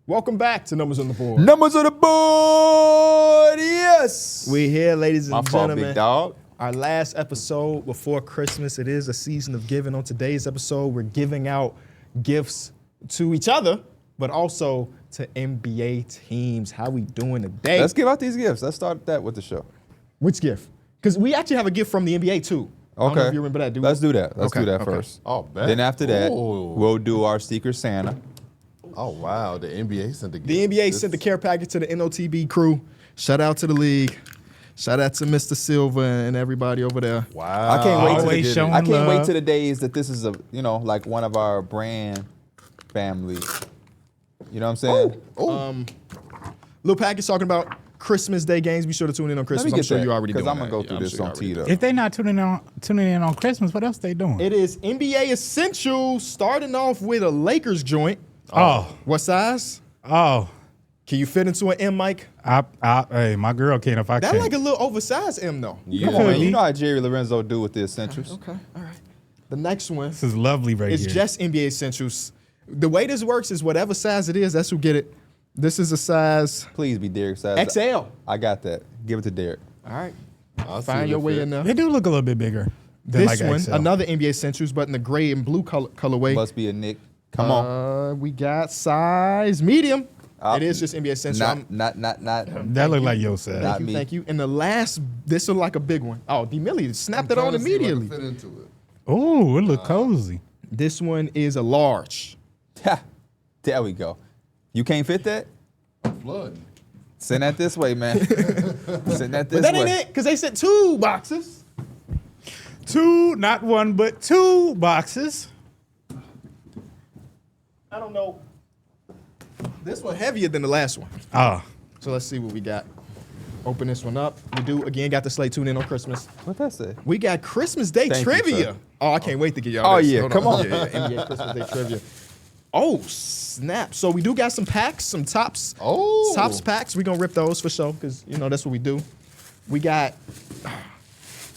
Welcome back to Numbers on the Board. Numbers on the board, yes. We're here, ladies and My fault, gentlemen. big dog. Our last episode before Christmas. It is a season of giving. On today's episode, we're giving out gifts to each other, but also to NBA teams. How we doing today? Let's give out these gifts. Let's start that with the show. Which gift? Because we actually have a gift from the NBA too. I don't know if you remember that, dude. Let's do that. Let's do that first. Oh, bet. Then after that, Ooh. we'll do our Secret Santa. Oh, wow. The NBA sent the gift. The NBA sent the care package to the NOTB crew. Shout out to the league. Shout out to Mr. Silva and everybody over there. Wow. I can't wait to Always showing I can't wait love. to the days that this is like one of our brand families. You know what I'm saying? Little package talking about Christmas Day games. Be sure to tune in on Christmas. I'm sure you already doing because I'm that. gonna go through I'm this sure you on already Tito. If they not tuning in on Christmas, what else they doing? It is NBA Essentials, starting off with a Lakers joint. Oh. What size? Oh, Can you fit into an M, Mike? hey, my girl can't if I That can't. like a little oversized M, though. Come on, man. me. You know how Jerry Lorenzo do with the essentials. Okay, all right. The next one This is lovely right is here. just NBA Essentials. The way this works is whatever size it is, that's who get it. This is a size Please be Derrick size. XL. I got that. Give it to Derrick. All right. I'll see Find if your it way fit. in there. They do look a little bit bigger than This like one, XL. another NBA Essentials, but in the gray and blue colorway. Must be a Nick. Come on. We got size medium. Uh, It is just NBA Essentials. Not. That look like your size. Not me. Thank you. And the last, this look like a big one. Oh, D. Millie snapped it I'm on trying to see if I can immediately. fit into it. Oh, it look cozy. This one is a large. Ha, there we go. You can't fit that? Flood. Send that this way, man. Send that this But that way. ain't it, because they sent 2 boxes. Two, not one, but 2 boxes. I don't know. This one heavier than the last one. Ah, So let's see what we got. Open this one up. We do, again, got the slate tuned in on Christmas. What that say? We got Christmas Day Thank you, trivia. sir. Oh, I can't wait to get y'all Oh, this. yeah, Hold come on. Yeah, NBA Christmas Day trivia. Oh, snap. So we do got some packs, some tops. Oh. Tops packs. We're going to rip those for sure because, that's what we do. We got,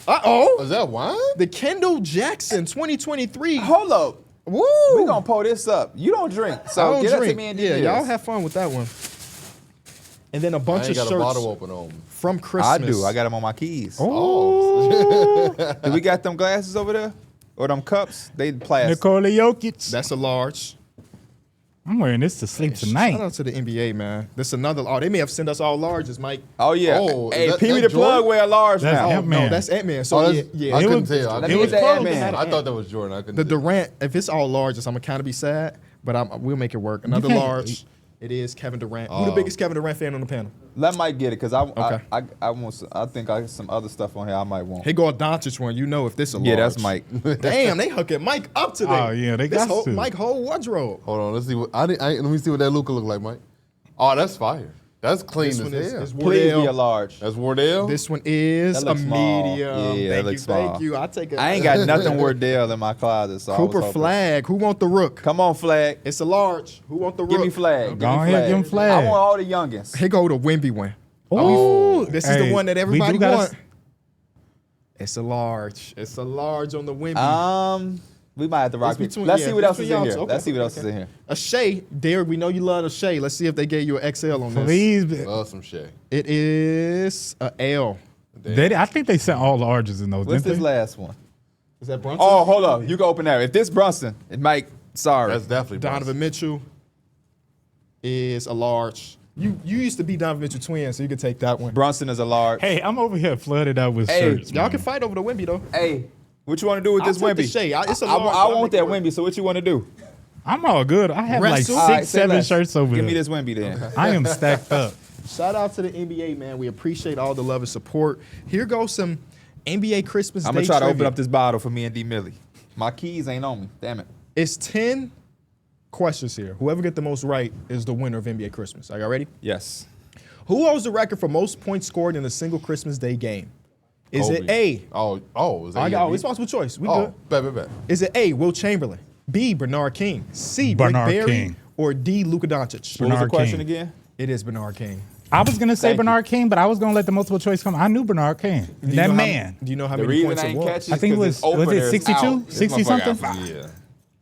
Is that wine? the Kendall Jackson 2023. Hold up. Woo! We're going to pull this up. You don't drink. I So don't get that drink. to me and Yeah, do y'all this. have fun with that one. And then a I bunch ain't of got a shirts bottle open on me. from Christmas. I do. I got them on my keys. Oh. Do we got them glasses over there? Or them cups? They plastic. Nikola Jokic. That's a large. I'm wearing this to sleep Shout tonight. out to the NBA, man. This another. Oh, they may have sent us all larges, Mike. Oh, yeah. Oh, hey, is that- Pee Wee that the Plug Jordan? wear a large That's now. him. Oh, Ant-Man. no, that's Ant-Man. So, Oh, yeah, that's- yeah. I It couldn't was- tell. I Let me couldn't get that tell. Ant-Man. I thought that was Jordan. I couldn't The tell. Durant, if it's all larges, I'm going to kind of be sad, but we'll make it work. Another can't- large. It is Kevin Durant. Who the Oh. biggest Kevin Durant fan on the panel? Let Mike get it because Okay. I think I got some other stuff on here I might want. Here go a Doncic one. You know if this a large. Yeah, that's Mike. Damn, they hooking Mike up today. Oh, yeah, they this got whole, to. Mike whole wardrobe. Hold on. Let's see what. Let me see what that Luka look like, Mike. Oh, that's fire. That's clean This as one is hell. Please Wardell. be a large. That's Wardell. This one is That a looks small. medium. Yeah, that thank looks you, small. thank you. I take it. I ain't got nothing Wardell in my closet. So I was Cooper hoping. Flag. Who want the Rook? Come on, Flag. It's a large. Who want the Rook? Give me Flag. Go ahead, give him Flag. I want all the youngins. Here go the Wemby one. Oh, This is the one that everybody gotta- want. It's a large. It's a large on the Wemby. We might have to rock It's it. Let's see what else is between in y'all here. two. Let's see what else Okay. is in here. A Shea. Derrick, we know you love a Shea. Let's see if they gave you an XL on this. Please. Love some shit. It is a L. I think they sent all larges in those. What's didn't this they? last one? Is that Brunson? Oh, hold up. You can open that. If this Brunson, it might. Sorry. That's definitely Donovan Mitchell is a large. You used to be Donovan Mitchell twin, so you could take that one. Brunson is a large. Hey, I'm over here flooded out with Hey, shirts. Y'all man. can fight over the Wemby though. Hey, what you want to do with I'll this take the Wemby? Shea. It's a I large, but I'll want make that it work. Wemby. So what you want to do? I'm all good. I have like Wrestle? six, All right, say 7 less. shirts over Give there. me this Wemby then. I am stacked up. Shout out to the NBA, man. We appreciate all the love and support. Here goes some NBA Christmas I'm Day gonna try to trivia. open up this bottle for me and D Millie. My keys ain't on me. Damn it. It's 10 questions here. Whoever get the most right is the winner of NBA Christmas. Are y'all ready? Yes. Who holds the record for most points scored in a single Christmas Day game? Is it Kobe. A? Is that It's multiple choice. We Oh, good. bet. Is it A, Will Chamberlain, B, Bernard King, C, Bernard Rick Barry, King. or D, Luka Doncic? What was the Bernard question King. again? It is Bernard King. I was gonna say Thank you. Bernard King, but I was gonna let the multiple choice come. I knew Bernard King. Do you That know man. Do you know how The many reason points I it ain't was? catch it I think it is 'cause was his opener it is 62? out. This 60 motherfucker something? out for- Yeah.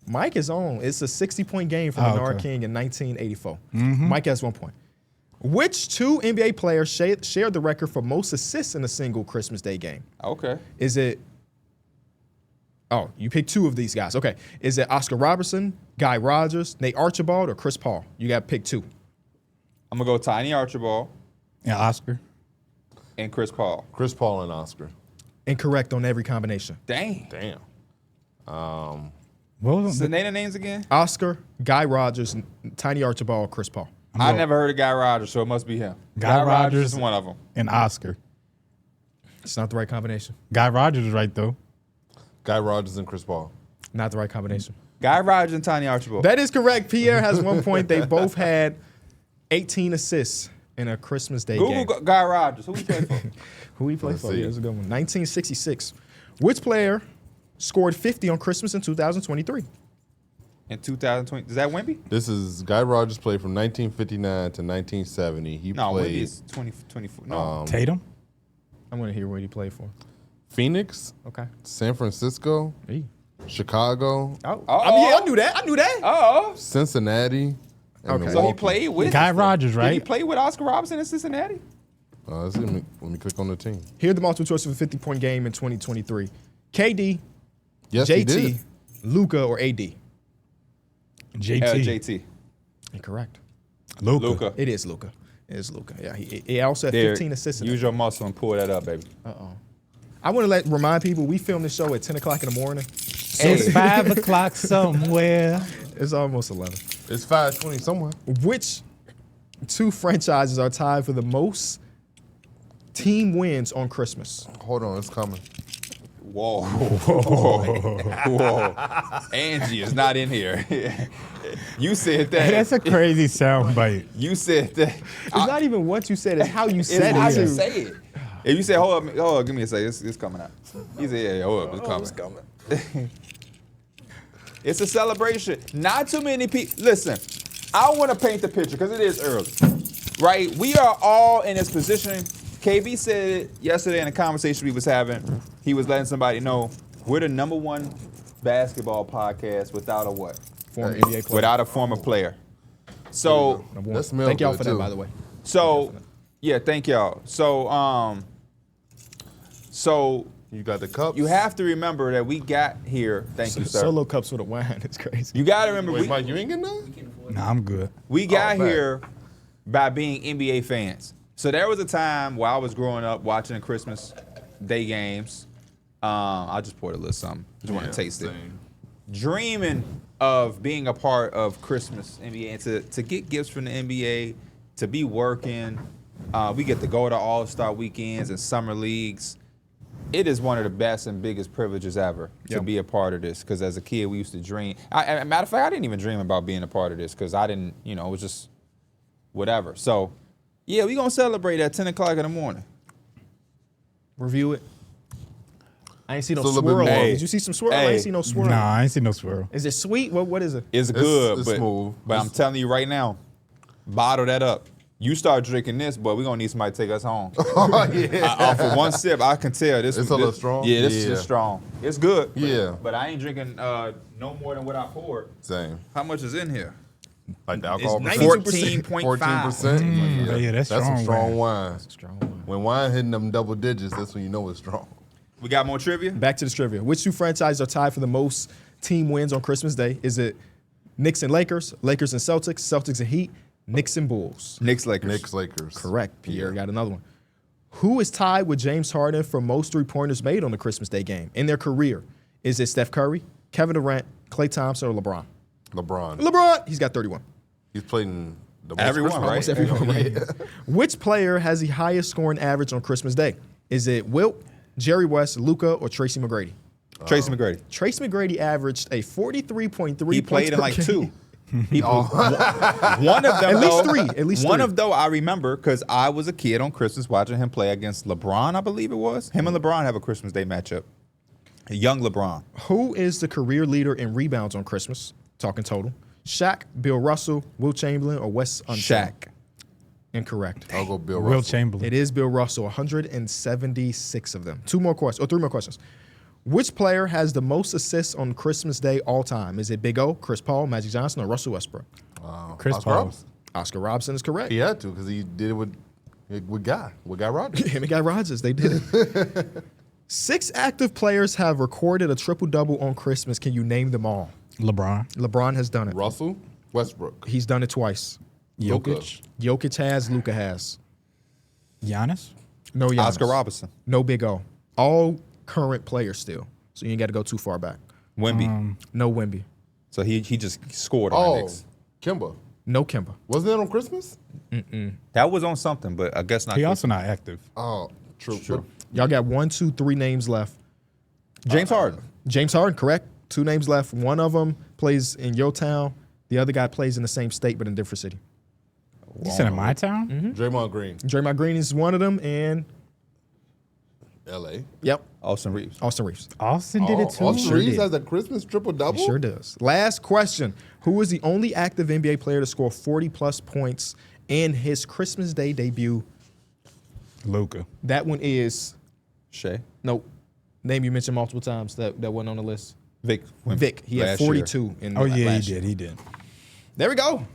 Mike is on. It's a 60-point game for Oh, Bernard okay. King in 1984. Mike has 1 point. Which two NBA players shared the record for most assists in a single Christmas Day game? Okay. Is it? Oh, you pick two of these guys. Okay. Is it Oscar Robertson, Guy Rogers, Nate Archibald, or Chris Paul? You got to pick two. I'm gonna go Tiny Archibald And Oscar. and Chris Paul. Chris Paul and Oscar. Incorrect on every combination. Dang. Damn. What was So it? name the names again. Oscar, Guy Rogers, Tiny Archibald, Chris Paul. I never heard of Guy Rogers, so it must be him. Guy Rogers is one of them. And Oscar. It's not the right combination. Guy Rogers is right, though. Guy Rogers and Chris Paul. Not the right combination. Guy Rogers and Tiny Archibald. That is correct. Pierre has 1 point. They both had 18 assists in a Christmas Day game. Google Guy Rogers. Who he play for? Who he played Let's for? see. Yeah, that's a good one. 1966. Which player scored 50 on Christmas in 2023? In 2020. Is that Wemby? This is Guy Rogers played from 1959 to 1970. He No, Wemby played is 2024. No. Tatum. I'm going to hear what he played for. Phoenix, Okay. San Francisco, Hey. Chicago, Oh, Uh-oh. I mean, yeah, I knew that. I knew that. Oh. Cincinnati, and Okay. So he Milwaukee. played with Guy Rogers, Did he right? play with Oscar Robertson in Cincinnati? Let's see, let me click on the team. Here are the multiple choice for a 50-point game in 2023. KD, Yes, he JT, did. Luca, or AD? JT. JT. Incorrect. Luka. Luca. It is Luca. It is Luca. Yeah, he also had There, 15 assists. Use your muscle and pull that up, baby. I want to remind people we film this show at 10 o'clock in the morning. It's 5 o'clock somewhere. It's almost 11. It's 5:20 somewhere. Which two franchises are tied for the most team wins on Christmas? Hold on, it's coming. Whoa. Whoa. Angie is not in here. You said that. Hey, that's a crazy soundbite. You said that. It's not even what you said, it's how you It's said how it. you too. say it. If you say, hold up, give me a second, it's coming out. He said, yeah, hold up, it's coming. It's a celebration. Not too many people. Listen, I want to paint the picture because it is early, right? We are all in this position. KB said it yesterday in a conversation we was having. He was letting somebody know we're the #1 basketball podcast without a what? Former NBA player. Without a former player. So, Number one. That smells Thank y'all good, for that, too. by the way. so, yeah, thank y'all. So You got the cups. you have to remember that we got here. Thank you, sir. Solo cups with a wine is crazy. You got to remember Wait, Mike, you ain't getting none? Nah, I'm good. we got Oh, here by being NBA fans. So there was a time while I was growing up watching the Christmas Day games. I just poured a little something. Just want to taste it. Dreaming of being a part of Christmas NBA and to get gifts from the NBA, to be working. We get to go to All-Star weekends and summer leagues. It is one of the best and biggest privileges ever to Yep. be a part of this. Because as a kid, we used to dream. Matter of fact, I didn't even dream about being a part of this because I didn't, it was just whatever. So, yeah, we're going to celebrate at 10 o'clock in the morning. Review it. I ain't see no It's a little bit swirl. more- Did you see some swirl? I Hey. ain't see no swirl. Nah, I ain't see no swirl. Is it sweet? What is it? It's good, it's but, smooth. but I'm telling you right now, bottle that up. You start drinking this, boy, we're going to need somebody to take us home. Oh, yeah. Off of one sip, I can tell this. It's a little strong? Yeah, this Yeah. is strong. It's good. But, Yeah. But I ain't drinking no more than what I poured. Same. How much is in here? Like the alcohol It's percent. 14.5. 14%. Yeah, that's some strong strong wine. Strong wine. When wine hitting them double digits, that's when you know it's strong. We got more trivia? Back to the trivia. Which two franchises are tied for the most team wins on Christmas Day? Is it Knicks and Lakers, Lakers and Celtics, Celtics and Heat, Knicks and Bulls? Knicks Lakers. Knicks, Lakers. Correct. Pierre got another one. Who is tied with James Harden for most three-pointers made on the Christmas Day game in their career? Is it Steph Curry, Kevin Durant, Klay Thompson, or LeBron? LeBron. LeBron. He's got 31. He's played in the most Everyone, Christmas- right? Almost everyone, right? Which player has the highest scoring average on Christmas Day? Is it Wilt, Jerry West, Luka, or Tracy McGrady? Tracy McGrady. Tracy McGrady averaged a 43.3 He played in like points per game. 2. One of them, At least though, 3. At least one 3. of though I remember because I was a kid on Christmas watching him play against LeBron. I believe it was him and LeBron have a Christmas Day matchup. A young LeBron. Who is the career leader in rebounds on Christmas? Talking total. Shaq, Bill Russell, Will Chamberlain, or Wes Unseld? Shaq. Incorrect. I'll go Bill Will Russell. Chamberlain. It is Bill Russell, 176 of them. 3 more questions. Which player has the most assists on Christmas Day all time? Is it Big O, Chris Paul, Magic Johnson, or Russell Westbrook? Chris Oscar Paul. Robertson. Oscar Robinson is correct. He had to because he did it with Guy Rodgers. Him and Guy Rogers, they did it. 6 active players have recorded a triple-double on Christmas. Can you name them all? LeBron has done it. Russell Westbrook. He's done it twice. Jokic. Jokic has, Luka has. Giannis. No Giannis. Oscar Robinson. No Big O. All current players still. So you ain't got to go too far back. Wemby. No Wemby. So he just scored on the Oh, Knicks. Kimba. No Kemba. Wasn't that on Christmas? That was on something, but I guess not. He also not active. Oh, true. True. Y'all got 1, 2, 3 names left. James Harden. James Harden, correct. 2 names left. One of them plays in your town. The other guy plays in the same state but in a different city. You said in my town? Draymond Green. Draymond Green is one of them, and L.A. yep, Austin Reeves. Austin Reeves. Austin did it too. Austin Reeves did. has a Christmas triple-double? He sure does. Last question. Who is the only active NBA player to score 40-plus points in his Christmas Day debut? Luka. That one is, Shea. nope, name you mentioned multiple times that wasn't on the list. Vic. Vic. He had Last year. 42 in Oh, yeah, last year. he did. There we go.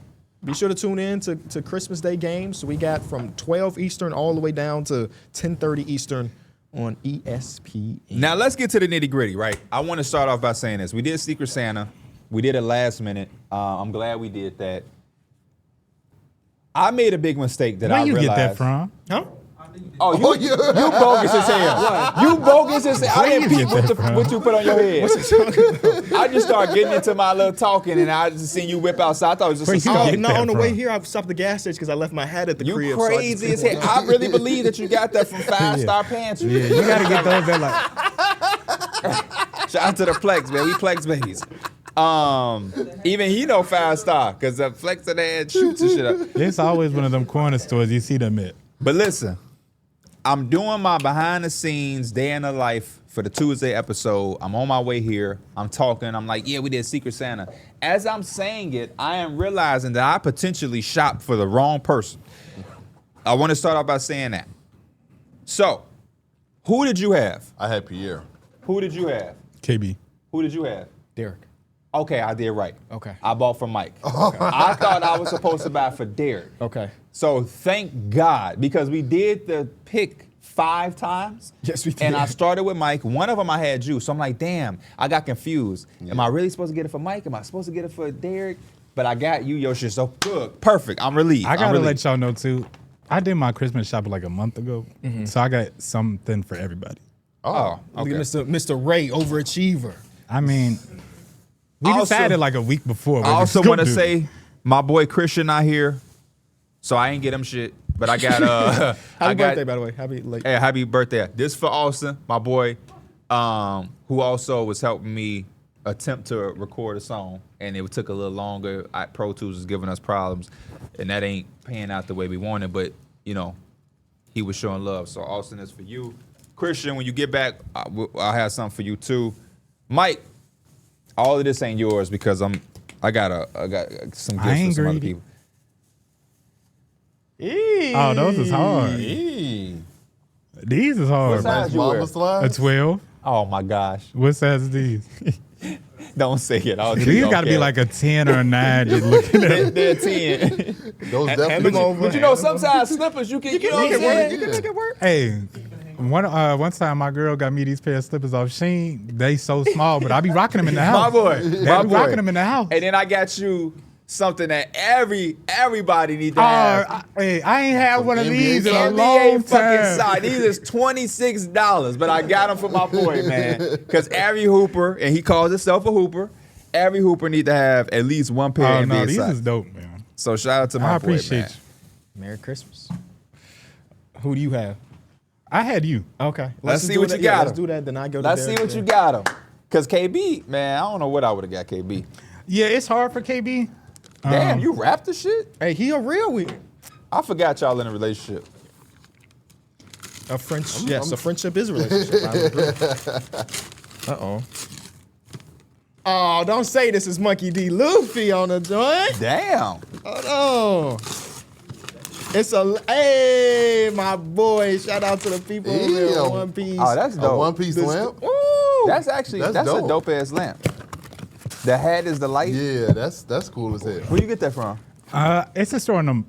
Be sure to tune in to Christmas Day games. We got from 12 Eastern all the way down to 10:30 Eastern on ESPN. Now let's get to the nitty gritty, right? I want to start off by saying this. We did Secret Santa. We did it last minute. I'm glad we did that. I made a big mistake that Where I you realized. get that from? Huh? Oh, you bogus as hell. You bogus as hell. I didn't you peep get that from? what you put on your head. I just started getting into my little talking, and I just seen you whip outside. I thought it was Where just a you skull. get No, that on the way from? here, I stopped at the gas station because I left my hat at the You crib. so I just crazy as didn't hell. I really believe that you got that from Five Star Pantry. Yeah, you gotta get those that like Shout out to the Plex, man. We Plex babies. Even he know 5 Star because the Flex of the head shoots and shit up. it's always one of them corner stores you see them at. But listen, I'm doing my behind the scenes day in the life for the Tuesday episode. I'm on my way here. I'm talking. I'm like, yeah, we did Secret Santa. As I'm saying it, I am realizing that I potentially shopped for the wrong person. I want to start off by saying that. So, who did you have? I had Pierre. Who did you have? KB. Who did you have? Derrick. Okay, I did right. Okay. I bought for Mike. I thought I was supposed to buy for Darrick. Okay. So thank God, because we did the pick 5 times. Yes, we did. And I started with Mike. One of them I had you. So I'm like, damn, I got confused. Am I really supposed to get it for Mike? Am I supposed to get it for Darrick? But I got you, your shit. So good. Perfect. I'm relieved. I gotta let y'all know too. I did my Christmas shopping like a month ago, so I got something for everybody. Oh, Look okay. at Mr. Ray, overachiever. I mean, we Also- decided like a week before. I also want to say, my boy Christian not here, so I ain't get him shit. But I got Happy I got, birthday, by the way. Happy late. Hey, happy birthday. This for Austin, my boy, who also was helping me attempt to record a song, and it took a little longer. Pro Tools was giving us problems, and that ain't paying out the way we wanted, but, you know, he was showing love. So Austin is for you. Christian, when you get back, I'll have something for you too. Mike, all of this ain't yours because I got some I gifts ain't for some other greedy. people. Oh, those is hard. Hey. These is hard. What size Nice you wear? mama A slide. 12. Oh my gosh. What size is these? Don't say it. These got to be like a 10 or a 9. Just looking at them. they're 10. Those Hand definitely. them over. But you know, sometimes slippers you can, you know what I'm saying? You can make it work. Hey, one time my girl got me these pair of slippers off Shein. They so small, but I be rocking them in the My house. boy. They My be boy. rocking them in the house. And then I got you something that everybody need to have. I ain't had one of NBA these in a NBA long fucking time. side. These is $26, but I got them for my boy, man. Because every hooper, and he calls himself a hooper, every hooper need to have at least one pair Oh of no, NBA these socks. is dope, man. So shout out to my I boy, appreciate man. you. Merry Christmas. Who do you have? I had you. Okay. Let's just see do what that. you got Let's him. do that, then I go to Let's see Derrick what you then. got him. Because KB, man, I don't know what I would have got KB. Yeah, it's hard for KB. Damn, you rap the shit? Hey, he a real one. I forgot y'all in a relationship. A friendship. Yes, a friendship is a relationship. I would agree. Uh-oh. Oh, don't say this is Monkey D. Luffy on the joint. Damn. Oh, no. It's a, hey, my boy. Shout out to the people over there Yeah. at One Piece. Oh, that's A dope. one piece This- lamp. Ooh, That's actually That's that's a dope. dope ass lamp. The head is the light. Yeah, that's cool as hell. Where you get that from? It's a store in the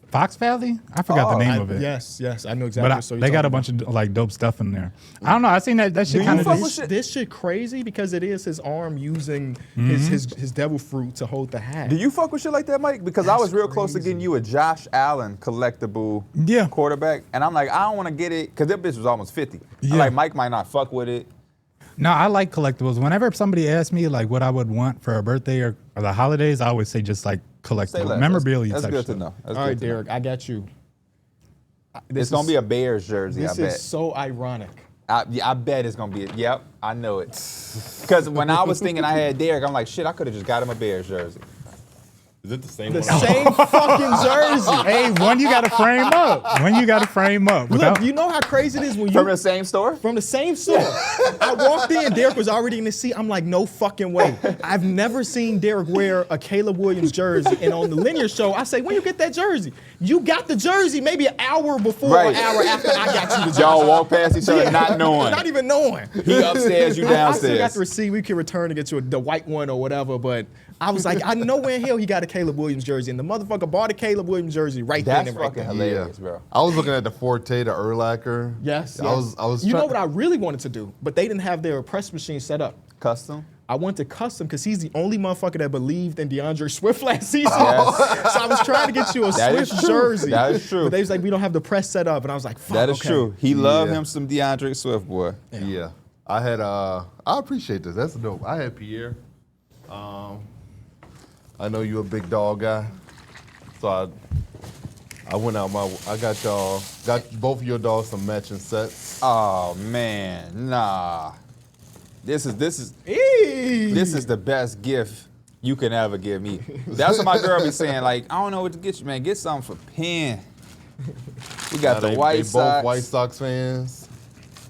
Fox Valley. I forgot the name of it. Yes, I know exactly. But they got a bunch of like dope stuff in there. I don't know. I seen that shit you kind fuck of. with shit? This shit crazy because it is his arm using his devil fruit to hold the hat. Do you fuck with shit like that, Mike? Because I was real close to getting you a Josh Allen collectible quarterback, and I'm like, I don't want to get it because that bitch was almost 50. Yeah. I'm like, Mike might not fuck with it. No, I like collectibles. Whenever somebody asks me like what I would want for a birthday or the holidays, I always say just like Say collectible less. memorabilia. That's type good shit. to know. That's All good right, to know. Derrick, I got you. It's gonna be a Bears jersey. This I bet. is so ironic. I bet it's gonna be. Yep, I know it. Because when I was thinking I had Darrick, I'm like, shit, I could have just got him a Bears jersey. Is it the same The one? same fucking jersey. Hey, one you got to frame up. One you got to frame up. Look, you know how crazy it is when you From the same store? from the same store. I walked in, Derrick was already in the seat. I'm like, no fucking way. I've never seen Derrick wear a Caleb Williams jersey. And on the linear show, I say, when you get that jersey? You got the jersey maybe an hour before or Right. an hour after I got you the jersey. Y'all walk past each other not knowing. Not even knowing. He upstairs, you I still got downstairs. the receipt. We can return to get you the white one or whatever. But I was like, I know where in hell he got a Caleb Williams jersey. And the motherfucker bought a Caleb Williams jersey right then That's and right fucking there. hilarious, bro. I was looking at the Forte, the Urlacher. Yes, I yes. was. You know what I really wanted to do, but they didn't have their press machine set up. Custom? I went to custom because he's the only motherfucker that believed in DeAndre Swift last season. Yes. So I was trying to get you a That is Swift true. jersey. That is true. But they was like, we don't have the press set up. And I was like, fuck, That is okay. true. He loved Yeah. him some DeAndre Swift, boy. Yeah. I had. I appreciate this. That's dope. I had Pierre. I know you a big dog guy, so I went out I got both of your dogs some matching sets. Oh man, nah. This is Eee. this is the best gift you can ever give me. That's what my girl be saying. Like, I don't know what to get you, man. Get something for Penn. We got the They White Sox. both White Sox fans.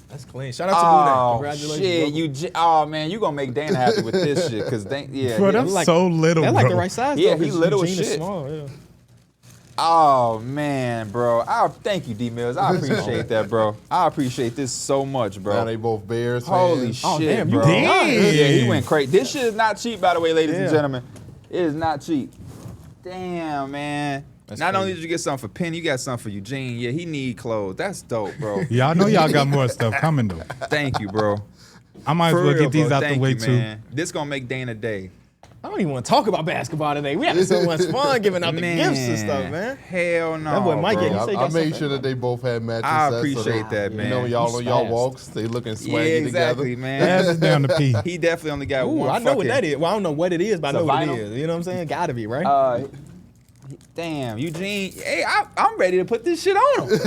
That's clean. Shout out to Mooney. Oh Congratulations. shit, oh man, you gonna make Dana happy with this shit, cause yeah. Bro, yeah. that's like- so little, They're bro. like the right size. Yeah, though, he 'cause little as Eugene is shit. small, yeah. Oh man, bro. Thank you, D Mills. I appreciate that, bro. I appreciate this so much, bro. Now they both Bears Holy fans. shit, Oh, damn, you bro. did. Yeah, he went crazy. This shit is not cheap, by the way, ladies and Yeah. gentlemen. It is not cheap. Damn, man. That's Not only crazy. did you get something for Penny, you got something for Eugene. Yeah, he need clothes. That's dope, bro. Y'all know y'all got more stuff coming though. Thank you, bro. I might as For well real, get these bro. out the Thank way you, too. man. This gonna make Dana day. I don't even want to talk about basketball today. We having so much fun giving out the gifts and stuff, man. Hell no, That boy Mike bro. getting- He said he I got made something. sure that they both had matching I sets. appreciate that, You man. know, y'all He's on y'all fast. walks, they looking swaggy Yeah, exactly, together. man. Ass is down to P. He definitely only got Ooh, one. I know what fucking- that is. Well, I don't know what it is, but I It's know a what it vinyl? is. You know what I'm saying? Gotta be, right? Damn, Eugene. Hey, I'm ready to put this shit on him.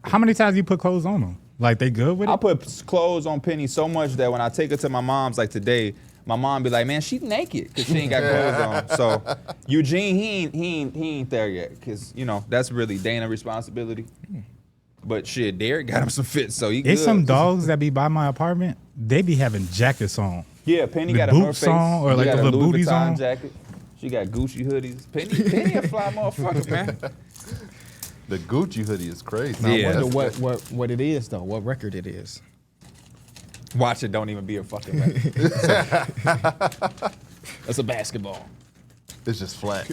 How many times you put clothes on them? Like they good with it? I put clothes on Penny so much that when I take her to my mom's, like today, my mom be like, "Man, she naked because she ain't got clothes on." So Eugene, he ain't there yet because you know that's really Dana's responsibility. But shit, Darrick got him some fits, so he good. It's some dogs that be by my apartment. They be having jackets on. Yeah, Penny the got a North boots Face. on, or She like got the a little Louis booties Vuitton on. jacket. She got Gucci hoodies. Penny a fly motherfucker, man. The Gucci hoodie is crazy. I Yeah. wonder what it is though. What record it is? Watch it, don't even be a fucking record. That's a basketball. It's just flat.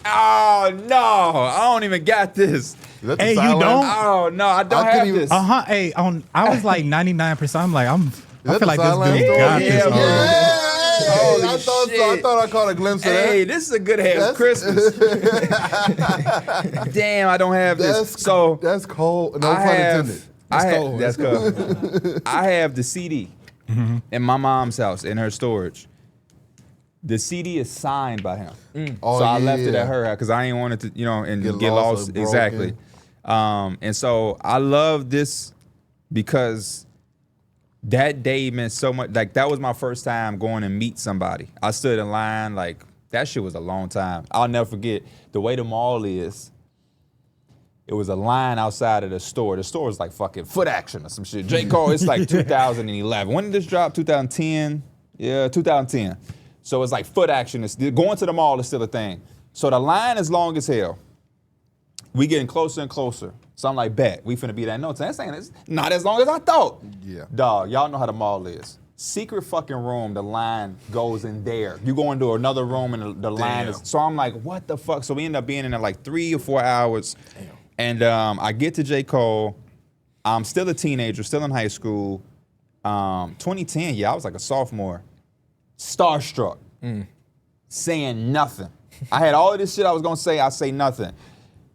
Oh no, I don't even got this. Is that the Hey, you silent? don't? Oh no, I don't I couldn't have even- this. Hey, I was like 99%. I'm like, I that feel like the this silent? dude got Yeah, this. bro. already. Holy I thought so. I shit. thought I caught a glimpse of Hey, that. this is a good half Christmas. Damn, I don't have this. So That's cold. No I pun have. intended. cold. That's cool. I have the CD in my mom's house in her storage. The CD is signed by him, Oh, so I left it yeah. at her because I ain't wanted to, you know, and Get get lost lost. or broken. Exactly. And so I love this because that day meant so much. Like that was my first time going to meet somebody. I stood in line. Like that shit was a long time. I'll never forget the way the mall is. It was a line outside of the store. The store was like fucking Foot Action or some shit. J. Cole, it's like 2011. When did this drop? 2010? Yeah, 2010. So it's like Foot Action. Going to the mall is still a thing. So the line is long as hell. we getting closer and closer. So I'm like, bet, we finna be that no time. It's not as long as I thought. Yeah. Dog, y'all know how the mall is. Secret fucking room, the line goes in there. You go into another room and the line is. So I'm like, what the fuck? So we end up being in there like 3 or 4 hours. Damn. And I get to J. Cole. I'm still a teenager, still in high school. 2010, I was like a sophomore. Starstruck. Saying nothing. I had all of this shit I was gonna say, I say nothing.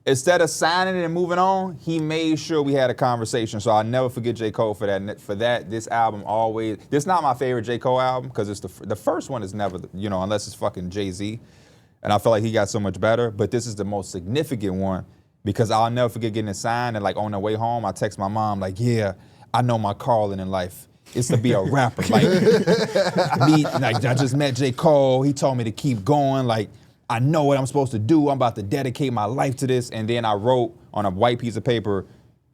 Instead of signing it and moving on, he made sure we had a conversation. So I'll never forget J. Cole for that. For that, this album always, this is not my favorite J. Cole album, because it's the first one is never, unless it's fucking Jay-Z. And I feel like he got so much better, but this is the most significant one, because I'll never forget getting it signed, and like on the way home, I text my mom, like, yeah, I know my calling in life. It's to be a rapper. Like, I just met J. Cole, he told me to keep going, like, I know what I'm supposed to do. I'm about to dedicate my life to this. And then I wrote on a white piece of paper,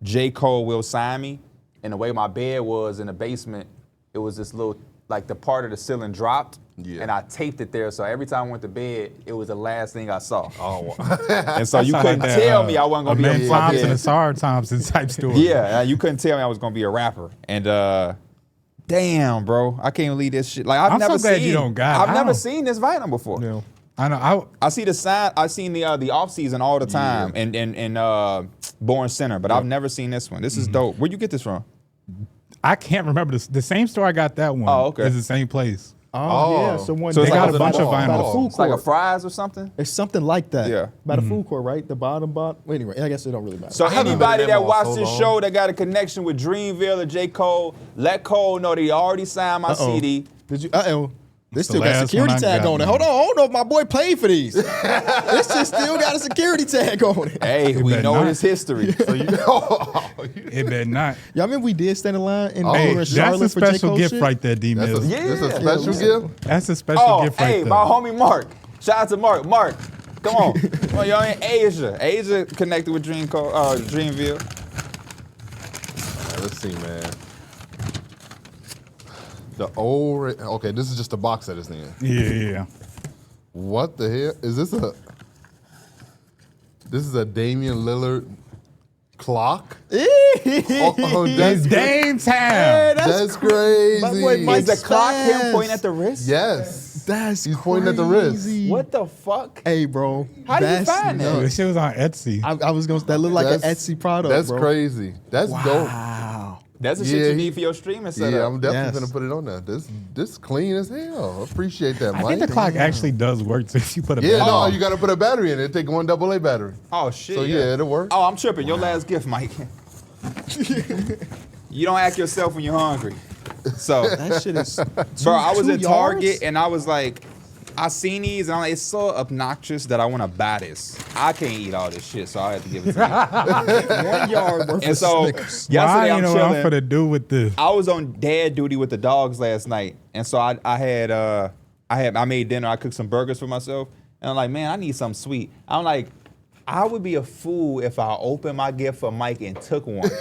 J. Cole will sign me. And the way my bed was in the basement, it was this little, like the part of the ceiling dropped. Yeah. And I taped it there. So every time I went to bed, it was the last thing I saw. Oh, wow. And so you couldn't tell me I wasn't going to be a Thompson and Sarah Thompson type story. Yeah, you couldn't tell me I was going to be a rapper. And damn, bro, I can't believe this shit. Like I've never seen this vinyl before. Yeah. I know. I see the sign. I've seen the off season all the time, and Born Center, but I've never seen this one. This is dope. Where'd you get this from? I can't remember this. The same store I got that one. Oh, okay. Is the same place. Oh, yeah. So So they it's got like a bunch of by the vinyl. food It's like court. a Fry's or something. It's something like that. Yeah. By the food court, right? The bottom. Well, anyway, I guess it don't really matter. So haven't been anybody in that that mall watched so this long. show that got a connection with Dreamville or J. Cole, let Cole know that he already signed my CD. Did you? Uh-oh. This the still got a last security one I tag got, on it. man. Hold on. I don't know if my boy paid for these. This shit still got a security tag on it. Hey, we better know not. his history. So you It better not. Y'all remember we did stand in line in Hey, over in that's Charlotte a for J. special Cole gift shit? right there, D That's Mills. This a special gift? That's a special Oh, gift right hey, there. my homie Mark. Shout out to Mark. Mark, come on. Come on, y'all in Asia. Asia connected with Dreamville. All right, let's see, man. The old. Okay, this is just the box that it's in. Yeah. What the hell is this? This is a Damian Lillard clock. Oh, It's Dame time. that's crazy. My boy Mike Is the clock him Spaz. pointing at the wrist? Yes, That's he's pointing at the wrist. crazy. What the fuck? Hey, bro. How did you that's find that? nuts. This shit was on Etsy. I was gonna. That looked like an That's- Etsy product. That's bro. crazy. That's dope. Wow. That's the Yeah, shit you he- need for your streaming setup. Yeah, I'm definitely Yes. gonna put it on there. This clean as hell. Appreciate that, I Mike. think the clock actually does work. So if you put a Yeah, bell- no, you gotta put a battery in it. Take one AA battery. Oh shit. So yeah, it'll work. Oh, I'm tripping. Your last gift, Mike. You don't act yourself when you're hungry. So, That shit is. bro, I was 2 at Target yards? and I was like, I seen these and I'm like, it's so obnoxious that I want to buy this. I can't eat all this shit, so I had to give it to you. 1 yard worth And of so, Snickers. yesterday Why I'm you know what I'm chilling. gonna do with this? I was on dad duty with the dogs last night, and so I made dinner. I cooked some burgers for myself, and I'm like, man, I need something sweet. I'm like, I would be a fool if I opened my gift for Mike and took one. Like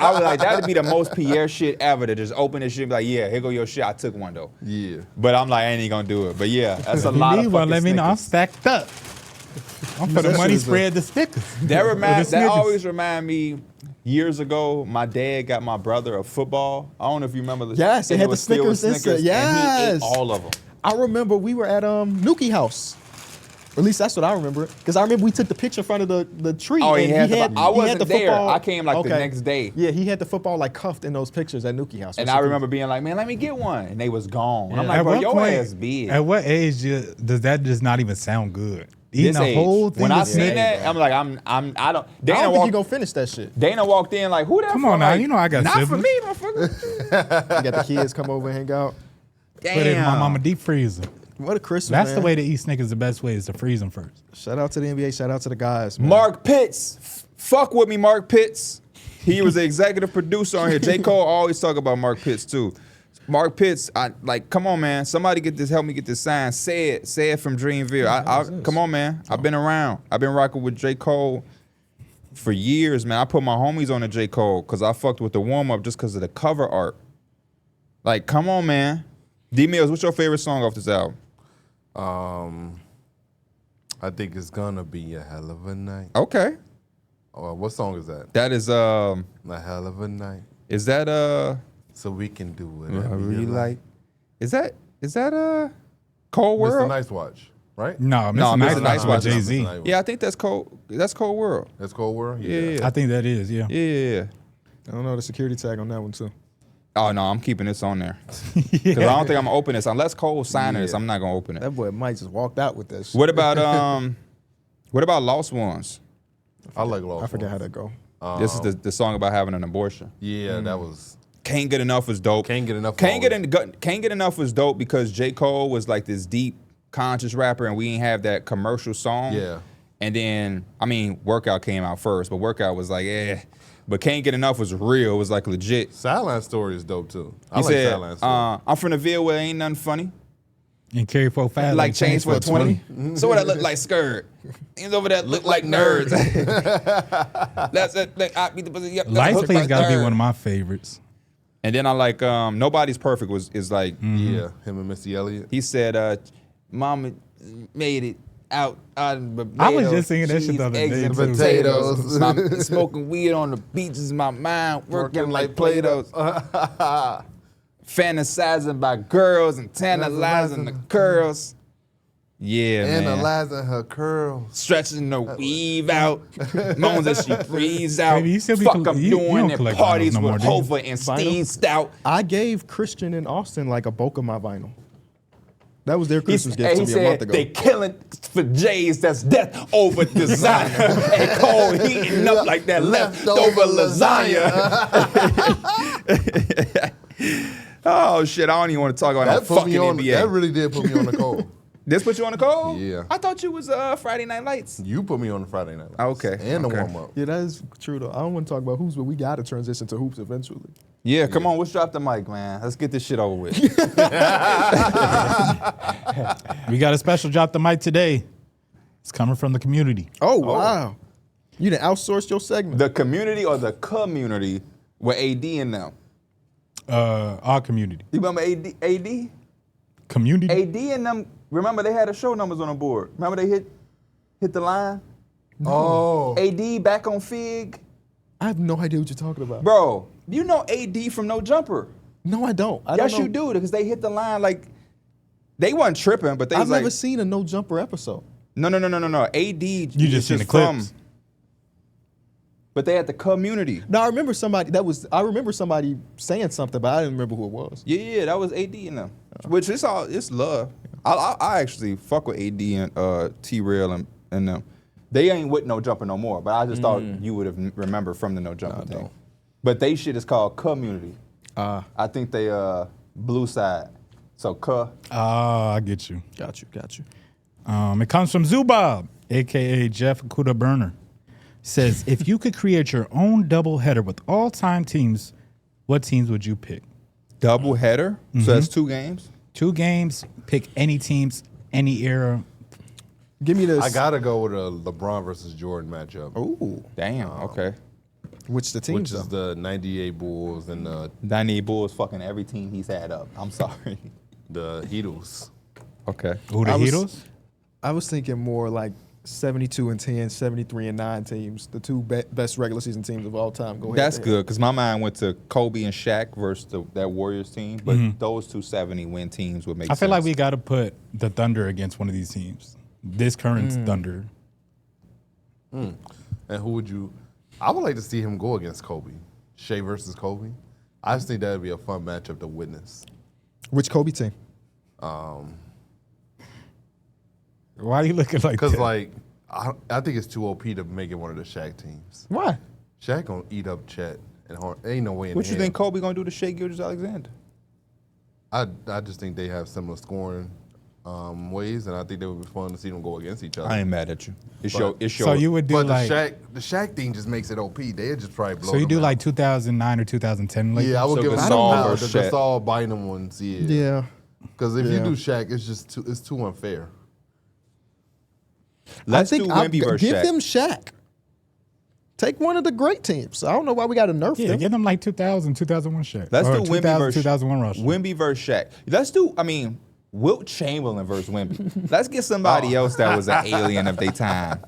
I was like, that'd be the most Pierre shit ever to just open this shit and be like, yeah, here go your shit. I took one though. Yeah. But I'm like, I ain't gonna do it. But yeah, that's a If you lot need of one, fucking let me know. I'm Snickers. stacked up. I'm for the That money shit is spread the stickers. That always remind me. Years ago, my dad got my brother a football. I don't know if you remember this. Yes, it and had the was filled with Snickers inside. And he Yes. ate all of them. I remember we were at Nuki house. Or at least that's what I remember. Because I remember we took the picture in front of the tree. Oh, and I wasn't the there. football- I came like the next day. Yeah, he had the football like cuffed in those pictures at Nuki house. And I remember being like, man, let me get one. And they was gone. And I'm like, At bro, what your point- ass big. At what age does that just not even sound good? Eating This a age. whole thing When I of seen Snickers. that, I'm like, I don't. I Dana don't think you're walked, gonna finish that shit. Dana walked in like, who that Come for? on now, Like, you know I got not siblings. for me, motherfucker. You got the kids come over and hang out. Damn. Put it in my mama deep freezer. What a Christmas, That's man. the way to eat Snickers. The best way is to freeze them first. Shout out to the NBA. Shout out to the guys, man. Mark Pitts. Fuck with me, Mark Pitts. He was the executive producer on here. J. Cole always talk about Mark Pitts too. Mark Pitts, come on, man. Somebody help me get this signed. Say it from Dreamville. Come on, man. I've been around. I've been rocking with J. Cole for years, man. I put my homies on the J. Cole because I fucked with the warm-up just because of the cover art. Like, come on, man. D Mills, what's your favorite song off this album? I I think it's gonna be a hell of a night. Okay. Oh, what song is that? That is A hell of a night. Is that So we can do I whatever really you like. Is that Cold Mr. World? Nice Watch, right? No, Mr. No, Nice Mr. Nice by Watch. Jay Z. Yeah, I think that's Cold. That's Cold World. That's Cold World? Yeah. I think that is, yeah. Yeah. I don't know the security tag on that one too. Oh no, I'm keeping this on there because I don't think I'm gonna open this unless Cole signs this. Yeah. I'm not gonna open it. That boy Mike just walked out with that shit. What about Lost Ones? I like Lost I forget how Ones. that go. This is the song about having an abortion. Yeah, that was. Can't Get Enough was dope. Can't Get Enough. Can't Get Enough was dope because J. Cole was like this deep, conscious rapper, and we didn't have that commercial song. Yeah. And then, I mean, Workout came out first, but Workout was like, But Can't Get Enough was real. It was like legit. Sideline Story is dope too. I He like said, Sideline Story. I'm from the Ville where ain't nothing funny. And carry 4 fast. Like chains for 20. So what I look like skirt. He's over there look like nerds. That's it. Like, I beat the pussy. Yep, Lights look Please like gotta be nerd. one of my favorites. And then I like Nobody's Perfect is like Yeah, him and Missy Elliott. he said Mama made it out of potatoes, I was just singing that shit cheese, the other eggs, day, and too. potatoes. Smoking weed on the beaches, my mind working like Play-Dohs. Fantasizing about girls and tantalizing the curls. Yeah, man. Analyzing her curls. Stretching the weave out. Moans as she breathes out. Baby, you still be Fuck, I'm you don't doing at collect parties vinyls no more, with do you? Hova and Steve Stout. I gave Christian and Austin like a bulk of my vinyl. That was their He, Christmas gift to he me a month said ago. they killing for J's. That's death over designer. And Cole heating up like that leftover lasagna. Oh shit! I don't even want to talk about that That put fucking me on. NBA. That really did put me on the cold. This put you on the cold? Yeah. I thought you was Friday Night Lights. You put me on the Friday night. Okay, And the okay. warm up. Yeah, that is true though. I don't want to talk about hoops, but we got to transition to hoops eventually. Yeah, come on, let's drop the mic, man. Let's get this shit over with. We got a special drop the mic today. It's coming from the community. Oh wow, you done outsourced your segment. The community or the community with AD in them. Our community. You remember AD? Community? AD and them, remember they had the show numbers on the board. Remember they hit the line? Oh. AD back on Fig. I have no idea what you're talking about. Bro, you know AD from No Jumper. No, I don't. I Yes, don't know. you do, because they hit the line like, they wasn't tripping, but they I've was like, never seen a no jumper episode. no. AD, you just seen the clips. But they had the community. No, I remember somebody somebody saying something, but I didn't remember who it was. Yeah, that was AD in them. Which it's love. I actually fuck with AD and T-Rail and them. They ain't with No Jumper no more, but I just thought you would have remembered from the No Jumper thing. don't. But they shit is called Community. I think they blue side. So I get you. Got you. It comes from Zubob, a.k.a. Jeff Kuda Burner. Says, if you could create your own doubleheader with all-time teams, what teams would you pick? double header. So that's 2 games. 2 games, pick any teams, any era. Give me this. I gotta go with a LeBron versus Jordan matchup. Ooh, Damn. Okay. which the teams Which is though? the 98 Bulls and the 98 Bulls fucking every team he's had up. I'm sorry. Heatles. Okay. Who, the I was- Heatles? I was thinking more like 72-10, 73-9 teams, the 2 best regular season teams of all time. Go ahead. That's good, because my mind went to Kobe and Shaq versus that Warriors team, but those 2 70-win teams would make sense. I feel like we got to put the Thunder against one of these teams. This current Thunder. And who would you? I would like to see him go against Kobe. Shea versus Kobe. I just think that would be a fun matchup to witness. Which Kobe team? Why are you looking like that? Because I think it's too OP to make it one of the Shaq teams. Why? Shaq gonna eat up Chet and ain't no way in What you hell. think Kobe gonna do to Shea Gilgeous-Alexander? I just think they have similar scoring ways, and I think it would be fun to see them go against each other. I ain't mad at you. It's But- your. So you would do But like, the Shaq thing just makes it OP. They'd just probably blow. so you them do out. like 2009 or 2010 Lakers? Yeah, I would So give them Gasol the versus Shaq. Gasol Bynum ones. Yeah. Yeah. Because if Yeah. you do Shaq, it's too unfair. Let's I do think Wemby versus give Shaq. them Shaq. Take one of the great teams. I don't know why we got to nerf Yeah, them. give them like 2000, 2001 Shaq. Let's Or do Wemby 2000, versus 2001 Rush. Wemby versus Shaq. Let's do. I mean, Wilt Chamberlain versus Wemby. Let's get somebody else that was an alien of their time.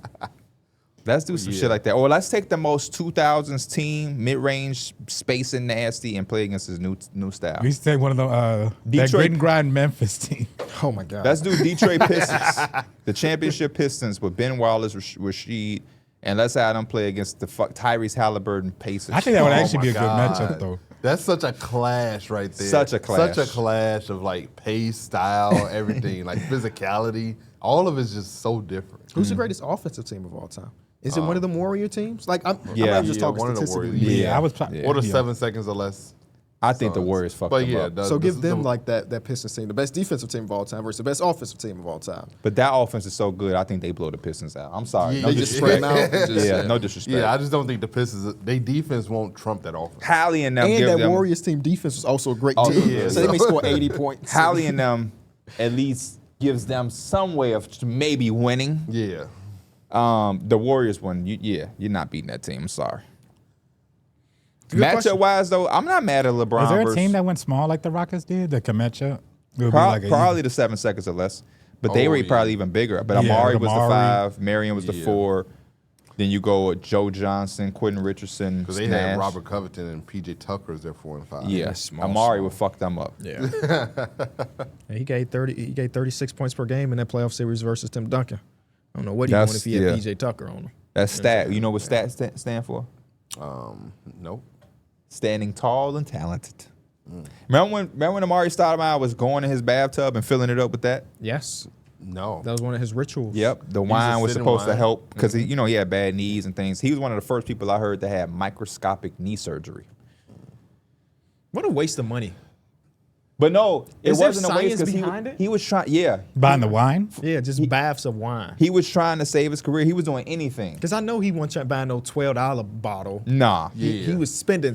Let's do some shit like that. Or let's take the most 2000s team, mid-range, spacing nasty, and play against his new style. We used to take one of the that Detroit- grit and grind Memphis team. Oh my God. Let's do Detroit Pistons, the championship Pistons with Ben Wallace, Rasheed, and let's have them play against the Tyrese Halliburton Pacers. I think that would Oh actually my be a good God. matchup, though. That's such a clash right there. Such a clash. Such a clash of like pace, style, everything, like physicality. All of it's just so different. Who's the greatest offensive team of all time? Is it one of the Warrior teams? Like, I'm Yeah. not just Yeah, talking one of the statistically. Warriors. Yeah, I was. Or the 7 seconds or less. I think the Suns. Warriors fucked But them yeah, up. So give them like that Pistons team, the best defensive team of all time versus the best offensive team of all time. But that offense is so good, I think they blow the Pistons out. I'm sorry. Yeah, No They just disrespect. spread them out. Yeah, no disrespect. Yeah, I just don't think the Pistons, they defense won't trump that offense. Hallie and them And give that them. Warriors team defense was also a great Oh, team. yeah. So they may score 80 points. Hallie and them at least gives them some way of maybe winning. Yeah. The Warriors one, you're not beating that team. I'm sorry. Good question. Matchup wise, though, I'm not mad at LeBron. Is there a versus- team that went small like the Rockets did that could match up? It would be like a probably the 7 seconds or less, but they Oh, were yeah. probably even bigger. But Yeah, Amari with was the Amari. 5, Marion was the Yeah. 4. Then you go with Joe Johnson, Quentin Richardson, Because they Nash. had Robert Covington and PJ Tucker as their 4 and 5. Yeah, small, Amari small. would fuck them up. Yeah. And he gave 36 points per game in that playoff series versus Tim Duncan. I don't know what he That's- doing if he had yeah. PJ Tucker on him. That's stat. You know what stat stand for? Nope. Standing tall and talented. Remember when Amari Stoudemire was going in his bathtub and filling it up with that? Yes. No. That was one of his rituals. Yep, the just wine was sitting supposed to wine. help because he had bad knees and things. He was one of the first people I heard to have microscopic knee surgery. What a waste of money. But no, it Is there wasn't a waste science because behind it? he was trying. Yeah, buying the wine. Yeah, just baths of wine. he was trying to save his career. He was doing anything. Because I know he wasn't buying no $12 bottle. Nah, He was spending.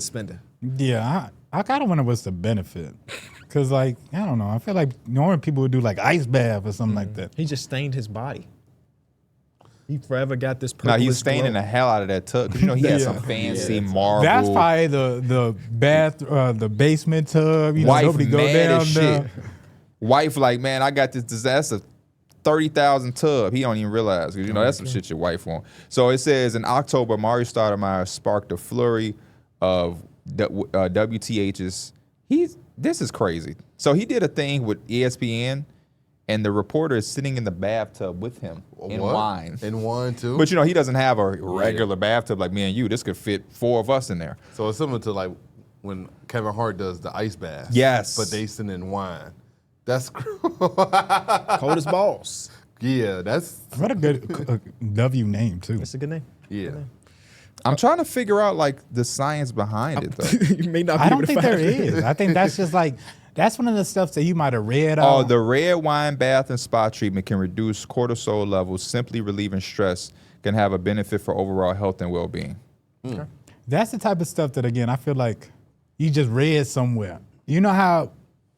Yeah, I kind of wonder what's the benefit. Because, like, I don't know. I feel like normally people would do, like, ice bath or something like that. He just stained his body. He forever got this nah, purplish he's staining glow. the hell out of that tub because he had Yeah. some fancy marble. That's probably the basement tub. You know, Wife nobody go mad down as shit. there. Wife like, man, I got this disaster. 30,000 tub. He don't even realize because that's some shit your wife want. So it says in October, Amari Stoudemire sparked a flurry of WTHs. This is crazy. So he did a thing with ESPN, and the reporter is sitting in the bathtub with him in What? wine. In wine, too? But he doesn't have a regular bathtub like me and you. This could fit 4 of us in there. So it's similar to like when Kevin Hart does the ice bath. Yes. But they send in wine. That's Cold as balls. yeah, that's What a good W name, too. That's a good name. yeah. I'm trying to figure out like the science behind it though. You may not be I able don't to think find there it. is. I think that's just like, that's one of the stuff that you might have read Oh, on. the red wine bath and spa treatment can reduce cortisol levels, simply relieving stress, can have a benefit for overall health and well-being. That's the type of stuff that, again, I feel like you just read somewhere. You know how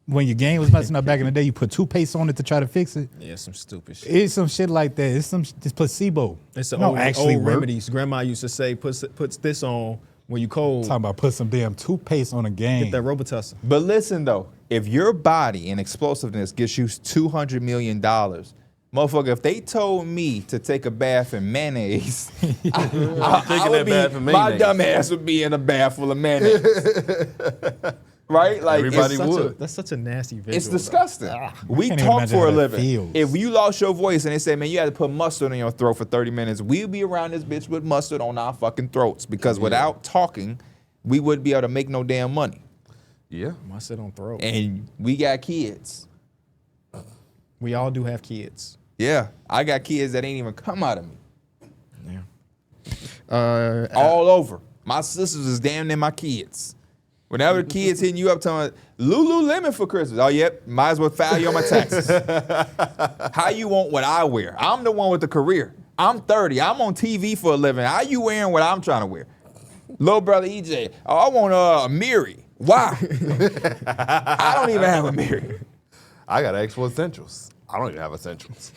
when your game was messing up back in the day, you put toothpaste on it to try to fix it? Yeah, some stupid shit. It's some shit like that. It's placebo. It's the No, old, actually old work. remedies. Grandma used to say, puts this on when you cold. Talking about put some damn toothpaste on a game. Get that Robitussin. But listen though, if your body and explosiveness gets you $200 million, motherfucker, if they told me to take a bath in mayonnaise, I would that bath in my mayonnaise. dumb ass would be in a bath full of mayonnaise. Right? Like Everybody it's, would. That's such a nasty visual. it's disgusting. We can't even talk imagine for a how that living. feels. If you lost your voice and they say, man, you had to put mustard in your throat for 30 minutes, we'll be around this bitch with mustard on our fucking throats because without talking, we wouldn't be able to make no damn money. Yeah. Mustard on throat. And we got kids. We all do have kids. Yeah, I got kids that ain't even come out of me. Yeah. All over. My sisters is damn near my kids. Whenever the kids hitting you up telling Lululemon for Christmas. Oh, yep, might as well file you on my taxes. How you want what I wear? I'm the one with the career. I'm 30. I'm on TV for a living. How you wearing what I'm trying to wear? Little brother EJ, oh, I want a Miri. Why? I don't even have a Miri. I got to ask for essentials. I don't even have essentials.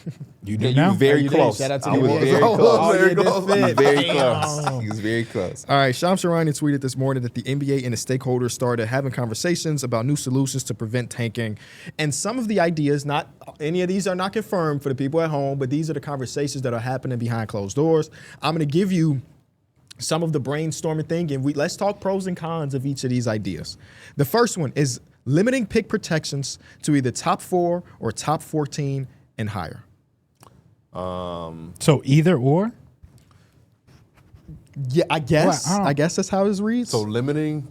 You do You now? were very you did. close. Shout out to You the were boys. very I was close. very you did close. fit. You were very Damn. close. He was very close. All right, Shams Sharani tweeted this morning that the NBA and the stakeholders started having conversations about new solutions to prevent tanking. And some of the ideas, not any of these are not confirmed for the people at home, but these are the conversations that are happening behind closed doors. I'm going to give you some of the brainstorming thing, and let's talk pros and cons of each of these ideas. The first one is limiting pick protections to either top 4 or top 14 and higher. So either or? Yeah, I guess. Well, I guess that's how it reads. So limiting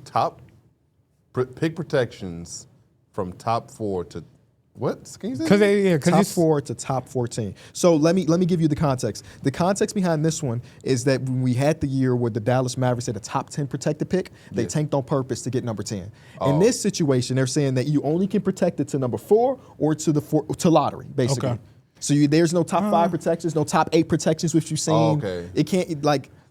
pick protections from top 4 to what? Can you say? Top 4 to top 14. So let me give you the context. The context behind this one is that when we had the year where the Dallas Mavericks had a top 10 protected pick, they tanked on purpose to get number 10. In this situation, they're saying that you only can protect it to number 4 or to lottery, basically. Okay. So there's no top 5 protections, no top 8 protections, which you've seen. Okay. It can't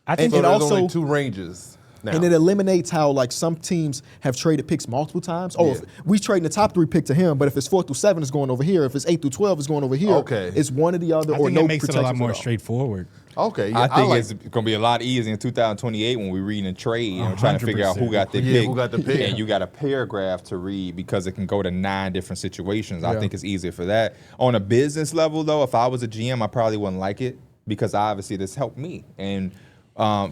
I think So it there's also only 2 ranges now. and it eliminates how some teams have traded picks multiple times. Oh, if we trading the top 3 pick to him, but if it's 4 through 7, it's going over here. If it's 8 through 12, it's going over here. Okay. It's one or the other, I or think no it makes it a lot protections more at all. straightforward. Okay, yeah, I think like, it's going to be a lot easier in 2028 when we're reading a trade and we're trying to figure out who 100%. got the Yeah, pick. who got the pick. And you got a paragraph to read because it can go to 9 different situations. I Yeah. think it's easier for that. On a business level, though, if I was a GM, I probably wouldn't like it because obviously this helped me. And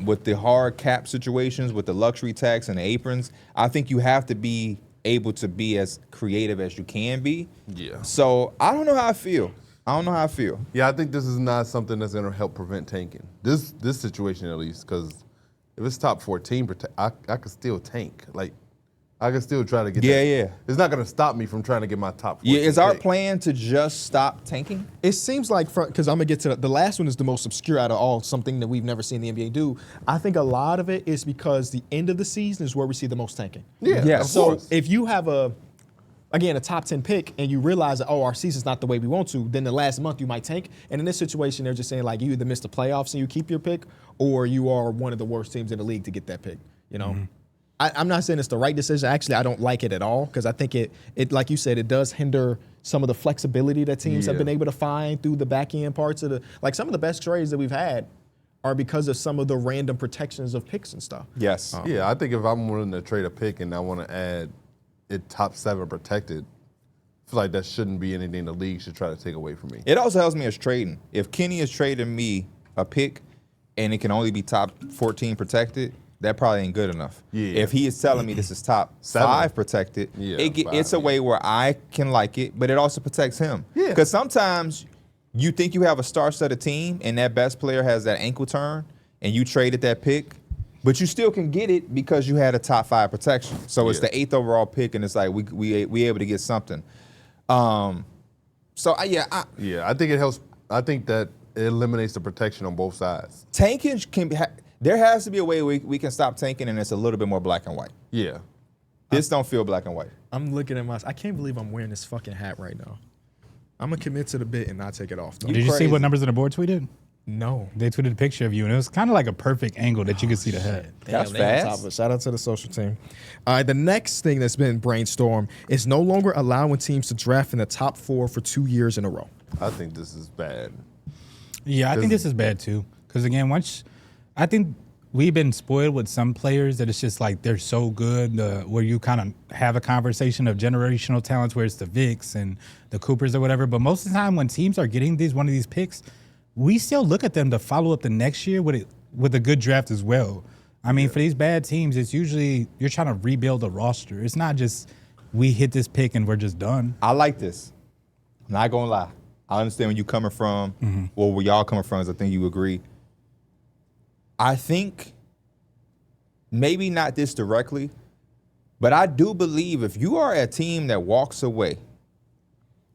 with the hard cap situations, with the luxury tax and the aprons, I think you have to be able to be as creative as you can be. Yeah. So I don't know how I feel. Yeah, I think this is not something that's going to help prevent tanking. This situation at least, because if it's top 14, I could still tank. Like, I could still try to get that. Yeah. It's not going to stop me from trying to get my top 14 Yeah, is our pick. plan to just stop tanking? It seems like, because I'm going to get to the last one is the most obscure out of all, something that we've never seen the NBA do. I think a lot of it is because the end of the season is where we see the most tanking. Yeah, of So course. if you have a top 10 pick and you realize that, our season's not the way we want to, then the last month you might tank. And in this situation, they're just saying, you either miss the playoffs and you keep your pick, or you are one of the worst teams in the league to get that pick, I'm not saying it's the right decision. Actually, I don't like it at all because I think it like you said, it does hinder some of the flexibility that teams have been able to find through the back end parts of some of the best trades that we've had are because of some of the random protections of picks and stuff. Yes. Yeah, I think if I'm willing to trade a pick and I want to add it top 7 protected, I feel like that shouldn't be anything the league should try to take away from me. It also helps me as trading. If Kenny is trading me a pick and it can only be top 14 protected, that probably ain't good enough. Yeah. If he is telling me this is top 7. 5 protected, Yeah, it's a 5, way where I can like it, but it also protects him. Yeah. Because sometimes you think you have a star-studded team and that best player has that ankle turn and you traded that pick, but you still can get it because you had a top 5 protection. So it's the 8th overall pick, and it's like we able to get something. I think it helps. I think that it eliminates the protection on both sides. tanking can be. There has to be a way we can stop tanking, and it's a little bit more black and white. Yeah. This don't feel black and white. I'm looking at I can't believe I'm wearing this fucking hat right now. I'm going to commit to the bit and not take it off, though. Did you see crazy. what numbers of the board tweeted? No. They tweeted a picture of you, and it was kind of like a perfect angle that you could see the head. That's Damn, they on top fast. of it. Shout out to the social team. All right, the next thing that's been brainstormed is no longer allowing teams to draft in the top 4 for 2 years in a row. I think this is bad. Yeah, I think this is bad too. Because again, I think we've been spoiled with some players that it's just like they're so good, where you kind of have a conversation of generational talents, where it's the Vicks and the Coopers or whatever. But most of the time, when teams are getting one of these picks, we still look at them to follow up the next year with a good draft as well. I mean, for these bad teams, it's usually you're trying to rebuild a roster. It's not just we hit this pick and we're just done. I like this. I'm not gonna lie. I understand where you coming from. Well, where y'all coming from is I think you agree. I think maybe not this directly, but I do believe if you are a team that walks away,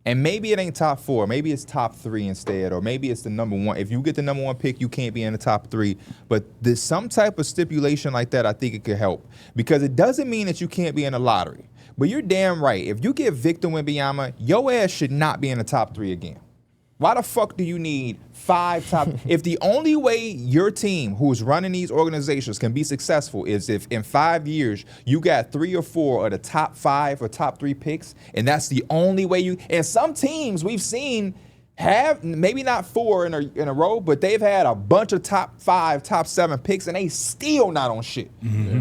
and maybe it ain't top 4, maybe it's top 3 instead, or maybe it's the number 1. If you get the number 1 pick, you can't be in the top 3. But there's some type of stipulation like that, I think it could help. Because it doesn't mean that you can't be in the lottery. But you're damn right. If you get Victor Wembanyama, your ass should not be in the top 3 again. Why the fuck do you need 5 top? If the only way your team who's running these organizations can be successful is if in 5 years you got 3 or 4 of the top 5 or top 3 picks, and that's the only way you. And some teams we've seen have maybe not 4 in a row, but they've had a bunch of top 5, top 7 picks, and they still not on shit.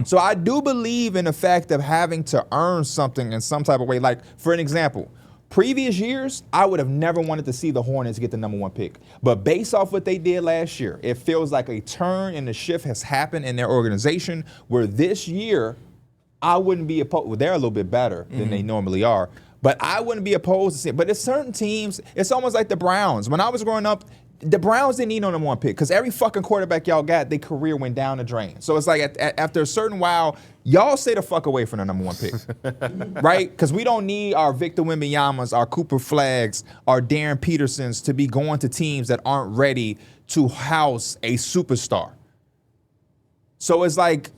So I do believe in the fact of having to earn something in some type of way. Like, for an example, previous years, I would have never wanted to see the Hornets get the number 1 pick. But based off what they did last year, it feels like a turn in the shift has happened in their organization where this year, I wouldn't be opposed. Well, they're a little bit better than they normally are. But I wouldn't be opposed to seeing. But there's certain teams, it's almost like the Browns. When I was growing up, the Browns didn't need no number 1 pick because every fucking quarterback y'all got, their career went down the drain. So it's like after a certain while, y'all stay the fuck away from the number 1 pick, right? Because we don't need our Victor Wembanyama's, our Cooper Flaggs, our Darren Petersons to be going to teams that aren't ready to house a superstar. So it's like,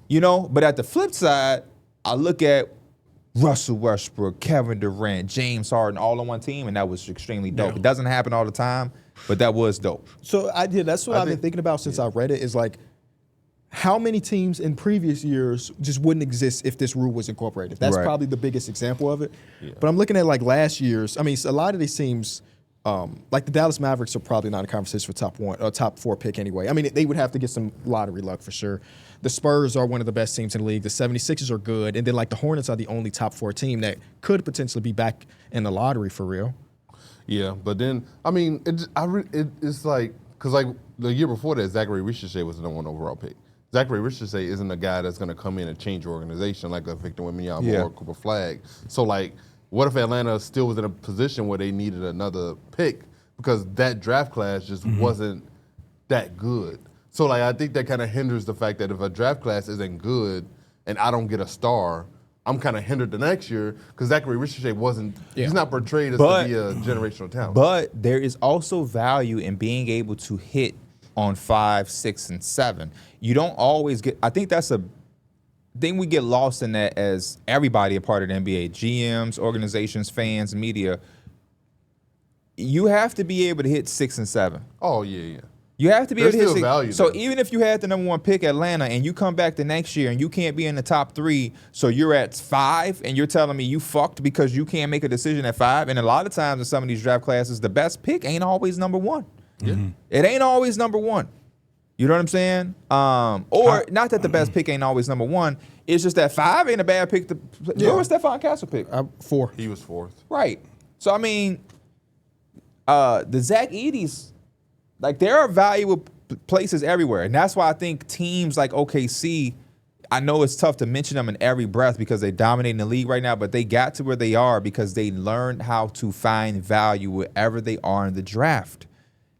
but at the flip side, I look at Russell Westbrook, Kevin Durant, James Harden, all on one team, and that was extremely dope. Yeah. It doesn't happen all the time, but that was dope. So that's what I've been thinking about since I read it, is like, how many teams in previous years just wouldn't exist if this rule was incorporated? That's Right. probably the biggest example of it. Yeah. But I'm looking at like last year's. I mean, a lot of these teams, like the Dallas Mavericks, are probably not in conversation for top 1 or top 4 pick anyway. I mean, they would have to get some lottery luck for sure. The Spurs are one of the best teams in the league. The 76ers are good. And then like the Hornets are the only top 4 team that could potentially be back in the lottery for real. Yeah, but then, I mean, it's like, because like the year before that, Zachary Ricochet was the number 1 overall pick. Zachary Ricochet isn't a guy that's going to come in and change your organization like a Victor Wembanyama or Cooper Flagg. So like, what if Atlanta still was in a position where they needed another pick because that draft class just wasn't that good? So like, I think that kind of hinders the fact that if a draft class isn't good and I don't get a star, I'm kind of hindered the next year because Zachary Ricochet he's not portrayed as to be a generational talent. But there is also value in being able to hit on 5, 6, and 7. You don't always get, I think that's a thing we get lost in that as everybody a part of the NBA, GMs, organizations, fans, media. You have to be able to hit 6 and 7. Oh, yeah. You have to be There's able to hit still value So there. even if you had the number 1 pick Atlanta and you come back the next year and you can't be in the top 3, so you're at 5 and you're telling me you fucked because you can't make a decision at 5. And a lot of times in some of these draft classes, the best pick ain't always number 1. It ain't always number 1. You know what I'm saying? Or not that the best pick ain't always number 1. It's just that 5 ain't a bad pick. Where was Stephon Castle pick? 4. He was 4th. Right. So I mean, the Zach Edey's, like, there are valuable places everywhere. And that's why I think teams like OKC, I know it's tough to mention them in every breath because they dominate in the league right now, but they got to where they are because they learned how to find value wherever they are in the draft.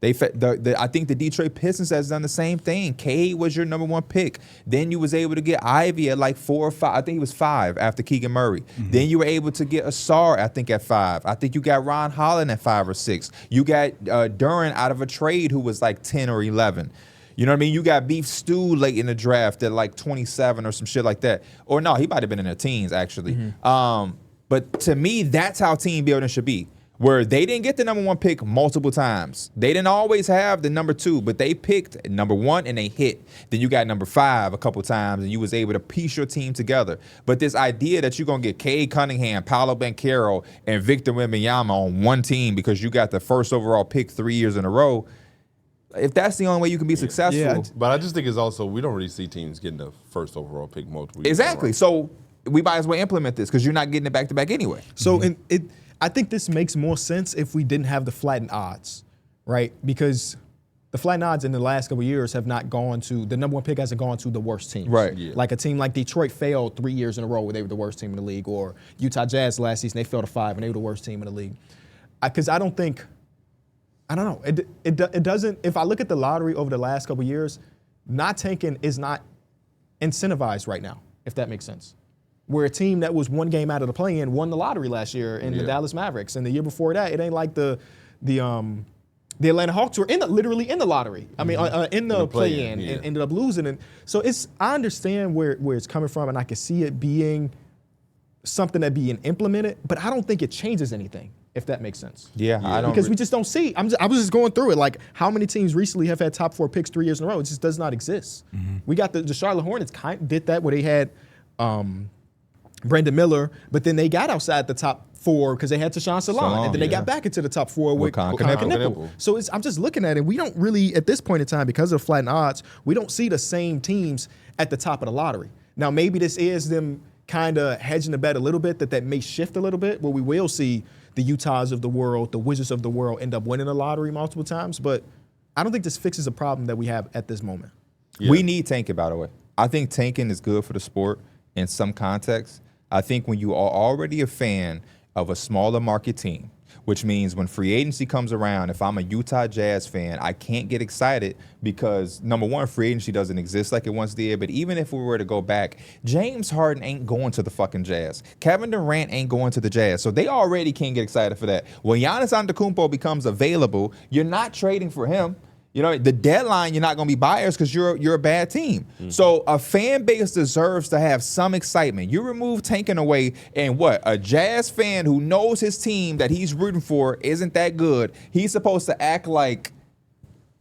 I think the Detroit Pistons has done the same thing. Cade was your number 1 pick. Then you was able to get Ivy at like 4 or 5. I think he was 5 after Keegan Murray. Then you were able to get Asar, I think, at 5. I think you got Ron Holland at 5 or 6. You got Duran out of a trade who was like 10 or 11. You know what I mean? You got Beef Stew late in the draft at like 27 or some shit like that. Or no, he might have been in their teens, actually. But to me, that's how team building should be. Where they didn't get the number 1 pick multiple times. They didn't always have the number 2, but they picked number 1 and they hit. Then you got number 5 a couple times and you was able to piece your team together. But this idea that you're going to get Cade Cunningham, Paolo Banchero, and Victor Wembanyama on one team because you got the first overall pick 3 years in a row, if that's the only way you can be successful. But I just think it's also, we don't really see teams getting the first overall pick multiple years. Exactly. So we might as well implement this because you're not getting it back to back anyway. So I think this makes more sense if we didn't have the flattened odds, right? Because the flattened odds in the last couple of years have not gone to, the number 1 pick hasn't gone to the worst teams. Right. Yeah. Like a team like Detroit failed 3 years in a row where they were the worst team in the league, or Utah Jazz last season, they fell to 5 and they were the worst team in the league. Because I don't know. It doesn't, if I look at the lottery over the last couple of years, not tanking is not incentivized right now, if that makes sense. Where a team that was 1 game out of the play-in won the lottery last year in the Dallas Mavericks. And the year before that, it ain't like the Atlanta Hawks were literally in the lottery. I mean, in the play-in and ended up losing. And so I understand where it's coming from, and I can see it being something that being implemented, but I don't think it changes anything. if that makes sense. Yeah, I don't. Because we just don't see. I was just going through it. Like, how many teams recently have had top 4 picks 3 years in a row? It just does not exist. We got the Charlotte Hornets kind of did that where they had Brandon Miller, but then they got outside the top 4 because they had Tashawn Salon, and then they got back into the top 4 with Knuckle. So I'm just looking at it. We don't really, at this point in time, because of flattened odds, we don't see the same teams at the top of the lottery. Now, maybe this is them kind of hedging the bet a little bit, that may shift a little bit, where we will see the Utahs of the world, the Wizards of the world end up winning the lottery multiple times. But I don't think this fixes a problem that we have at this moment. Yeah. We need tanking, by the way. I think tanking is good for the sport in some contexts. I think when you are already a fan of a smaller market team, which means when free agency comes around, if I'm a Utah Jazz fan, I can't get excited because, number one, free agency doesn't exist like it once did. But even if we were to go back, James Harden ain't going to the fucking Jazz. Kevin Durant ain't going to the Jazz. So they already can't get excited for that. When Giannis Antetokounmpo becomes available, you're not trading for him. You know, the deadline, you're not going to be buyers because you're a bad team. So a fan base deserves to have some excitement. You remove tanking away, and what? A Jazz fan who knows his team that he's rooting for isn't that good. He's supposed to act like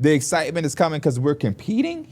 the excitement is coming because we're competing.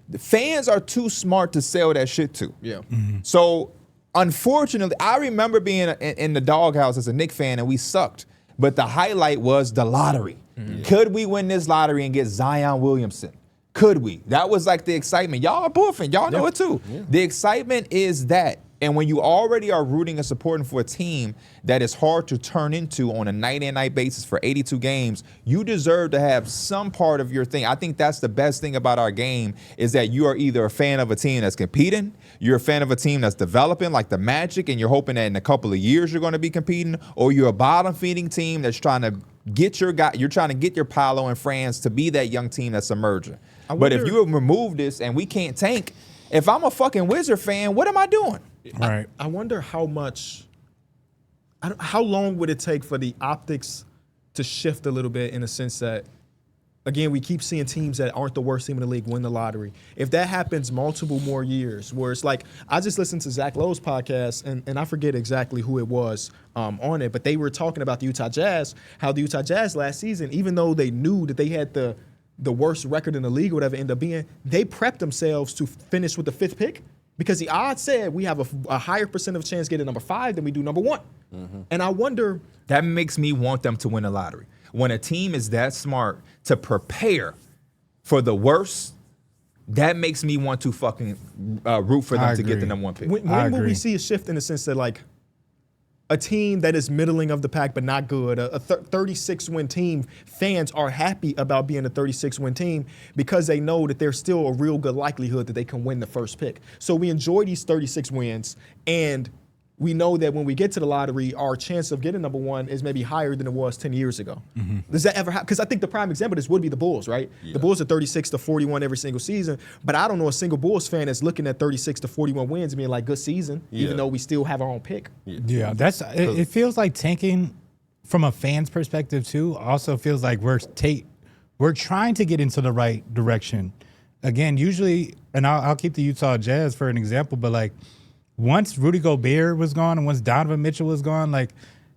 The fans are too smart to sell that shit to. Yeah. So unfortunately, I remember being in the doghouse as a Knicks fan, and we sucked. But the highlight was the lottery. Could we win this lottery and get Zion Williamson? Could we? That was like the excitement. Y'all are buffing. Y'all know it too. The excitement is that. And when you already are rooting and supporting for a team that is hard to turn into on a night-in-night basis for 82 games, you deserve to have some part of your thing. I think that's the best thing about our game is that you are either a fan of a team that's competing, you're a fan of a team that's developing like the Magic, and you're hoping that in a couple of years you're going to be competing, or you're a bottom-feeding team that's trying to get your guy, you're trying to get your Paolo and Franz to be that young team that's emerging. But if you remove this and we can't tank, if I'm a fucking Wizard fan, what am I doing? Right. I wonder how long would it take for the optics to shift a little bit in the sense that, again, we keep seeing teams that aren't the worst team in the league win the lottery. If that happens multiple more years, where it's like, I just listened to Zach Lowe's podcast, and I forget exactly who it was on it, but they were talking about the Utah Jazz, how the Utah Jazz last season, even though they knew that they had the worst record in the league or whatever it ended up being, they prepped themselves to finish with the 5th pick. Because the odds said we have a higher percent of chance getting number 5 than we do number 1. And I wonder. That makes me want them to win the lottery. When a team is that smart to prepare for the worst, that makes me want to fucking root for them to get the number 1 pick. When will we see a shift in the sense that, like, a team that is middling of the pack but not good, a 36-win team, fans are happy about being a 36-win team because they know that there's still a real good likelihood that they can win the first pick. So we enjoy these 36 wins, and we know that when we get to the lottery, our chance of getting number 1 is maybe higher than it was 10 years ago. Does that ever happen? Because I think the prime example of this would be the Bulls, right? The Bulls are 36-41 every single season, but I don't know a single Bulls fan that's looking at 36-41 wins and being like, good season, even though we still have our own pick. Yeah, it feels like tanking from a fan's perspective too. Also feels like we're trying to get into the right direction. Again, usually, and I'll keep the Utah Jazz for an example, but like, once Rudy Gobert was gone and once Donovan Mitchell was gone, like,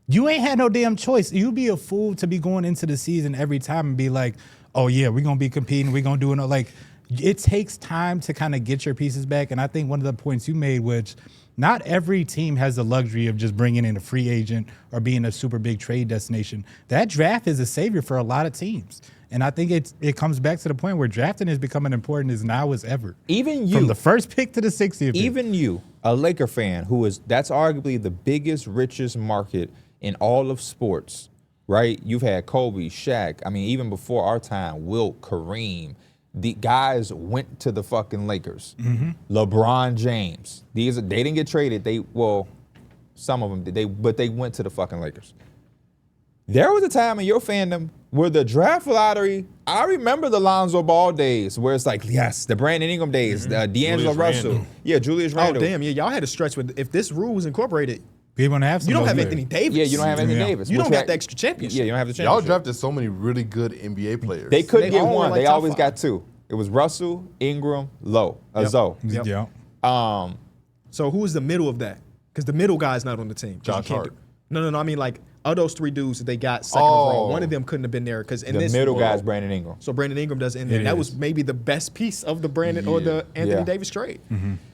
you ain't had no damn choice. You'd be a fool to be going into the season every time and be like, oh, yeah, we're going to be competing. We're going to do it. Like, it takes time to kind of get your pieces back. And I think one of the points you made, which not every team has the luxury of just bringing in a free agent or being a super big trade destination. That draft is a savior for a lot of teams. And I think it comes back to the point where drafting is becoming important as now as ever. Even you. From the first pick to the 60th pick. Even you, a Laker fan, that's arguably the biggest, richest market in all of sports, right? You've had Kobe, Shaq. I mean, even before our time, Wilt, Kareem. The guys went to the fucking Lakers. LeBron James. They didn't get traded. Some of them did. But they went to the fucking Lakers. There was a time in your fandom where the draft lottery, I remember the Lonzo Ball days where it's like, yes, the Brandon Ingram days, the D'Angelo Russell. Randle. Yeah, Julius Randle. Oh, damn. Yeah, y'all had a stretch with, if this rule was incorporated, you don't have Anthony Davis. Yeah, you don't have Anthony Davis. You don't got the extra championship. Yeah, you don't have the Y'all championship. drafted so many really good NBA players. They couldn't get all one. like They top always 5. got 2. It was Russell, Ingram, Zoe. Yep. Yeah. So who is the middle of that? Because the middle guy's not on the team. Josh Hart. No. I mean, like, of those 3 dudes that they got second overall, Oh. one of them couldn't have been there because in The this middle guy's Brandon Ingram. So Brandon Ingram does end there. It That is. was maybe the best piece of the Brandon or the Anthony Yeah. Davis trade.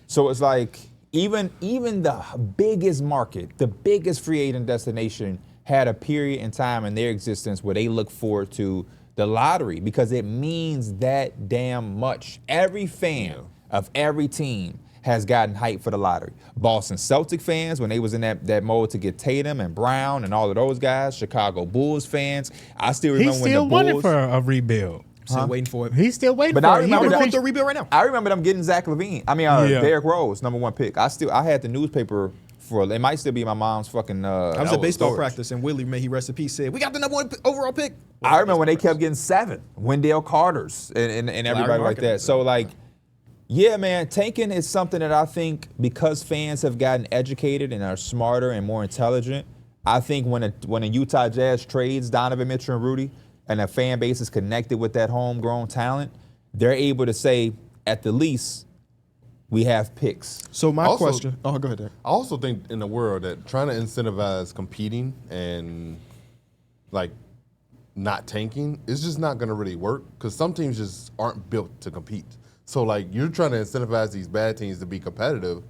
So it's like even the biggest market, the biggest free agent destination had a period in time in their existence where they look forward to the lottery because it means that damn much. Every fan of every team has gotten hyped for the lottery. Boston Celtic fans, when they was in that mode to get Tatum and Brown and all of those guys. Chicago Bulls fans. I still remember He's when still the wanting Bulls. for a rebuild. Still waiting for it. He's still waiting But for I it. remember We're that- going through a rebuild right now. I remember them getting Zach LaVine. Yeah. Derrick Rose, number 1 pick. I had the newspaper for. It might still be my mom's fucking. I was at baseball practice, and Willie, may he rest in peace, said, "We got the number 1 overall pick." I remember when they kept getting 7, Wendell Carters and everybody like that. So like, yeah, man, tanking is something that I think because fans have gotten educated and are smarter and more intelligent. I think when a Utah Jazz trades Donovan Mitchell and Rudy, and a fan base is connected with that homegrown talent, they're able to say, at the least, we have picks. So my Also- question. Oh, go ahead, Derek. I also think in the world that trying to incentivize competing and like not tanking is just not going to really work because some teams just aren't built to compete. So like you're trying to incentivize these bad teams to be competitive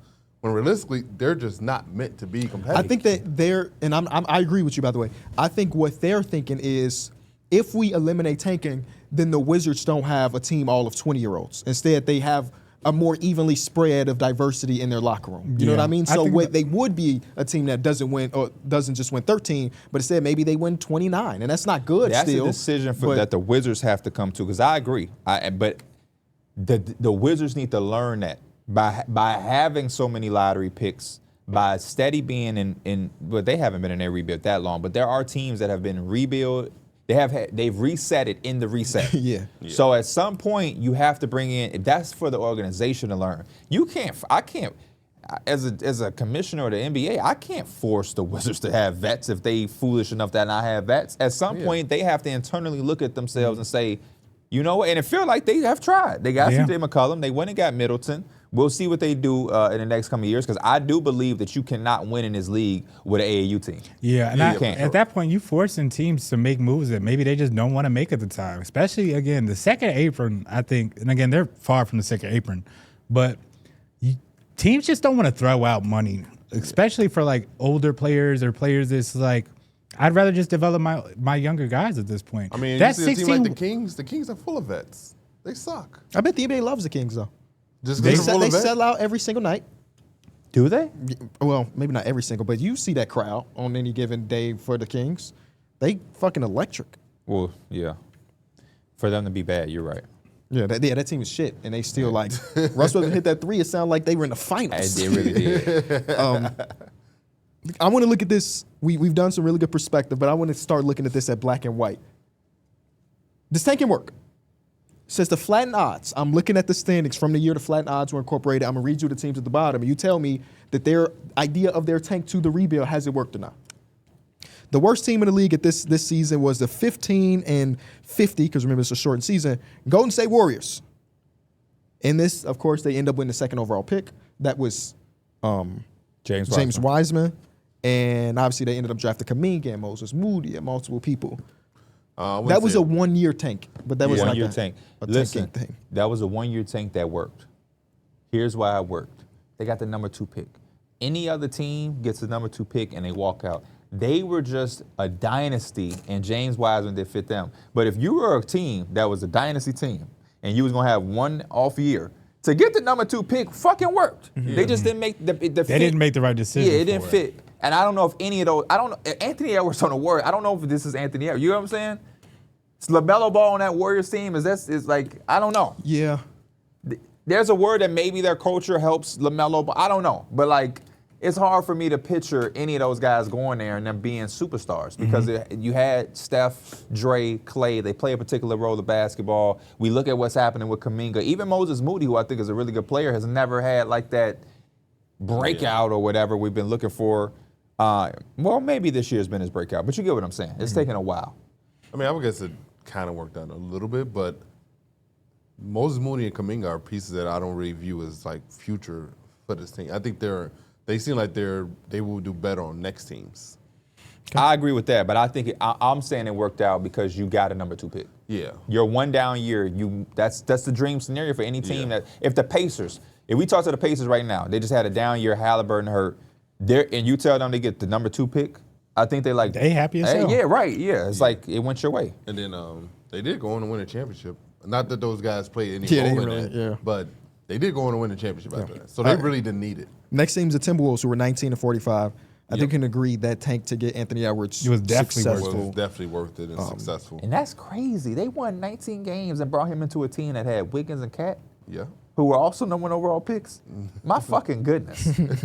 when realistically they're just not meant to be competitive. I think that they're, and I agree with you, by the way. I think what they're thinking is if we eliminate tanking, then the Wizards don't have a team all of 20-year-olds. Instead, they have a more evenly spread of diversity in their locker room. You know what I Yeah. mean? I So think they would be a team that doesn't win or doesn't just win 13, but instead maybe they win 29, and that's not good That's still. a decision but- that the Wizards have to come to because I agree. But the Wizards need to learn that by having so many lottery picks, by steady being in but they haven't been in their rebuild that long. But there are teams that have been rebuild. They've reset it in the reset. Yeah. So at some point you have to bring in. That's for the organization to learn. I can't. As a commissioner of the NBA, I can't force the Wizards to have vets if they foolish enough that not have vets. At some point, they have to internally look at themselves and say, you know what? And it feel like they have tried. They got Yeah. CJ McCollum. They went and got Middleton. We'll see what they do in the next coming years because I do believe that you cannot win in this league with an AAU team. Yeah, and You can't. at that point, you forcing teams to make moves that maybe they just don't want to make at the time. Especially, again, the second apron, I think, and again, they're far from the second apron, but teams just don't want to throw out money, especially for like older players or players that's like, I'd rather just develop my younger guys at this point. I mean, that's you see a team like the Kings. The Kings are full of vets. They suck. I bet the NBA loves the Kings, though. Just They, because they're full of vets. sell out every single night. Do they? Well, maybe not every single, but you see that crowd on any given day for the Kings. They fucking electric. Well, yeah. For them to be bad, you're right. Yeah, that team is shit, and they still like Russ Westbrook hit that 3. It sounded like they were in the finals. They really did. I want to look at this. We've done some really good perspective, but I want to start looking at this at black and white. Does tanking work? It says the flattened odds. I'm looking at the standings from the year the flattened odds were incorporated. I'm gonna read you the teams at the bottom, and you tell me that their idea of their tank to the rebuild has it worked or not. The worst team in the league at this season was the 15-50, because remember it's a shortened season. Golden State Warriors. In this, of course, they end up winning the second overall pick. That was James Wiseman. And obviously they ended up drafting Kuminga and Moses Moody and multiple people. That was a 1-year tank, but that was like one-year tank. a Listen, tanking thing. that was a 1-year tank that worked. Here's why it worked. They got the number 2 pick. Any other team gets the number 2 pick and they walk out. They were just a dynasty, and James Wiseman did fit them. But if you were a team that was a dynasty team and you was gonna have one off year, to get the number 2 pick fucking worked. They just didn't make the fit. They didn't make the right decision. Yeah, it didn't for fit. And I don't know if any of those, I don't know, Anthony Edwards on the Warriors, I don't know if this is Anthony Edwards. You know what I'm saying? It's LaMelo Ball on that Warriors team. Is like, I don't know. Yeah. There's a word that maybe their culture helps LaMelo Ball. I don't know. But like, it's hard for me to picture any of those guys going there and them being superstars because you had Steph, Dre, Clay. They play a particular role of basketball. We look at what's happening with Kuminga. Even Moses Moody, who I think is a really good player, has never had like that breakout or whatever we've been looking for. Well, maybe this year's been his breakout, but you get what I'm saying. It's taken a while. I mean, I would guess it kind of worked out a little bit, but Moses Moody and Kuminga are pieces that I don't really view as like future for this team. I think they seem like they will do better on next teams. I agree with that, but I think I'm saying it worked out because you got a number 2 pick. Yeah. Your one down year, that's the dream scenario for any team. That if the Pacers, if we talk to the Pacers right now, they just had a down year, Halliburton hurt, and you tell them they get the number 2 pick, I think they like They happy as hell. Yeah, right. Yeah, it's like it went your way. And then they did go on to win a championship. Not that those guys played any Yeah, they role in really- it, yeah. but they did go on to win a championship after that. So they really didn't need it. Next team's the Timberwolves, who were 19-45. I think we can agree that tank to get Anthony Edwards It was definitely worth it. It successful. was definitely worth it and successful. And that's crazy. They won 19 games and brought him into a team that had Wiggins and Cat, Yeah. who were also number 1 overall picks. My fucking goodness. And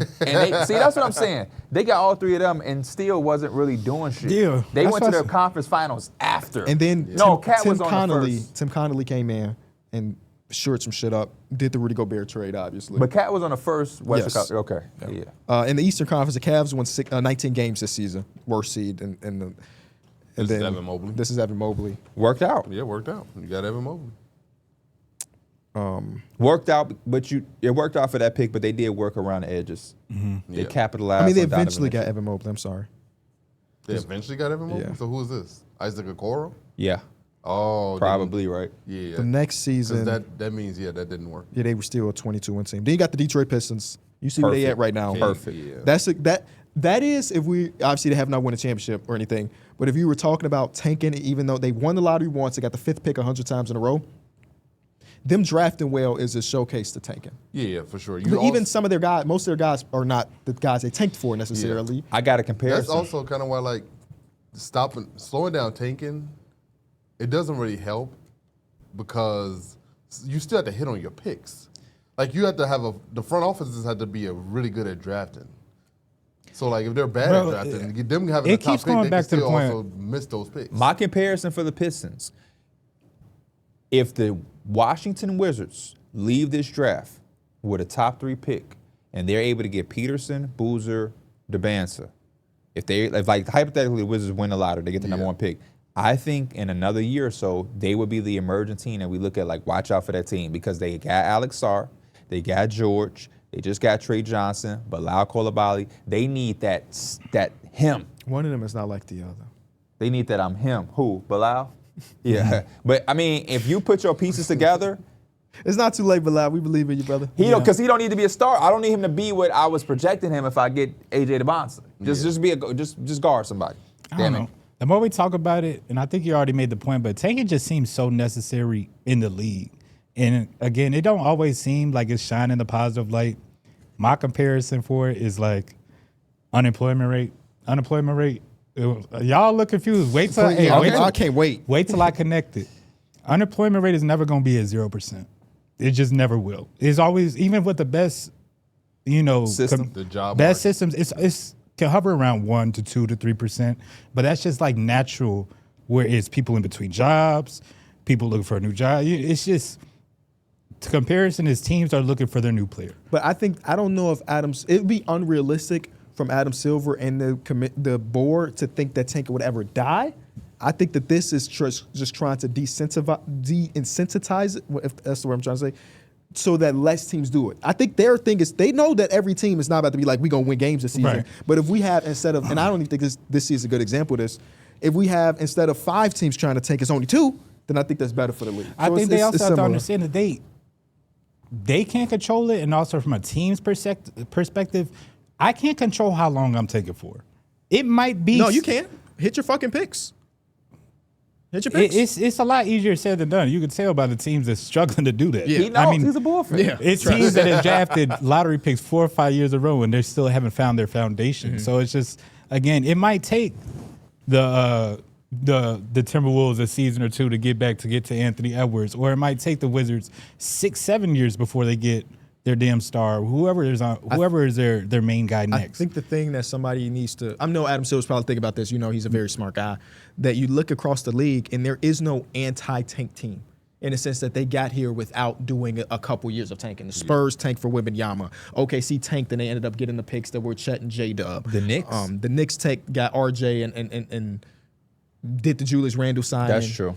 see, that's what I'm saying. They got all 3 of them and still wasn't really doing shit. Yeah, They that's went to what the conference finals after. And then Cat Tim was on Connolly, the first. Tim Connolly came in and shored some shit up. Did the Rudy Gobert trade, obviously. But Cat was on the first Western Yes. Conference. Okay. Yeah. In the Eastern Conference, the Cavs won 19 games this season, worst seed. And This is Evan Mobley. This is Evan Mobley. Worked out. Yeah, it worked out. You got Evan Mobley. Worked out, but it worked out for that pick, but they did work around the edges. They Yeah. capitalized. I mean, they on Donovan eventually got Mitchell. Evan Mobley. I'm sorry. They eventually got Evan Mobley? Yeah. So who is this? Isaac Okoro? Yeah, Oh. probably right. Yeah. The next season, That means, that didn't work. yeah, they were still a 22-win team. Then you got the Detroit Pistons. You see where they Perfect. at right now. Perfect. Yeah. That is if we obviously they have not won a championship or anything. But if you were talking about tanking, even though they won the lottery once, they got the 5th pick 100 times in a row. Them drafting well is a showcase to tanking. Yeah, for sure. But even some of their guys, most of their guys are not the guys they tanked for necessarily. I got a comparison. That's also kind of why, like, slowing down tanking, it doesn't really help because you still have to hit on your picks. Like, you have to have the front offices have to be really good at drafting. So, like, if they're bad Well, at drafting, them having it the top keeps pick, going they back to can the still point- also miss those picks. My comparison for the Pistons, if the Washington Wizards leave this draft with a top 3 pick and they're able to get Peterson, Boozer, DeBanza, if like hypothetically the Wizards win the lottery, they get the number 1 pick, I think in another year or so, they would be the emerging team that we look at like, watch out for that team because they got Alex Sarr, they got George, they just got Trey Johnson, Bilal Coulibaly. They need that him. One of them is not like the other. They need that I'm him. Who? Bilal? Yeah. But I mean, if you put your pieces together, It's not too late, Bilal. We believe in you, brother. because he don't need to be a star. I don't need him to be what I was projecting him if I get AJ DeBonsa. Just guard somebody. I don't know. The more we talk about it, and I think you already made the point, but tanking just seems so necessary in the league. And again, it don't always seem like it's shining the positive light. My comparison for it is like unemployment rate. Y'all look confused. Wait till I can't wait. Wait till I connect it. Unemployment rate is never going to be at 0%. It just never will. It's always, even with the best, System. The job best market. systems, it's can hover around 1 to 2 to 3%. But that's just like natural, where it's people in between jobs, people looking for a new job. It's just, the comparison is teams are looking for their new player. But I don't know if it would be unrealistic from Adam Silver and the board to think that tanking would ever die. I think that this is just trying to de-incentivize it, if that's the word I'm trying to say, so that less teams do it. I think their thing is they know that every team is not about to be like, we going to win games this season. Right. But if we have, instead of, and I don't even think this is a good example of this, if we have, instead of 5 teams trying to tank, it's only 2, then I think that's better for the league. I So think they also have to similar. understand that they can't control it, and also from a team's perspective, I can't control how long I'm taking for. It might be No, you can't. Hit your fucking picks. Hit your picks. It's a lot easier said than done. You can tell by the teams that's struggling to do that. Yeah. He knows he's a Bull fan. Yeah. It's teams that have drafted lottery picks 4 or 5 years in a row, and they still haven't found their foundation. Mm-hmm. So it's just, again, it might take the Timberwolves a season or 2 to get to Anthony Edwards, or it might take the Wizards 6-7 years before they get their damn star, whoever is their main guy next. I think the thing that somebody needs to, I know Adam Silver's probably thinking about this, he's a very smart guy, that you look across the league and there is no anti-tank team in the sense that they got here without doing a couple years of tanking. The Spurs tanked for Wembanyama. OKC tanked and they ended up getting the picks that were Chet and J-Dub. The Knicks? The Knicks got RJ and did the Julius Randle signing. That's true.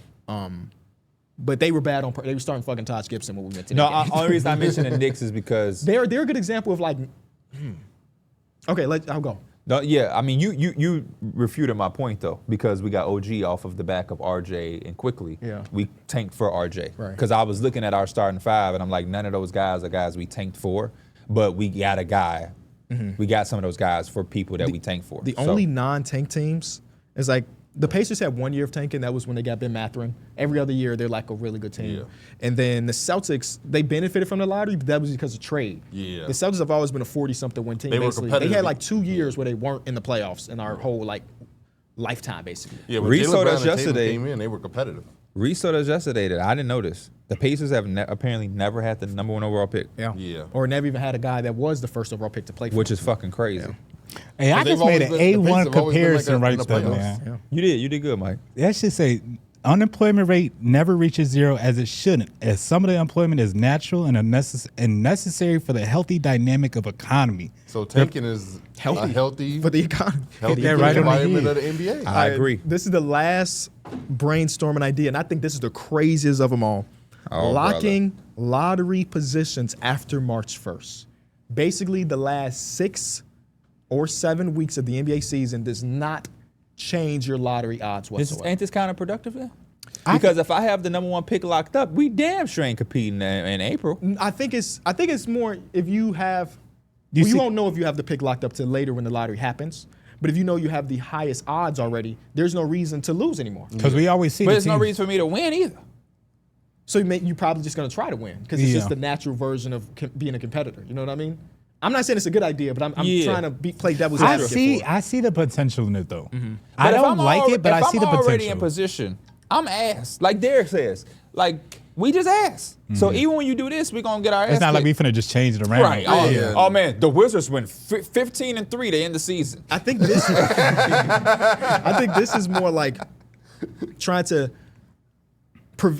But they were bad they were starting fucking Taj Gibson when we went to No, that game. only reason I mentioned the Knicks is because They're a good example of like, okay, I'll go. Yeah, I mean, you refuted my point though, because we got OG off of the back of RJ and quickly. Yeah. We tanked for RJ. Right. Because I was looking at our starting five and I'm like, none of those guys are guys we tanked for, but we got a guy. We got some of those guys for people that we tanked for. The only non-tank teams is like the Pacers had 1 year of tanking. That was when they got Ben Mathurin. Every other year, they're like a really good team. Yeah. And then the Celtics, they benefited from the lottery, but that was because of trade. Yeah. The Celtics have always been a 40-something win team. They were basically. They competitive. had like 2 years where they weren't in the playoffs in our whole like lifetime, basically. Yeah, when Reese Jaylen told Brown us and Tatum yesterday- came in, they were competitive. Reese told us yesterday that I didn't know this. The Pacers have apparently never had the number 1 overall pick, Yeah. Or never even had a guy that was the first overall pick to play for which them. is fucking crazy. Hey, I They've just made always an been- the Pacers A1 have always been like comparison that in right the there, playoffs. man. Yeah. You did good, Mike. That should say unemployment rate never reaches zero as it shouldn't, as some of the employment is natural and necessary for the healthy dynamic of economy. So tanking is a healthy for the economy. healthy Yeah, right on the environment head. of the NBA. I agree. This is the last brainstorming idea, and I think this is the craziest of them all. Oh, Locking lottery positions after March 1st. Basically, the last 6 or 7 weeks of the NBA season does not change your lottery odds whatsoever. Ain't this counterproductive then? Because if I have the number 1 pick locked up, we damn sure ain't competing in April. I think it's more if you have. You You see- won't know if you have the pick locked up till later when the lottery happens. But if you know you have the highest odds already, there's no reason to lose anymore. Because we always see But the there's no teams- reason for me to win either. So you're probably just going to try to win because it's just Yeah. the natural version of being a competitor. You know what I mean? I'm not saying it's a good idea, but I'm Yeah. trying to play devil's I advocate see for it. I see the potential in it though. Mm-hmm. I But if don't I'm like it, but I see the If I'm already in potential. position, I'm ass. Like Darrick says. Like, we just ass. So even when you do this, we're going to get our ass It's not like we kicked. finna just change it around. Right. Oh, Yeah. oh, man, the Wizards went 15-3 to end the season. I think this. I think this is more like trying to.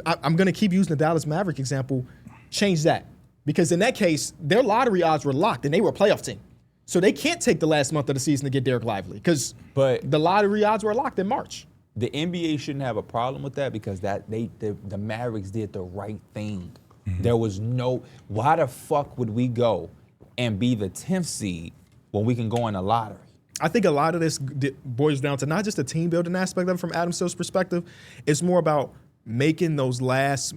I'm going to keep using the Dallas Maverick example. Change that because in that case, their lottery odds were locked and they were a playoff team, so they can't take the last month of the season to get Darrick Lively because But- the lottery odds were locked in March. The NBA shouldn't have a problem with that because the Mavericks did the right thing. There was no, why the fuck would we go and be the 10th seed when we can go in the lottery? I think a lot of this boils down to not just the team building aspect of it from Adam Silver's perspective. It's more about making that last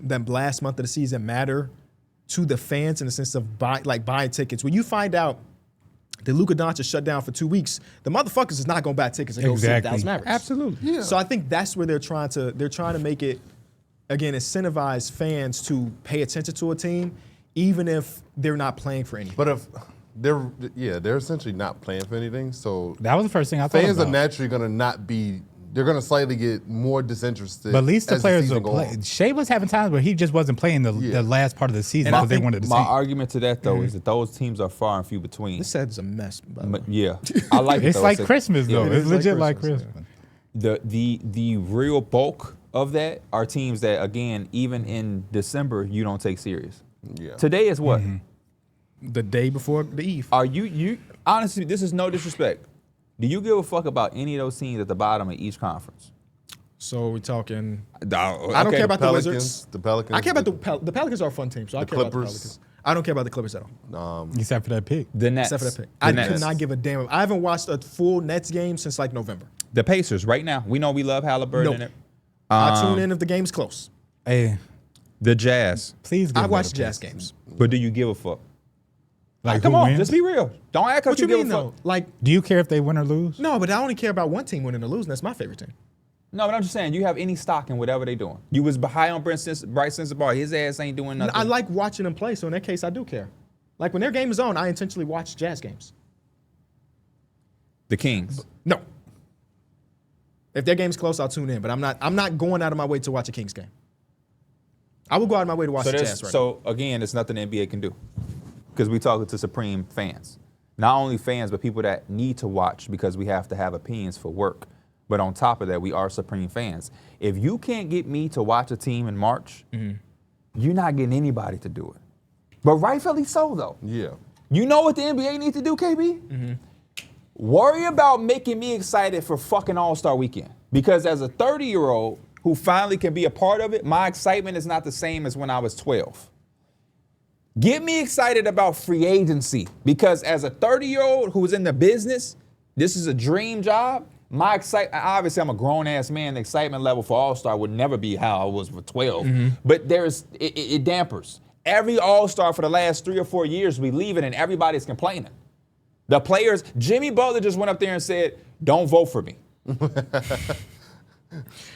month of the season matter to the fans in the sense of buying tickets. When you find out that Luka Doncic shut down for 2 weeks, the motherfuckers is not going to buy tickets and go see the Exactly. Dallas Mavericks. Absolutely. Yeah. So I think that's where they're trying to make it, again, incentivize fans to pay attention to a team, even if they're not playing for anything. But if they're essentially not playing for anything. So That was the first thing I thought fans about. are naturally going to not be. They're going to slightly get more disinterested. But at least the as players season will go play. on. Shea was having times where he just wasn't playing the last part of the season And I because they think wanted to My see. argument to that, though, is that those teams are far and few between. This set is a mess, by the way. But yeah, I like it, It's though. like a- Christmas though. yeah. It's legit like Christmas, Christmas. The real bulk of that are teams that, again, even in December, you don't take serious. Yeah. Today is what? The day before the eve. Are you honestly, this is no disrespect. Do you give a fuck about any of those teams at the bottom of each conference? So we're talking. I I don't care about the Pelicans, Wizards. the Pelicans. I care about the Pelicans are a fun team, so I The care about the Clippers. Pelicans. I don't care about the Clippers at all, Except for that pick. the Nets. except for that pick. The I Nets. could not give a damn. I haven't watched a full Nets game since like November. The Pacers right now. We know we love Halliburton. Nope. In it. I tune in if the game's close. Hey, The Jazz. please give I that watch a Jazz pick. games. But do you give a fuck? Like Come who on, wins? just be real. Don't act like What you give mean a though? fuck. Like Do you care if they win or lose? no, but I only care about one team winning or losing. That's my favorite team. No, but I'm just saying, you have any stock in whatever they doing. You was high on Bryce Sensabaugh. His ass ain't doing nothing. I like watching them play, so in that case, I do care. Like when their game is on, I intentionally watch Jazz games. the Kings. No. If their game's close, I'll tune in, but I'm not going out of my way to watch a Kings game. I will go out of my way to watch So, the there's- Jazz right now. so again, it's nothing the NBA can do because we talking to Supreme fans. Not only fans, but people that need to watch because we have to have opinions for work. But on top of that, we are Supreme fans. If you can't get me to watch a team in March, you're not getting anybody to do it. But rightfully so, though. Yeah. You know what the NBA needs to do, KB? Worry about making me excited for fucking All-Star Weekend. Because as a 30-year-old who finally can be a part of it, my excitement is not the same as when I was 12. Get me excited about free agency. Because as a 30-year-old who's in the business, This is a dream job. My obviously I'm a grown ass man. The excitement level for All-Star would never be how I was for 12. But it dampers. Every All-Star for the last 3 or 4 years, we leave it and everybody's complaining. The players, Jimmy Butler just went up there and said, "Don't vote for me."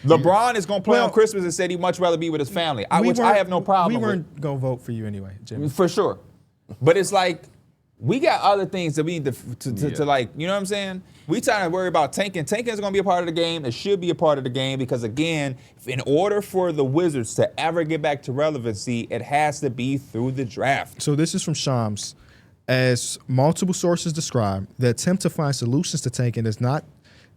LeBron is going to play on Christmas and said he'd much rather be with his family, which I have no problem with. We weren't going to vote for you anyway, Jimmy. For sure. But it's like, we got other things that we need to like, you know what I'm saying? We trying to worry about tanking. Tanking is going to be a part of the game. It should be a part of the game because, again, in order for the Wizards to ever get back to relevancy, it has to be through the draft. So this is from Shams. As multiple sources describe, the attempt to find solutions to tanking is not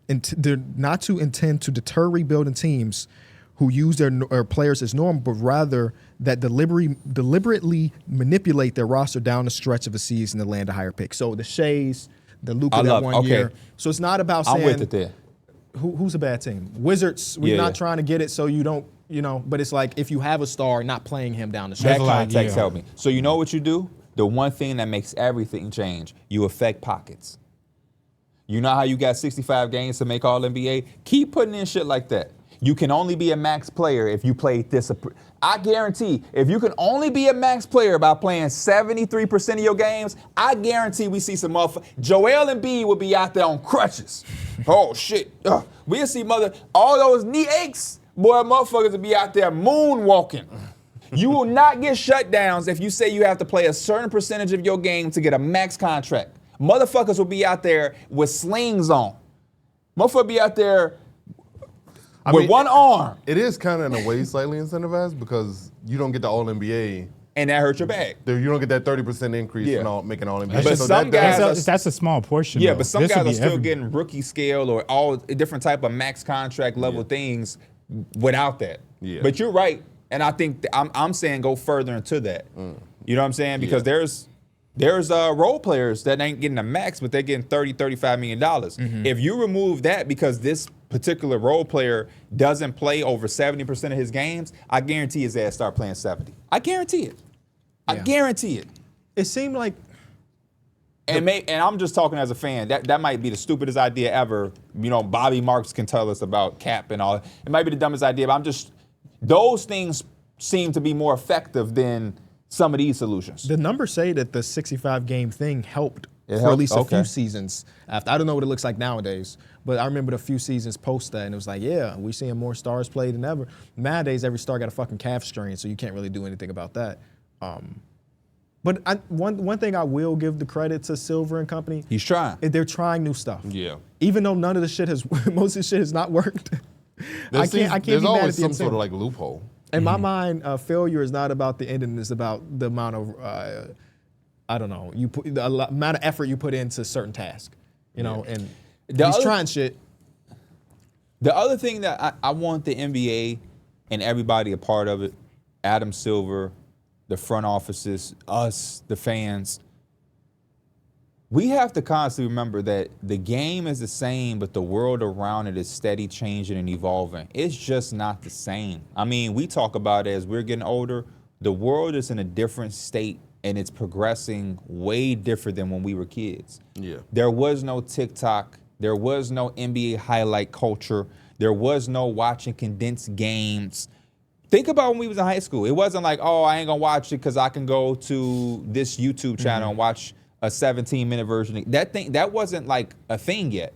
to intend to deter rebuilding teams who use their players as normal, but rather that deliberately manipulate their roster down the stretch of a season to land a higher pick. So the Shays, the Luka that one year. So it's not about saying, I'm with it there. Who's a bad team? Wizards, we're not trying to get it so you don't, but it's like if you have a star, not playing him down the stretch. That context helped me. So you know what you do? The one thing that makes everything change, you affect pockets. You know how you got 65 games to make All-NBA? Keep putting in shit like that. You can only be a max player if you play this. I guarantee, if you can only be a max player by playing 73% of your games, I guarantee we see some motherfuckers. Joel Embiid will be out there on crutches. Oh, shit. We'll see all those knee aches, boy, motherfuckers will be out there moonwalking. You will not get shutdowns if you say you have to play a certain percentage of your game to get a max contract. Motherfuckers will be out there with slings on. Motherfuckers be out there with one arm. It is kind of in a way slightly incentivized because you don't get the All-NBA. And that hurts your bag. You don't get that 30% increase for making All-NBA. But so some guys, that's a small portion. Yeah, though. but some guys are still getting rookie scale or all different type of max contract level things without that. Yeah. But you're right. And I think I'm saying go further into that. You know what I'm saying? Because there's role players that ain't getting a max, but they're getting $30-35 million. If you remove that because this particular role player doesn't play over 70% of his games, I guarantee his ass start playing 70. I guarantee it. I guarantee it. It seemed like, and I'm just talking as a fan. That might be the stupidest idea ever. Bobby Marks can tell us about cap and all. It might be the dumbest idea, but those things seem to be more effective than some of these solutions. the numbers say that the 65-game thing helped for at least a few seasons. After I don't know what it looks like nowadays, but I remember the few seasons post that, and it was like, we're seeing more stars play than ever. Nowadays, every star got a fucking calf strain, so you can't really do anything about that. But one thing I will give the credit to Silver and company. He's trying. They're trying new stuff. Yeah. Even though none of the shit most of the shit has not worked. I can't There's be mad always at the some sort intent. of like loophole. In my mind, failure is not about the ending; it's about the amount of, I don't know, the amount of effort you put into certain tasks. And he's trying shit. The other thing that I want the NBA and everybody a part of it, Adam Silver, the front offices, us, the fans, we have to constantly remember that the game is the same, but the world around it is steady changing and evolving. It's just not the same. I mean, we talk about it as we're getting older. The world is in a different state, and it's progressing way different than when we were kids. Yeah. There was no TikTok. There was no NBA highlight culture. There was no watching condensed games. Think about when we was in high school. It wasn't like, I ain't gonna watch it because I can go to this YouTube channel and watch a 17-minute version. That wasn't like a thing yet.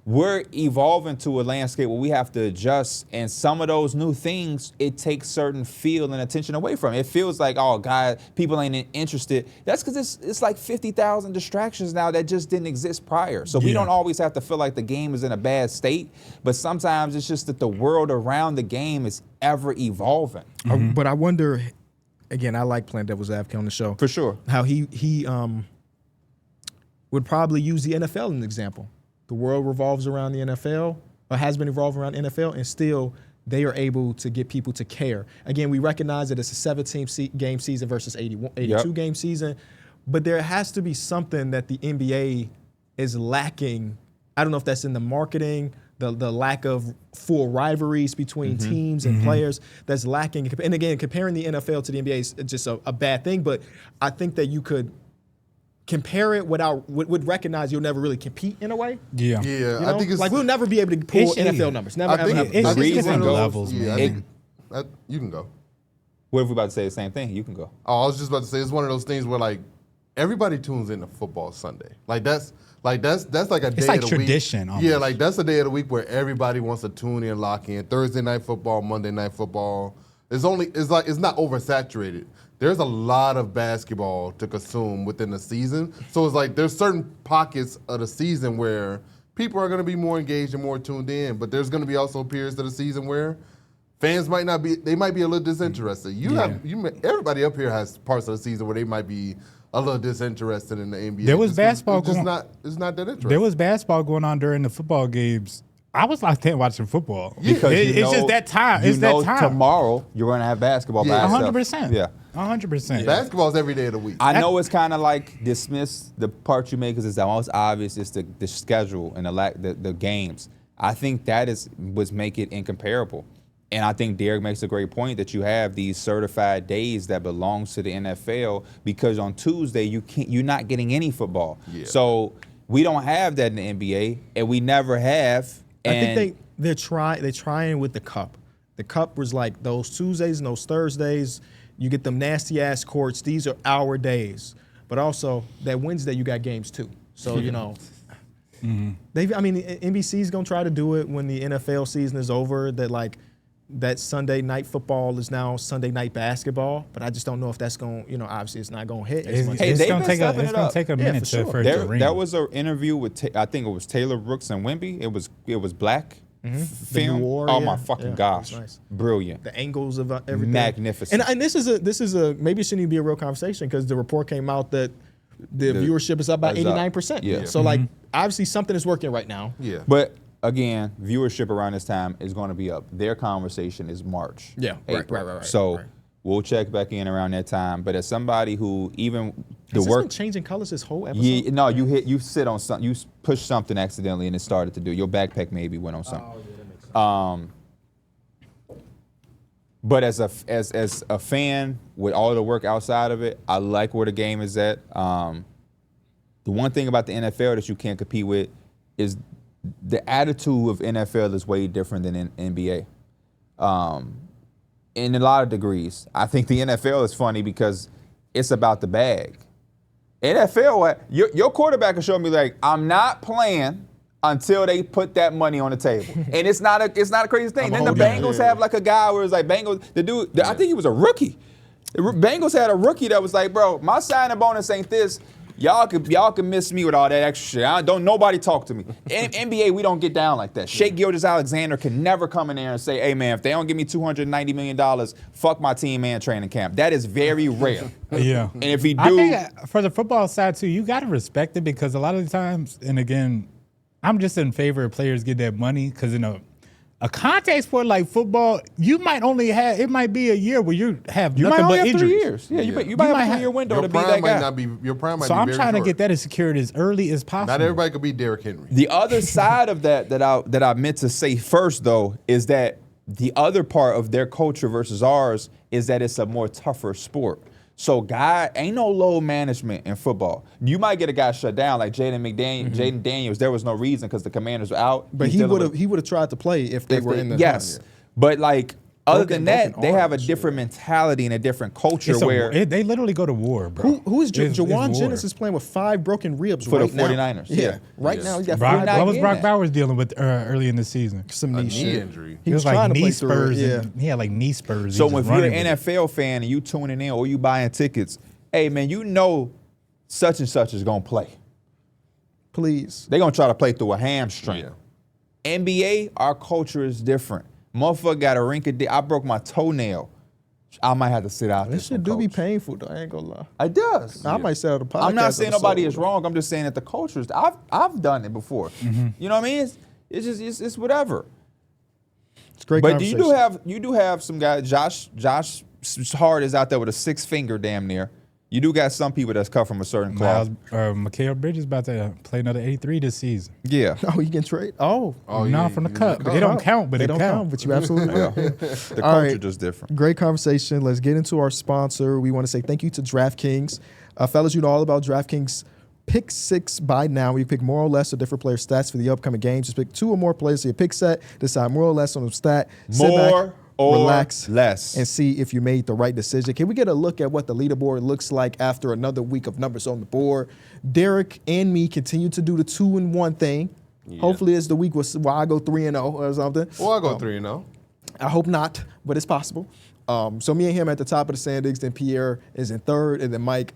We're evolving to a landscape where we have to adjust, and some of those new things, it takes certain feel and attention away from it. It feels like, God, people ain't interested. That's because it's like 50,000 distractions now that just didn't exist prior. So we don't always have to feel like the game is in a bad state, but sometimes it's just that the world around the game is ever evolving. But I wonder, again, I like playing devil's advocate on the show. For sure. How he would probably use the NFL as an example. The world revolves around the NFL, or has been revolving around the NFL, and still they are able to get people to care. Again, we recognize that it's a 17-game season versus 82-game season, but there has to be something that the NBA is lacking. I don't know if that's in the marketing, the lack of full rivalries between teams and players that's lacking. And again, comparing the NFL to the NBA is just a bad thing, but I think that you could compare it would recognize you'll never really compete in a way. Yeah. Yeah, You know? I think it's like we'll never be able to pull It's- NFL numbers. Never, I ever, think ever. it's I think different one of those- levels, yeah, man. you can go. What if we about to say the same thing? You can go. Oh, I was just about to say it's one of those things where like everybody tunes into football Sunday. That's like a day like of the tradition week. almost. Yeah, like that's a day of the week where everybody wants to tune in, lock in. Thursday night football, Monday night football. It's not oversaturated. There's a lot of basketball to consume within the season. So it's like there's certain pockets of the season where people are going to be more engaged and more tuned in, but there's going to be also periods of the season where fans might not be. They might be a little disinterested. Everybody up here has parts of the season where they might be a little disinterested in the NBA. There was basketball It's just going- it's not that interesting. There was basketball going on during the football games. I was locked in watching football. Because It's just that time. You It's know that time. tomorrow you're going to have basketball Yeah. by itself. 100%. Yeah. 100%. Basketball's every day of the week. I know it's kind of like dismiss the part you make because it's the most obvious. It's the schedule and the games. I think that was make it incomparable. And I think Darrick makes a great point that you have these certified days that belongs to the NFL because on Tuesday you're not getting any football. Yeah. So we don't have that in the NBA, and we never have. I And think they're trying with the cup. The cup was like those Tuesdays and those Thursdays. You get them nasty ass courts. These are our days. But also that Wednesday you got games too. So you know, NBC's gonna try to do it when the NFL season is over. That Sunday night football is now Sunday night basketball. But I just don't know if that's going. You know, obviously it's not gonna hit as much. Hey, It's they've gonna been take stepping it gonna up. take a Yeah, minute for sure. for it to ring. There was an interview with I think it was Taylor Brooks and Wemby. It was black film. War, Oh yeah. my fucking Yeah, gosh, it was nice. brilliant. The angles of everything. Magnificent. And this is a maybe it shouldn't even be a real conversation because the report came out that the viewership is up by is up. 89%. Yeah. So like obviously something is working right now. Yeah. But again, viewership around this time is going to be up. Their conversation is March. Yeah, right, April. right. So right. we'll check back in around that time. But as somebody who even the Has this work, been changing colors this whole episode? yeah, no, you sit on something, you push something accidentally, and it started to do. Your backpack maybe went on something. Oh, yeah, that makes sense. But as a fan with all the work outside of it, I like where the game is at. The one thing about the NFL that you can't compete with is the attitude of NFL is way different than in NBA. In a lot of degrees, I think the NFL is funny because it's about the bag. NFL, your quarterback can show me like I'm not playing until they put that money on the table, and it's not a crazy thing. Then the Bengals have like a guy where it's like Bengals. The dude, I think he was a rookie. The Bengals had a rookie that was like, bro, my signing bonus ain't this. Y'all can miss me with all that extra shit. Don't nobody talk to me. In NBA, we don't get down like that. Shea Gilgeous-Alexander can never come in there and say, hey, man, if they don't give me $290 million, fuck my team and training camp. That is very rare. Yeah. And if he do... I think for the football side, too, you got to respect it because a lot of the times, and again, I'm just in favor of players get that money because in a contact sport like football, you might only have, it might be a year where you have You might nothing only but have injuries. 3 years. Yeah, you might have a 3-year window Your to be that prime guy. might not be. Your prime might So be I'm very trying to short. get that as secured as early as possible. Not everybody could be Derrick Henry. The other side of that I meant to say first, though, is that the other part of their culture versus ours is that it's a more tougher sport. So, ain't no load management in football. You might get a guy shut down like Jaden Daniels. There was no reason because the Commanders were out. But he would have tried to play if they were in the yes. But like other Broken than that, they have a arms, different mentality and a different culture It's where they literally go to war, bro. Who is It's Jawan war. Jennings is playing with 5 broken ribs For the right now. 49ers, yeah. Right Yes. now he's got Brock, 5 not what was getting Brock that. Bowers dealing with early in the season? some A knee knee shit. injury. He It was was trying like to knee play through spurs. it. Yeah. And he had like knee spurs. So He if just you're running an with it. NFL fan and you tuning in or you buying tickets, hey man, you know such and such is gonna play. Please. They're gonna try to play through a hamstring. Yeah. NBA, our culture is different. Motherfucker got a rink of I broke my toenail. I might have to sit out This this shit one, do be coach. painful though. I ain't gonna lie. It does. I might set out a podcast. I'm not saying nobody episode. is wrong. I'm just saying that the culture is. I've done it before. You know what I mean? It's just it's whatever. It's great. But conversation. you do have some guys. Josh Hart is out there with a 6 finger damn near. You do got some people that's cut from a certain cloth. Mikhail Bridges about to play another 83 this season. Yeah. Oh, you can trade. Oh, No, from the cup. They don't count, but they it don't count. count. But you absolutely right. Yeah. The All culture right. just different. Great conversation. Let's get into our sponsor. We want to say thank you to DraftKings. Fellas, you know all about DraftKings pick six by now, where you pick more or less of different player stats for the upcoming games. Just pick 2 or more players to your pick set, decide more or less on the stat. Sit back, More or relax, less. and see if you made the right decision. Can we get a look at what the leaderboard looks like after another week of numbers on the board? Darrick and me continue to do the 2-1 thing. Yeah. Hopefully, it's the week where I go 3-0 or something. Well, I'll go 3-0. I hope not, but it's possible. So me and him at the top of the standings, then Pierre is in third, and then Mike.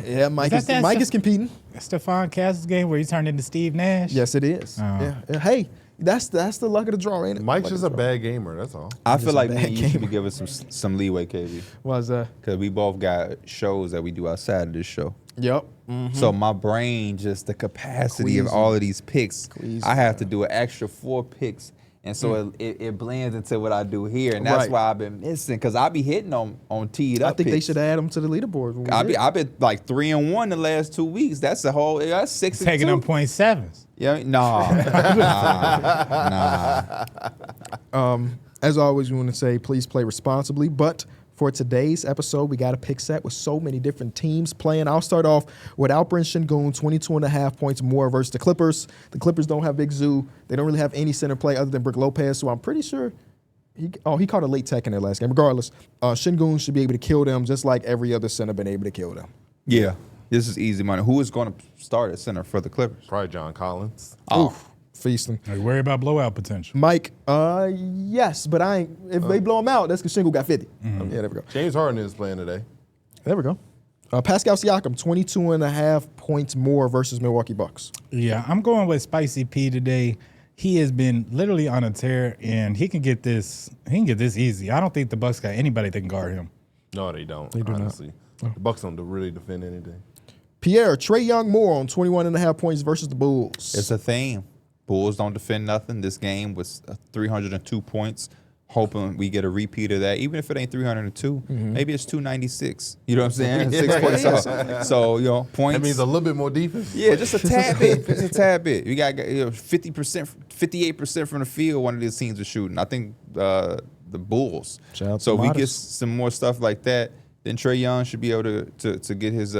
Yeah, Mike is competing. Stephon Castle's game where he turned into Steve Nash. Yes, it is. Yeah. Hey, that's the luck of the draw, ain't it? Mike's just a bad gamer, that's all. I feel like bad you should be gamer. giving some leeway, KB. Was Because we both got shows that we do outside of this show. Yep. So my brain, just the capacity of Queasy. all of these picks, Queasy, I have to do an extra 4 picks. And so it blends into what I do here. And that's Right. why I've been missing. Because I be hitting on teed up I think they picks. should add them to the leaderboard. when we did. I've been like 3-1 the last 2 weeks. That's 6 Taking them and 2. 0.7s. Yeah, nah. As always, we want to say please play responsibly. But for today's episode, we got a pick set with so many different teams playing. I'll start off with Alperen Şengün, 22.5 points more versus the Clippers. The Clippers don't have Big Zoo. They don't really have any center play other than Brook Lopez, so I'm pretty sure he caught a late tech in their last game. Regardless, Şengün should be able to kill them just like every other center been able to kill them. Yeah. This is easy money. Who is going to start at center for the Clippers? Probably John Collins. Oof, feasting. Like, worry about blowout potential. Mike, yes, but I ain't. If they blow him out, that's because Şengün got 50. Yeah, there we go. James Harden is playing today. There we go. Pascal Siakam, 22.5 points more versus Milwaukee Bucks. Yeah, I'm going with Spicy P today. He has been literally on a tear, and he can get this. He can get this easy. I don't think the Bucks got anybody that can guard him. No, they don't, do not. honestly. The Bucks don't really defend anything. Pierre, Trae Young more on 21.5 points versus the Bulls. It's a theme. Bulls don't defend nothing. This game was 302 points. Hoping we get a repeat of that. Even if it ain't 302, maybe it's 296. You know what I'm saying? 6 points off. So, points. That means a little bit more defense. Yeah, just a tad bit. Just a tad bit. You got 50%, 58% from the field one of these teams are shooting. I think the Bulls. Shout out So to if we get Modest. some more stuff like that, then Trae Young should be able to get his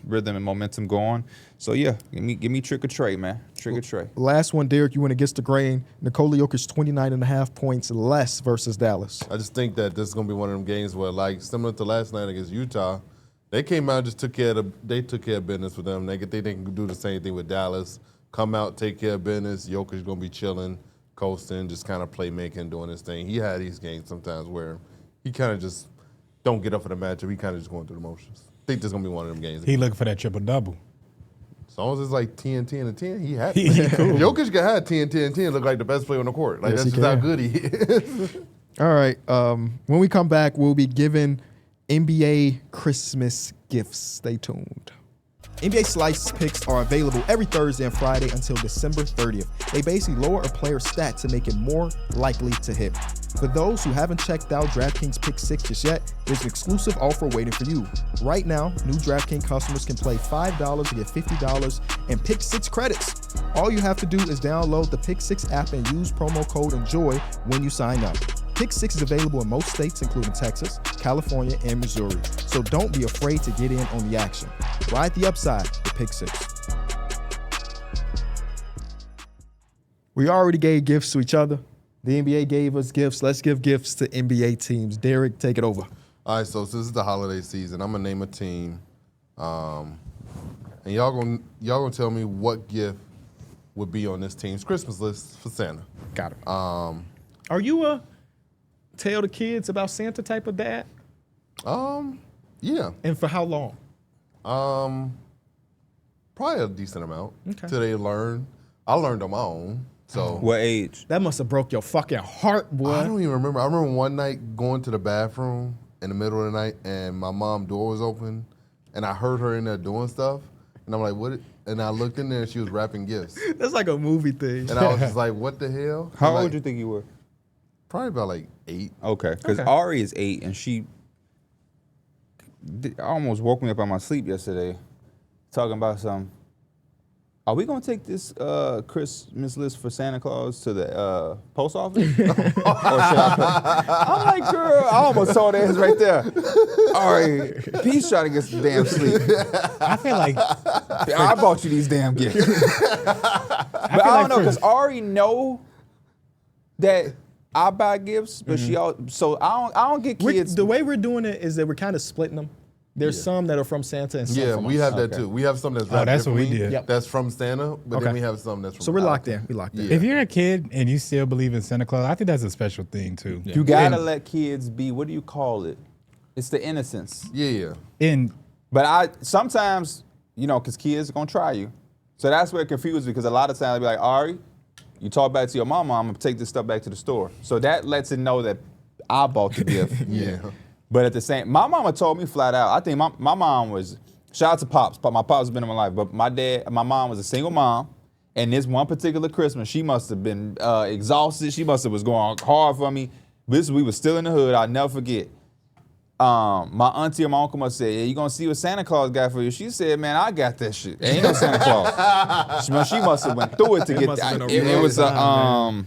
rhythm and momentum going. So yeah, give me Trick or Trae, man. Trick or Trae. Last one, Darrick, you went against the grain. Nikola Jokic, 29.5 points less versus Dallas. I just think that this is going to be one of them games where, like, similar to last night against Utah, they came out and just took care of business with them. They can do the same thing with Dallas. Come out, take care of business. Jokic going to be chilling, coasting, just kind of playmaking, doing his thing. He had these games sometimes where he kind of just don't get up for the matchup. He kind of just going through the motions. I think this is going to be one of them games. He looking for that triple-double. As long as it's like 10, 10, and 10, he happy. He cool. Jokic can have 10, 10, 10, look like the best player on the court. Like, Yes, that's he just how can. good he is. All right. When we come back, we'll be giving NBA Christmas gifts. Stay tuned. NBA Slice picks are available every Thursday and Friday until December 30th. They basically lower a player's stat to make it more likely to hit. For those who haven't checked out DraftKings Pick6 just yet, there's an exclusive offer waiting for you. Right now, new DraftKings customers can play $5 to get $50 in Pick6 credits. All you have to do is download the Pick6 app and use promo code ENJOY when you sign up. Pick6 is available in most states, including Texas, California, and Missouri. So don't be afraid to get in on the action. Ride the upside with Pick6. We already gave gifts to each other. The NBA gave us gifts. Let's give gifts to NBA teams. Darrick, take it over. All right, so this is the holiday season. I'm gonna name a team, and y'all gonna tell me what gift would be on this team's Christmas list for Santa. Got it. Are you a tell the kids about Santa type of dad? Yeah, And for how long? probably a decent amount. Okay. Till they learn. I learned on my own. So What age? That must have broke your fucking heart, boy. I don't even remember. I remember one night going to the bathroom in the middle of the night, and my mom's door was open, and I heard her in there doing stuff, and I'm like, what? And I looked in there, and she was wrapping gifts, That's like a movie thing. and I was just like, what the hell? How I'm old like, do you think you were? Probably about like 8. Okay, because Okay. Ari is 8, and she almost woke me up out my sleep yesterday, talking about some. Are we gonna take this Christmas list for Santa Claus to the post office? Or should I'm like, girl, I almost saw that right there. All right, he's trying to get some damn sleep. I feel like I bought you these damn gifts. But I don't know, because Ari know that I buy gifts, but so I don't get kids. The way we're doing it is that we're kind of splitting them. There's some that are from Santa and some from we us. have that too. We have some that's wrapped that's what we differently. did. Yep. That's from Santa, but then we have some that's from So we're out. locked in. We locked in. Yeah. if you're a kid and you still believe in Santa Claus, I think that's a special thing too. You gotta let kids be. What do you call it? It's the innocence. Yeah. And But I sometimes, because kids are gonna try you. So that's where it confuses me, because a lot of times I'll be like, Ari, you talk back to your mama, I'm gonna take this stuff back to the store. So that lets it know that I bought the gift. Yeah. But at the same, my mama told me flat out. I think my mom was, shout out to Pops. My Pops has been in my life, but my mom was a single mom. And this one particular Christmas, she must have been exhausted. She must have was going hard for me. We was still in the hood. I'll never forget. My auntie or my uncle must say, "Yeah, you gonna see what Santa Claus got for you?" She said, "Man, I got that shit. Ain't no Santa Claus." She must have went through it to get must have that. been a It was a rough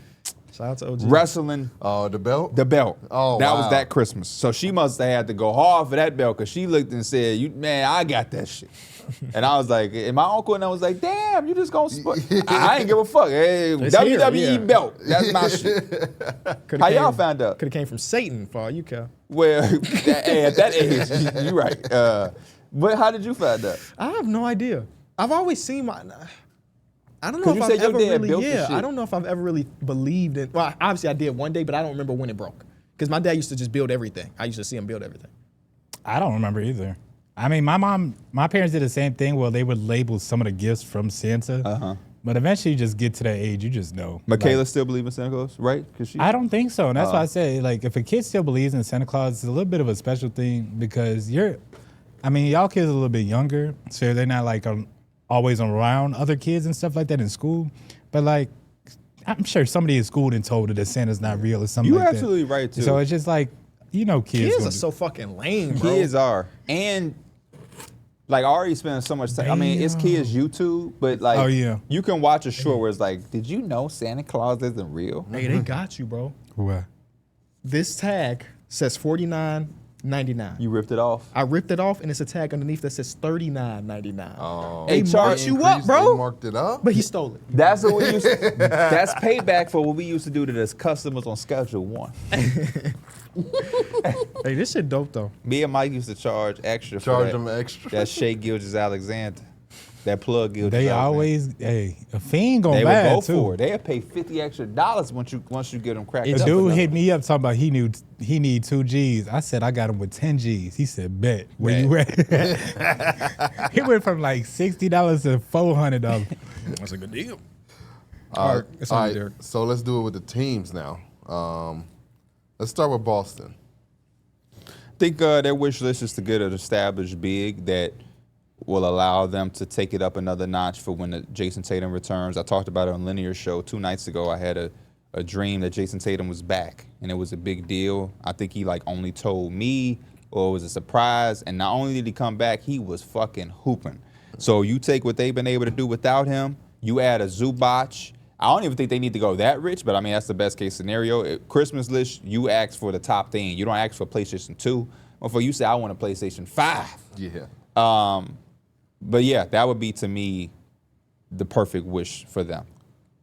Shout out to OG. wrestling. Oh, the belt? The belt. Oh, that wow. was that Christmas. So she must have had to go hard for that belt, because she looked and said, man, I got that shit. And I was like, and my uncle and I was like, damn, you just gonna I ain't give a fuck. Hey, It's WWE here, yeah. belt. That's my shit. How y'all found out? Could have came from Satan for all you care. Well, hey, at that age, you're right. But how did you find out? I have no idea. I've always seen my. I don't know 'Cause if you I've said your ever dad really. built the Yeah, shit. I don't know if I've ever really believed in. Well, obviously I did one day, but I don't remember when it broke. Because my dad used to just build everything. I used to see him build everything. I don't remember either. I mean, my parents did the same thing where they would label some of the gifts from Santa. But eventually you just get to that age, you just know. Michaela Like, still believes in Santa Claus, right? I don't think so. And that's why I say, like, if a kid still believes in Santa Claus, it's a little bit of a special thing, because y'all kids are a little bit younger, so they're not like always around other kids and stuff like that in school. But like, I'm sure somebody in school done told her that Santa's not real or something You're like that. absolutely right, too. So it's just like, kids Kids gonna are so fucking lame, bro. Kids are. And like Ari spending so much time. I mean, it's kids YouTube, but like, Oh, yeah. you can watch a short where it's like, did you know Santa Claus isn't real? Hey, they got you, bro. What? This tag says $49.99. You ripped it off. I ripped it off, and it's a tag underneath that says $39.99. Oh. Hey, They Charlie, marked you up, bro. They marked it up? But he stole it. That's what we used to, that's payback for what we used to do to the customers on Schedule 1. Hey, this shit dope though. Me and Mike used to charge extra Charge for them extra. that Shea Gilges Alexander. That plug Gilges They Alexander. always, a fiend gonna They would bad go too. for it. They'd pay $50 extra once you get them cracked The up dude enough. hit me up talking about he need 2 G's. I said I got him with 10 G's. He said bet. Where you at? He went from like $60 to $400. That's a good deal. All right, it's all on right. Darrick. So let's do it with the teams now. Let's start with Boston. I think their wish list is to get an established big that will allow them to take it up another notch for when Jason Tatum returns. I talked about it on Linear Show 2 nights ago. I had a dream that Jason Tatum was back, and it was a big deal. I think he only told me, or it was a surprise. And not only did he come back, he was fucking hooping. So you take what they've been able to do without him, you add a Zubac. I don't even think they need to go that rich, but I mean, that's the best case scenario. Christmas list, you ask for the top thing. You don't ask for PlayStation 2. Or for you say, I want a PlayStation 5. Yeah. But yeah, that would be, to me, the perfect wish for them.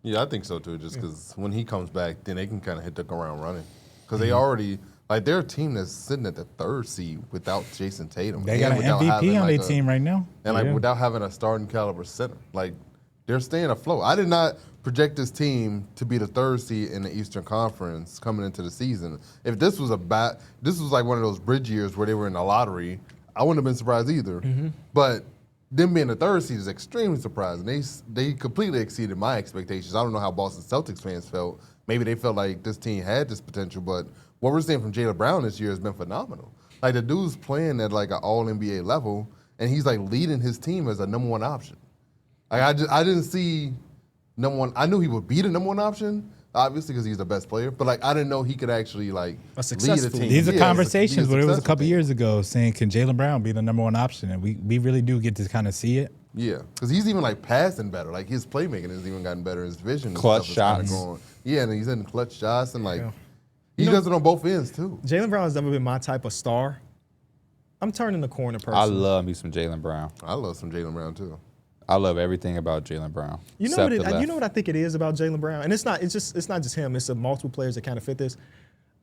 Yeah, I think so too. Just because when he comes back, then they can kind of hit the ground running. Because they already, they're a team that's sitting at the 3rd seed without Jason Tatum. They got an without MVP having, on their a- team right now. And without having a starting caliber center. They're staying afloat. I did not project this team to be the 3rd seed in the Eastern Conference coming into the season. If this was this was like one of those bridge years where they were in the lottery, I wouldn't have been surprised either. But them being the 3rd seed is extremely surprising. They completely exceeded my expectations. I don't know how Boston Celtics fans felt. Maybe they felt like this team had this potential, but what we're seeing from Jaylen Brown this year has been phenomenal. The dude's playing at an all-NBA level, and he's leading his team as a number 1 option. I didn't see number 1. I knew he would be the number 1 option, obviously because he's the best player. But like, I didn't know he could actually like A lead a successful team. leader. These are Yeah, conversations be where it was a successful couple team. years ago saying, can Jaylen Brown be the number one option? And we really do get to kind of see it. Yeah, because he's even like passing better. Like his playmaking has even gotten better. His vision, and Clutch stuff is kinda shots. going. Yeah, and he's in clutch shots and like Yeah. he does it on both ends too. Jaylen Brown has never been my type of star. I'm turning the corner person. I love me some Jaylen Brown. I love some Jaylen Brown too. I love everything about Jaylen Brown. You know except what? the left. You know what I think it is about Jaylen Brown, and it's not just him. It's multiple players that kind of fit this.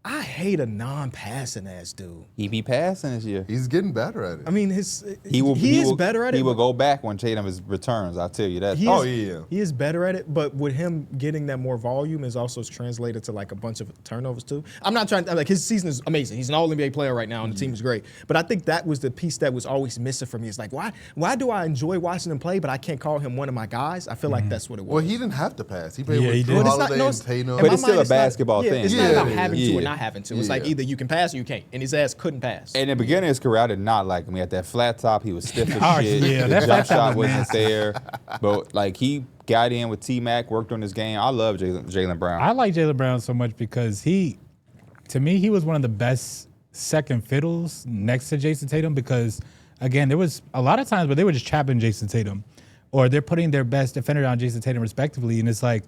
I hate a non-passing ass dude. He be passing this year. He's getting better at it. I mean, he is better at it. He will but go back when Tatum returns. I'll tell you that. he Oh, is- yeah. he is better at it. But with him getting that more volume is also translated to like a bunch of turnovers too. I'm not trying. Like his season is amazing. He's an All NBA player right now, and the team is great. But I think that was the piece that was always missing for me. It's like why do I enjoy watching him play, but I can't call him one of my guys? I feel like that's what it was. Well, he didn't have to pass. He played Yeah, he with Drew did. But it's Holiday no, and Tatum. in But my it's still mind, a not- basketball thing. It's Yeah, not about it having is. to or Yeah. not having to. It's like Yeah. either you can pass or you can't. And his ass couldn't pass. In the beginning of his career, I did not like him. He had that flat top. He was stiff as Oh, shit. yeah, the that jump flat top shot was wasn't nasty. there. But like he got in with T-Mac, worked on his game. I love Jaylen Brown. I like Jaylen Brown so much because to me, he was one of the best second fiddles next to Jason Tatum because, again, there was a lot of times where they were just trapping Jason Tatum or they're putting their best defender on Jason Tatum respectively. And it's like,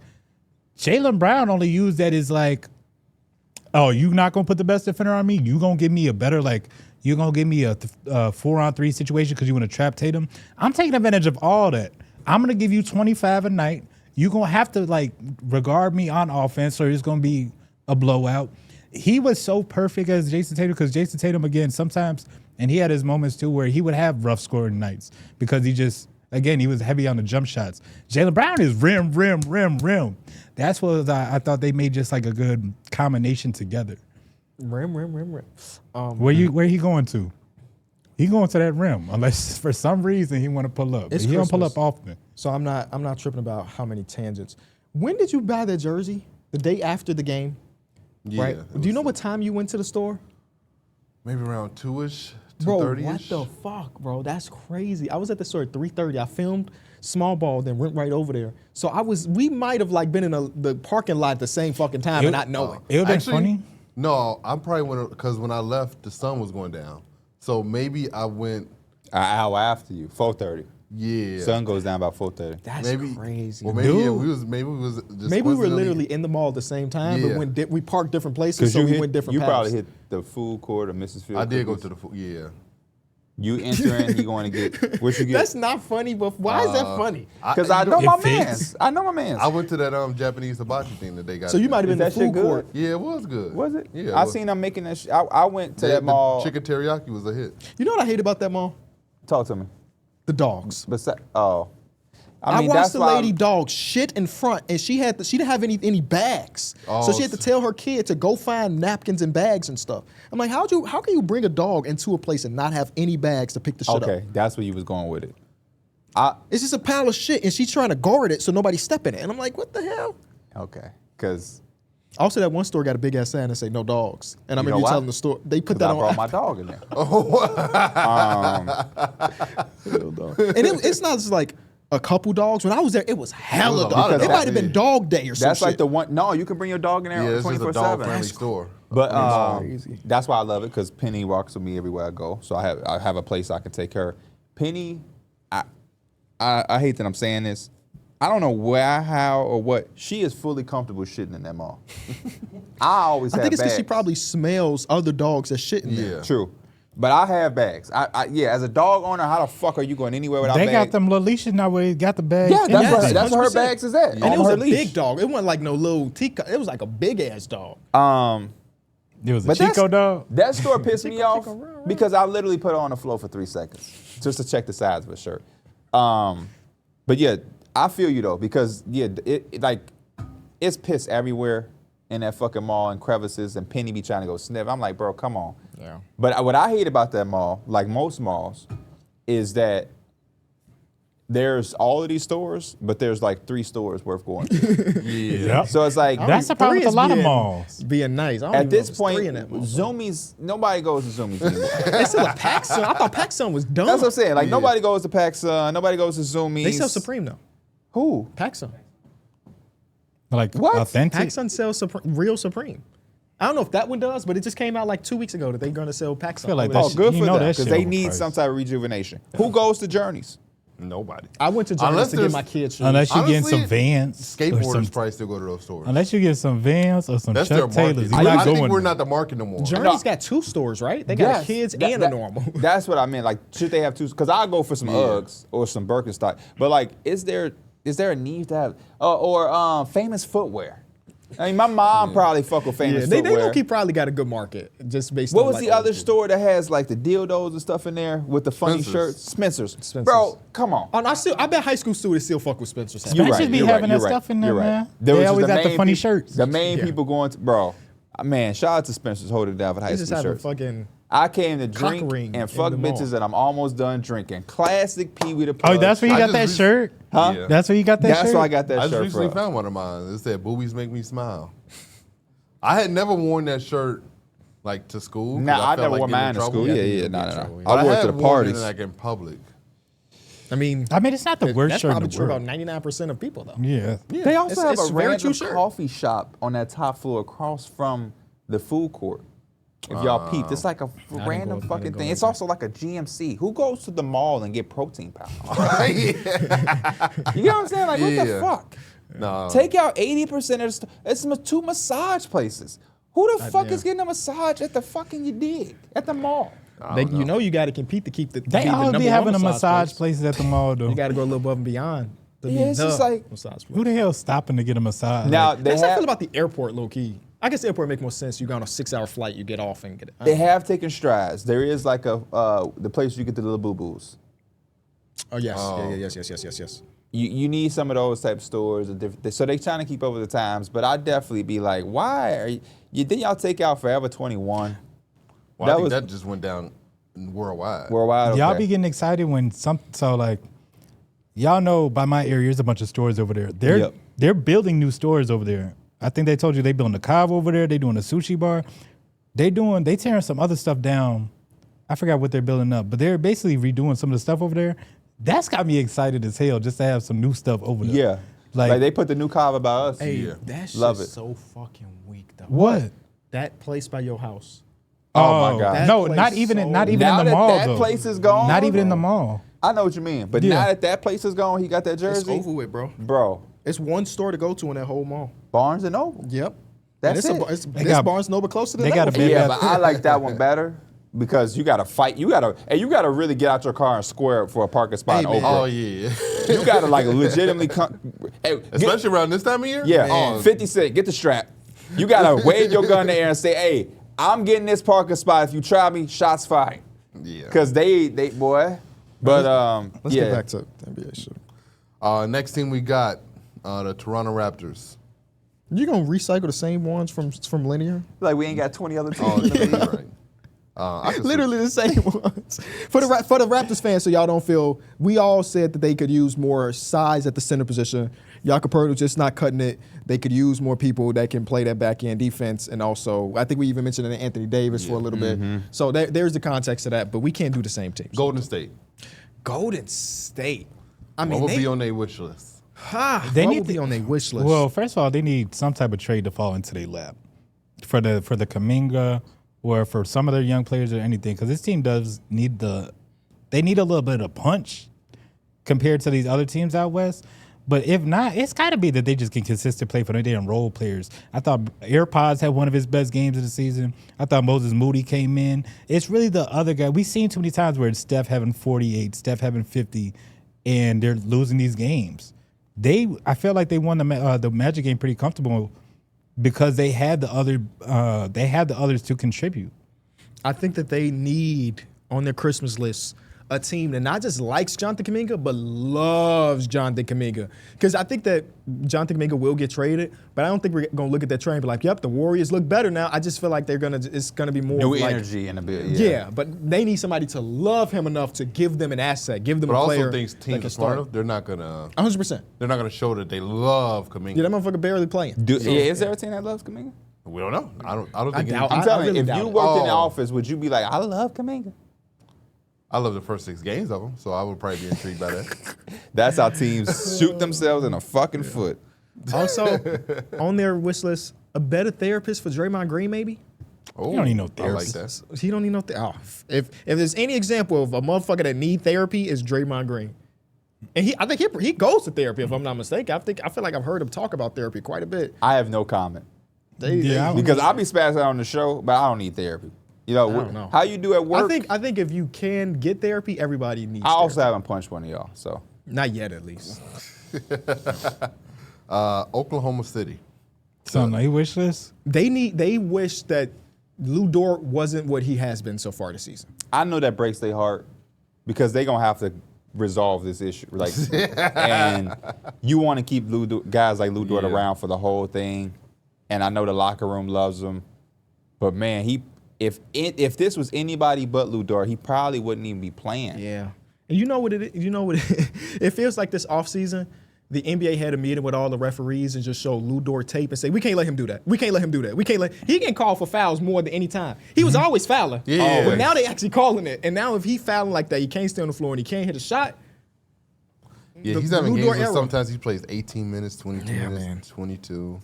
Jaylen Brown only used that as like, oh, you not going to put the best defender on me? You going to give me a better, like, you going to give me a 4-on-3 situation because you want to trap Tatum? I'm taking advantage of all that. I'm going to give you 25 a night. You're going to have to, like, regard me on offense or it's going to be a blowout. He was so perfect as Jason Tatum because Jason Tatum, again, sometimes, and he had his moments too where he would have rough scoring nights because he just, again, he was heavy on the jump shots. Jaylen Brown is rim. That's what I thought they made just like a good combination together. Rim. Where he going to? He going to that rim unless for some reason he want to pull up. But It's he don't pull up Christmas. often. So I'm not tripping about how many tangents. When did you buy that jersey? The day after the game, Yeah, right? it Do you know was what time you went to the store? maybe around 2-ish, Bro, 2:30ish? what the fuck, bro? That's crazy. I was at the store at 3:30. I filmed small ball, then went right over there. So we might have like been in the parking lot at the same fucking time and not knowing. It would have been Actually, funny. No, I'm probably because when I left, the sun was going down. So maybe I went. An hour after you, 4:30. Yeah. Sun goes down about 4:30. That's maybe crazy. Or maybe Dude. we was just Maybe we were coincidentally- literally in the mall at the same time, Yeah. but we parked different places, Because so we went different you paths. probably hit the food court or Mrs. Field. I did go Cookies. to the food. Yeah. You entering, he going to get what you get. That's not funny, but why is that funny? Because I know It my fits. man's. I know my man's. I went to that Japanese hibachi thing that they got. So you there. might have been in the Is that shit food good? court. Yeah, it was good. Was it? Yeah. I seen them making that. I went to the, that mall. The chicken teriyaki was a hit. You know what I hate about that mall? Talk to me. The dogs. I mean, watched that's the why lady dog shit in front, and she didn't have any bags, so Oh, she had to tell her kid to go find napkins and bags and stuff. I'm like, how can you bring a dog into a place and not have any bags to pick the shit up? Okay, that's where you was going with it. It's just a pile of shit, and she's trying to guard it so nobody step in it. And I'm like, what the hell? Okay, because Also, that one store got a big ass sign that say no dogs, and I You remember know you why? telling the store they put I that brought on. my dog in there. And it's not just like a couple dogs. When I was there, it was hella It was a lot dogs. of It dogs, might have been yeah. dog day or something. That's like the one. No, you can bring your dog in there Yeah, it's just a 24/7. dog friendly store. But crazy. that's why I love it because Penny walks with me everywhere I go. So I have a place I can take her. Penny, I hate that I'm saying this. I don't know where, how, or what. She is fully comfortable shitting in that mall. I always I have think it's because she bags. probably smells other dogs that shit in there. Yeah. True. But I have bags. Yeah, as a dog owner, how the fuck are you going anywhere without They bags? got them little leashes now where they got the bag. Yeah, that's Yes, where her 100%. bags is at. And on it was her a leash. big dog. It wasn't like no little teacup. It was like a big ass dog. It was a But Chico dog. That store pissed me off Chico, right. because I literally put it on the floor for 3 seconds just to check the size of a shirt. But yeah, I feel you though because yeah, it's piss everywhere in that fucking mall and crevices and Penny be trying to go sniff. I'm like, bro, come on. Yeah. But what I hate about that mall, like most malls, is that there's all of these stores, but there's like 3 stores worth going to. Yep. So it's like That's the problem with a lot of malls. Being nice. I don't at even know this if it's point, 3 in that mall. Zoomies, nobody goes to Zoomies anymore. They still a PacSun. I thought PacSun was dumb. That's what I'm saying. Like Yeah. nobody goes to PacSun, nobody goes to Zoomies. They sell Supreme though. Who? PacSun. Like What? authentic. PacSun sells real Supreme. I don't know if that one does, but it just came out like 2 weeks ago that they're going to sell PacSun. feel like over that there. Oh, shit- good you for know them that because shit they need overpriced. some type of rejuvenation. Who goes to Journeys? Nobody. I went to Unless Journeys to get there's- my kids shoes. Unless you're getting Honestly, some Vans. or Skateboarders some- probably still go to those stores. Unless you get some Vans or some That's their Chuck market. Taylors. You're I not think going we're there. not the market no more. Journeys got 2 stores, right? They got Yes, a kids that- and that- a normal. That's what I meant. Like, should they have two? Because I go for some Uggs or some Birkenstock. But like, is there a need to have or Famous Footwear? I mean, my mom probably fuck with Famous Yeah, they Footwear. low-key probably got a good market just based What on was like, the other store that has like the dildos and stuff in there with the funny Spencer's. shirts? Spencer's. Spencer's. Bro, come on. And I bet high school students still fuck with Spencer's. You're Spencer's right, be you're having right, that you're stuff in there, you're right. man. There They was just always the got the main funny peop- shirts. The main Yeah. people going to, bro, man, shout out to Spencer's holding it down for the high They just school have a shirts. fucking. I came to cock drink ring and in fuck the mall. bitches and I'm almost done drinking. Classic Pee Wee the Oh, Plug. that's where you I got just that recently- shirt? Huh? Yeah. That's where you got that shirt? That's why I got that I just shirt recently from. found one of mine. It said "Boobies make me smile." I had never worn that shirt like to school. 'cause Nah, I felt never like wore getting in mine to trouble. school. Yeah, no. But I wore it to had the worn parties. it like in public. I mean, it's not the worst that's shirt in probably the true world. about 99% of people though. Yeah. They also It's- have it's a a very random true shirt. coffee shop on that top floor across from the food court. If y'all peeped, it's like a random go- I fucking didn't go thing. like It's that. also like a GMC. Who goes to the mall and get protein powder? Yeah. You know what I'm saying? Like, what the Yeah. fuck? No. Take out 80% of the stuff. It's 2 massage places. Who the fuck damn. is getting a massage at the fucking you dig at the mall? You know you got to compete to keep the. They be the always number be one having a massage place. places at the mall, though. You got to go a little above and beyond. To be Yeah, it's the just like- massage place. Who the hell stopping to get a massage? Now Like, they That's how I have feel about the airport, low key. I guess the airport make more sense. You go on a 6-hour flight, you get off and get it. they have taken strides. There is like a the place you get the little boo boos. Oh yes, yes. You need some of those type of stores. So they trying to keep up with the times. But I definitely be like, why are you didn't y'all take out Forever 21 Well, That I think was- that just went down worldwide. worldwide? y'all Okay. be getting excited when y'all know by my area, there's a bunch of stores over there. They're building new stores over there. I think they told you they building a Cave over there. They doing a sushi bar. They tearing some other stuff down. I forgot what they're building up, but they're basically redoing some of the stuff over there. That's got me excited as hell just to have some new stuff over there. Yeah. Like they put the new Cava by us. Hey, Yeah. that shit's Love it. so fucking weak though. What? That place by your house. Oh my God. That No, place not even so- not even Now in the that mall that though. place is gone, Not even in the mall. I know what you mean. But Yeah. now that that place is gone, he got that It's jersey. over with, bro. Bro, It's one store to go to in that whole mall. Barnes and Noble. Yep. That's and it. it's They this got- Barnes Noble closer to they that got a one. big- Yeah, got- but I like that one better because you got to fight. You got to really get out your car and square up for a parking spot Hey, in man. Oak Oh Brook. yeah. You got to like legitimately come. Hey, Especially around this time of year. yeah, Oh, 50 Cent, get the strap. You got to wave your gun in the air and say, hey, I'm getting this parking spot. If you try me, shots fired. Yeah. Because they boy. But Let's yeah. get back to the NBA shit. Next team we got the Toronto Raptors. You gonna recycle the same ones from Linear? Like we ain't got 20 other teams Oh, in the yeah, league. right. I can Literally the same ones. For the Raptors fans, so y'all don't feel. We all said that they could use more size at the center position. Jakob Poeltl just not cutting it. They could use more people that can play that back end defense, and also I think we even mentioned Anthony Davis for a little bit. So there's the context of that, but we can't do the same teams. Golden State. Golden State. I What mean, would they be on their wish list? They what need would be to- on their wish list. Well, first of all, they need some type of trade to fall into their lap for the Kuminga or for some of their young players or anything. Because this team does need they need a little bit of punch compared to these other teams out west. But if not, it's got to be that they just can consistent play for their damn role players. I thought AirPods had one of his best games of the season. I thought Moses Moody came in. It's really the other guy. We've seen too many times where it's Steph having 48, Steph having 50, and they're losing these games. I feel like they won the Magic game pretty comfortable because they had the others to contribute. I think that they need on their Christmas list a team that not just likes Jonathan Kuminga, but loves Jonathan Kuminga. Because I think that Jonathan Kuminga will get traded, but I don't think we're going to look at that trade and be like, yep, the Warriors look better now. I just feel like it's going to be more New of like, energy in a bit. Yeah, but they need somebody to love him enough to give them an asset, give them But a I player also think that teams can are smart start. enough. They're not gonna 100%. show that they love Kuminga. Yeah, that motherfucker barely playing. Is there a team that loves Kuminga? We don't know. I don't think. doubt- any- I'm telling really you, if doubt you it. worked in the Oh. office, would you be like, I love Kuminga? I love the first 6 games of them, so I would probably be intrigued by that. That's how teams shoot themselves in the fucking foot. Also, on their wish list, a better therapist for Draymond Green, maybe. Oh, You don't need no I like therapist. that. He don't need no if there's any example of a motherfucker that need therapy, it's Draymond Green. And I think he goes to therapy if I'm not mistaken. I feel like I've heard him talk about therapy quite a bit. I have no comment Yeah, because I'll be spazzing out on the show, but I don't need therapy. You know, don't know. how you do at work. I think if you can get therapy, everybody needs. I also therapy. haven't punched one of y'all, so Not yet, at least. Oklahoma City. So no, he wish list. They wish that Lou Dort wasn't what he has been so far this season. I know that breaks their heart because they're gonna have to resolve this issue. Like, and you want to keep guys like Lou Dort around for the whole thing. And I know the locker room loves him, but man, if this was anybody but Lou Dort, he probably wouldn't even be playing. Yeah. And you know what it is? You know what it feels like this offseason, the NBA had a meeting with all the referees and just showed Lou Dort tape and say, we can't let him do that. We can't let him do that. He can call for fouls more than any time. He was always fouling. Yeah. But now they actually calling it. And now if he fouling like that, he can't stay on the floor and he can't hit a shot. Yeah, The he's having Lou games Dort where era. sometimes he plays 18 minutes, 22 Yeah, minutes, man. 22.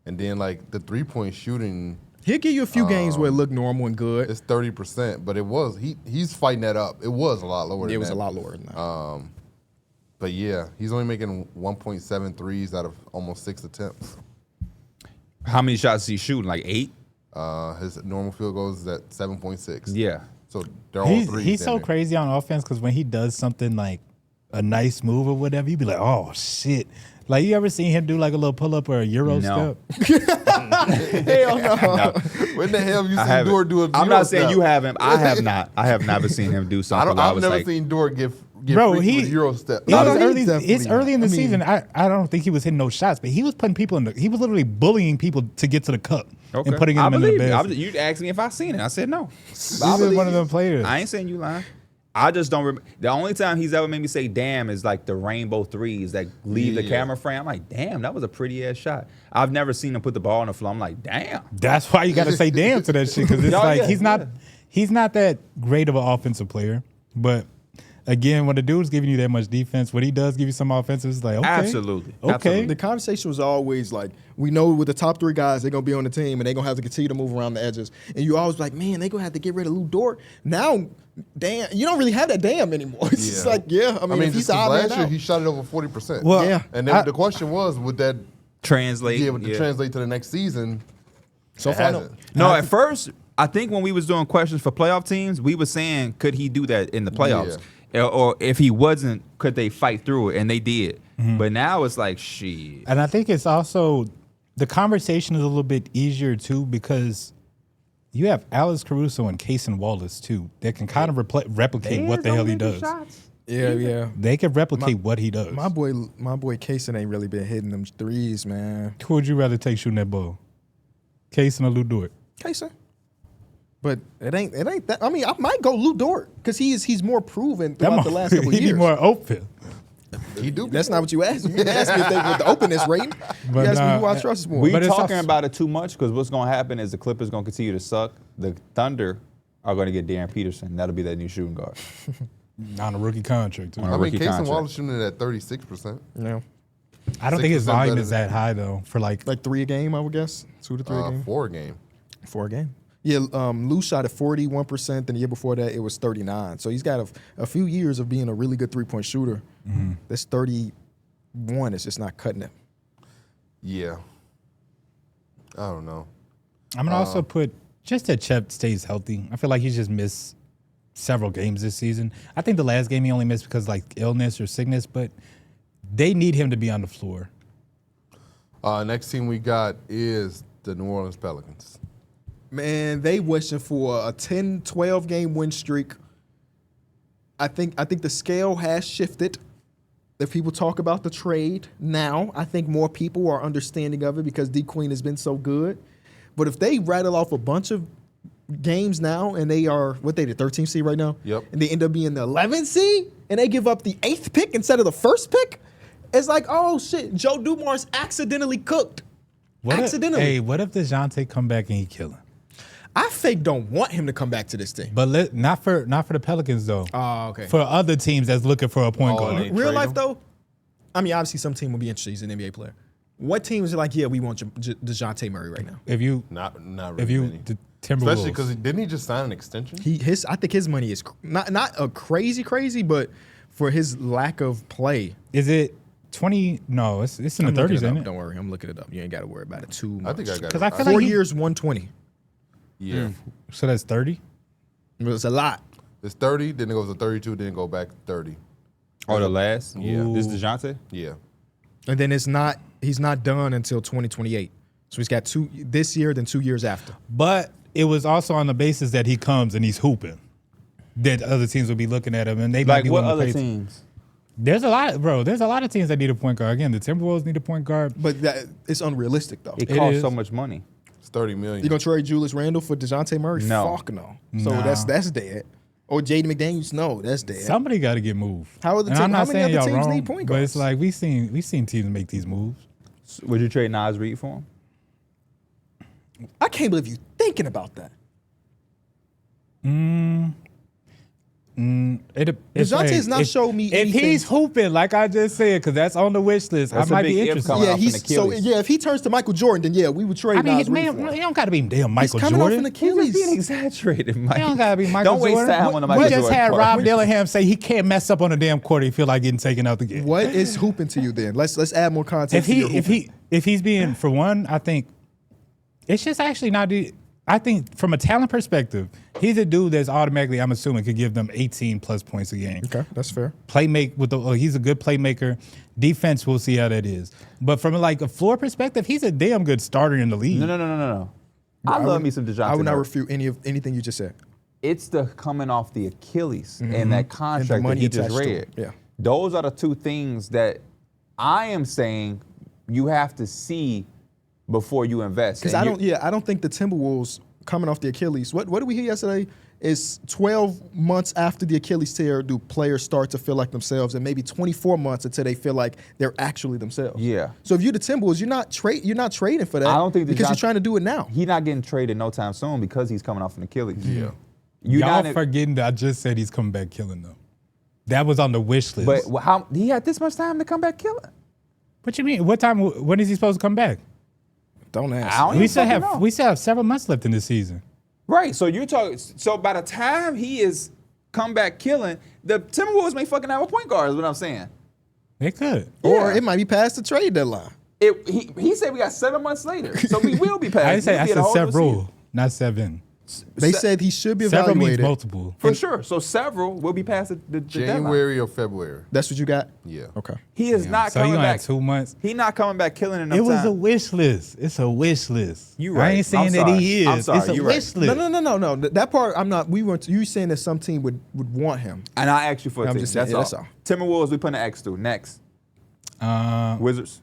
And then, like, the three-point shooting He'll give you a few games where it looked normal and good. is 30%, but he's fighting that up. It was a lot lower than It was that. a lot lower than that. But, yeah, he's only making 1.7 threes out of almost 6 attempts. How many shots is he shooting? Like 8? His normal field goals is at 7.6. Yeah. So they're all threes. He's so down there. crazy on offense because when he does something like a nice move or whatever, you be like, oh shit. Like, you ever seen him do like a little pull up or a Euro No. step? Hell no. When the hell have you I seen haven't. Dort do a I'm Euro not saying step? you haven't. I have not. I have never seen him do something. I've never like, seen Dort give Bro, freaky with a Euro step. It was No, early, he's it's definitely early in the not. I mean- season. I don't think he was hitting no shots, but he was putting people he was literally bullying people to get to the cup Okay. and putting I them in the believe you. basket. You asked me if I seen it. I said no. He's one of them players. I ain't saying you lying. I just don't remember. The only time he's ever made me say damn is like the rainbow threes that leave the Yeah. camera frame. I'm like, damn, that was a pretty ass shot. I've never seen him put the ball on the floor. I'm like, damn. That's why you got to say damn to that shit because it's Oh, like yeah, he's not that great of an offensive player. But again, when the dude's giving you that much defense, when he does give you some offensive, it's like okay, Absolutely. okay. Absolutely. The conversation was always like, we know with the top 3 guys, they're going to be on the team and they're going to have to continue to move around the edges. And you always like, man, they're going to have to get rid of Lou Dort. Now, damn, you don't really have that damn anymore. It's just like, I mean, if just he's 'cause out last there year now. he shot it over 40%. Well, Yeah. And then the question was, would that Translate. be able to yeah. translate to the next season? So It far, no. hasn't. No, at first, I think when we was doing questions for playoff teams, we were saying, could he do that in the playoffs? Or if he wasn't, could they fight through it? And they did. But now it's like, shit. And I think it's also the conversation is a little bit easier too because you have Alex Caruso and Cason Wallace too that can kind of replicate what the hell he does. Yeah. They can replicate what he does. My boy Kaysen ain't really been hitting them threes, man. Who would you rather take shooting that ball? Cason or Lou Dort? Kaysen. But it ain't that. I mean, I might go Lou Dort because he's more proven throughout the last couple he years. need more open. He do. That's not what you asked me. You asked me if they with the openness rate. You But asked me nah, who I trust more. We But it's talking also- about it too much because what's going to happen is the Clippers going to continue to suck. The Thunder are going to get Darren Peterson. That'll be that new shooting guard. On a rookie contract too. On a I mean, rookie Cason contract. Wallace shooting it at 36%. Yeah. I don't think his 6% volume better is than- that high though. For like 3 a game, I would guess. 2 to 3 a game. 4 a game. 4 a game. Yeah, Lou shot at 41%, and the year before that it was 39. So he's got a few years of being a really good 3-point shooter. This 31 is just not cutting it. Yeah. I don't know. I'm gonna also put just that Chet stays healthy. I feel like he's just missed several games this season. I think the last game he only missed because like illness or sickness, but they need him to be on the floor. Next team we got is the New Orleans Pelicans. Man, they wishing for a 10, 12 game win streak. I think the scale has shifted. If people talk about the trade now, I think more people are understanding of it because D Queen has been so good. But if they rattle off a bunch of games now and they are what they the 13th seed right now, Yep. and they end up being the 11th seed and they give up the 8th pick instead of the 1st pick, it's like, oh shit, Joe Dumars accidentally cooked. What Accidentally. What if DeJounte come back and he kill him? I fake don't want him to come back to this team. But not for the Pelicans though. Oh, okay. For other teams that's looking for a point Oh, guard. they- Real trade life him? though, I mean, obviously some team will be interested. He's an NBA player. What teams are like, yeah, we want DeJounte Murray right now? If you Not really if you many. the Timberwolves, Especially because didn't he just sign an extension? I think his money is not a crazy, but for his lack of play. is it 20? No, it's in the I'm looking 30s, it up. isn't it? Don't worry, I'm looking it up. You ain't got to worry about it too much. I think I got Because it. I feel 4 like years, 120. Yeah. So that's 30. It's a lot. It's 30, then it goes to 32, then it go back to 30. Oh, the last? Yeah. This is DeJounte? Yeah. And then he's not done until 2028. So he's got 2 this year, then 2 years after. But it was also on the basis that he comes and he's hooping. That other teams will be looking at him and they might Like be what willing to other pay. teams? There's a lot, bro. There's a lot of teams that need a point guard. Again, the Timberwolves need a point guard. But it's unrealistic though. It It costs is. so much money. It's 30 million. You gonna trade Julius Randle for DeJounte Murray? No. Fuck no. So Nah. that's dead. Or Jaden McDaniels? No, that's dead. Somebody got to get moved. How are the And team- I'm how not many saying other y'all teams wrong, need point but it's guards? like we seen teams make these moves. Would you trade Nas Reed for him? I can't believe you thinking about that. DeJounte's not showed me if anything. he's hooping, like I just said, because that's on the wish list, That's I a might be big if interested. coming Yeah, off an he's so Achilles. yeah. If he turns to Michael Jordan, then yeah, we would trade I mean, Nas Reed man, for him. he don't got to be damn Michael He's coming Jordan. off an You're Achilles. just being exaggerated, Mike. He don't gotta be Michael Don't waste Jordan. time on the We Michael just Jordan had part. Rob Dillingham say he can't mess up on a damn court. He feel like getting taken out the game. What is hooping to you then? Let's add more context. If he's being, for one, I think it's just actually not. I think from a talent perspective, he's a dude that's automatically, I'm assuming, could give them 18 plus points a game. Okay, that's fair. He's a good playmaker. Defense, we'll see how that is. But from like a floor perspective, he's a damn good starter in the league. No. I love me some DeJounte. I would not Murray. refute anything you just said. It's the coming off the Achilles and that contract that money he just attached to read. it, yeah. Those are the two things that I am saying you have to see before you invest. Because I don't think the Timberwolves coming off the Achilles. What did we hear yesterday? Is 12 months after the Achilles tear do players start to feel like themselves, and maybe 24 months until they feel like they're actually themselves. Yeah. So if you're the Timberwolves, you're not trading for that. I don't think because you're trying to do it now. He's not getting traded no time soon because he's coming off an Achilles. Yeah. Y'all forgetting that I just said he's coming back killing though. That was on the wish list. But how he had this much time to come back killing? What you mean? What time? When is he supposed to come back? Don't I ask. don't We even still fucking have know. we still have several months left in this season. Right. So you're talking. So by the time he is come back killing, the Timberwolves may fucking have a point guard. Is what I'm saying. They could. Or Yeah. it might be past the trade deadline. He said we got 7 months later, so we will be past. I said We'll be at a whole new several, season. not seven. They said he should be Several means evaluated. multiple. For sure. So several will be past the deadline. January or February. That's what you got? Yeah. Okay. He is not So you coming gonna back. have 2 months. He not coming back killing enough It was time. a wish list. It's a wish list. You I right. ain't saying I'm that sorry. he is. I'm sorry. It's a You right. wish list. No. That part I'm not. We weren't. You saying that some team would want him? And I asked you for a I'm team. just saying, That's, yeah, all. that's Timberwolves, we put an X through. Next. Wizards.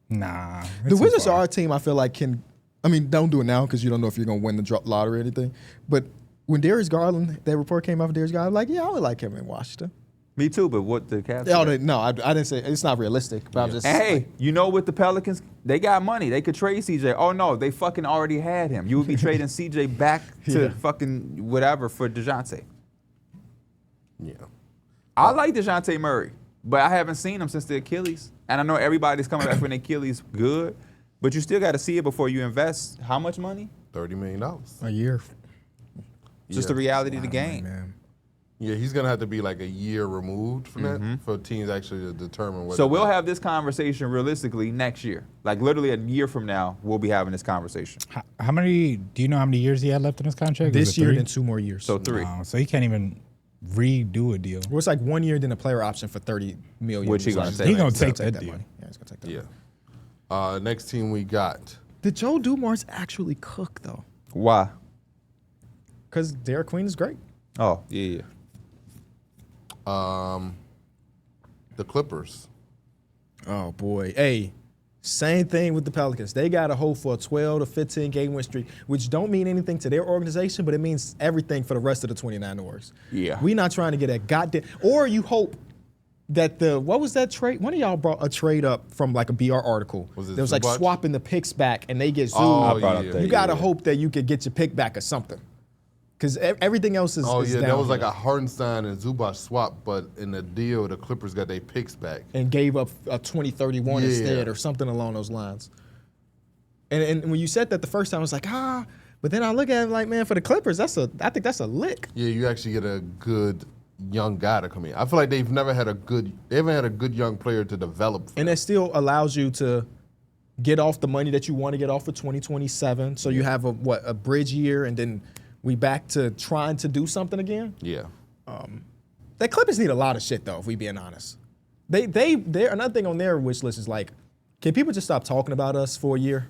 Nah. The Wizards are a team I feel like can. I mean, don't do it now because you don't know if you're gonna win the lottery or anything. But when Darius Garland, that report came out of Darius Garland, I'm like, yeah, I would like him in Washington. Me too, but what the Cavs? I didn't say it's not realistic. But I'm just. And hey, like, you know what the Pelicans, they got money. They could trade CJ. Oh no, they fucking already had him. You would be trading CJ back to Yeah. fucking whatever for DeJounte. Yeah. I like DeJounte Murray, but I haven't seen him since the Achilles. And I know everybody's coming back from the Achilles good, but you still got to see it before you invest. How much money? $30 million. a year. Just the reality of the game. Man. Yeah, he's gonna have to be like a year removed from that for teams actually to determine whether. So we'll have this conversation realistically next year. Like literally a year from now, we'll be having this conversation. How many? Do you know how many years he had left in his contract? Was This it year, 3? then 2 more years. So 3. No, so he can't even redo a deal. Well, it's like 1 year, then a player option for $30 million. Which he gonna So take. He gonna he's take that deal. money. Yeah, he's gonna take that. Yeah. Next team we got. Did Joe Dumars actually cook though? Why? Because Derek Queen is great. Oh, yeah. The Clippers. Oh boy, hey, same thing with the Pelicans. They got to hope for a 12 to 15 game win streak, which don't mean anything to their organization, but it means everything for the rest of the 29 Warriors. Yeah. We not trying to get a goddamn. Or you hope that what was that trade? One of y'all brought a trade up from like a BR article. Was it There was like Zubac? swapping the picks back, and they get zoomed. Oh, I brought up yeah. that. You got to hope that you could get your pick back or something. Because everything else is. Oh is yeah, that down was like here. a Hartenstein and Zubac swap, but in the deal, the Clippers got their picks back. And gave up a 2031 Yeah. instead, or something along those lines. And when you said that the first time, I was like, but then I look at it like, man, for the Clippers, I think that's a lick. Yeah, you actually get a good young guy to come in. I feel like they haven't had a good young player to develop. And that still allows you to get off the money that you want to get off for 2027. So you have a bridge year, and then we back to trying to do something again. Yeah. The Clippers need a lot of shit though, if we being honest. They're another thing on their wish list is like, can people just stop talking about us for a year?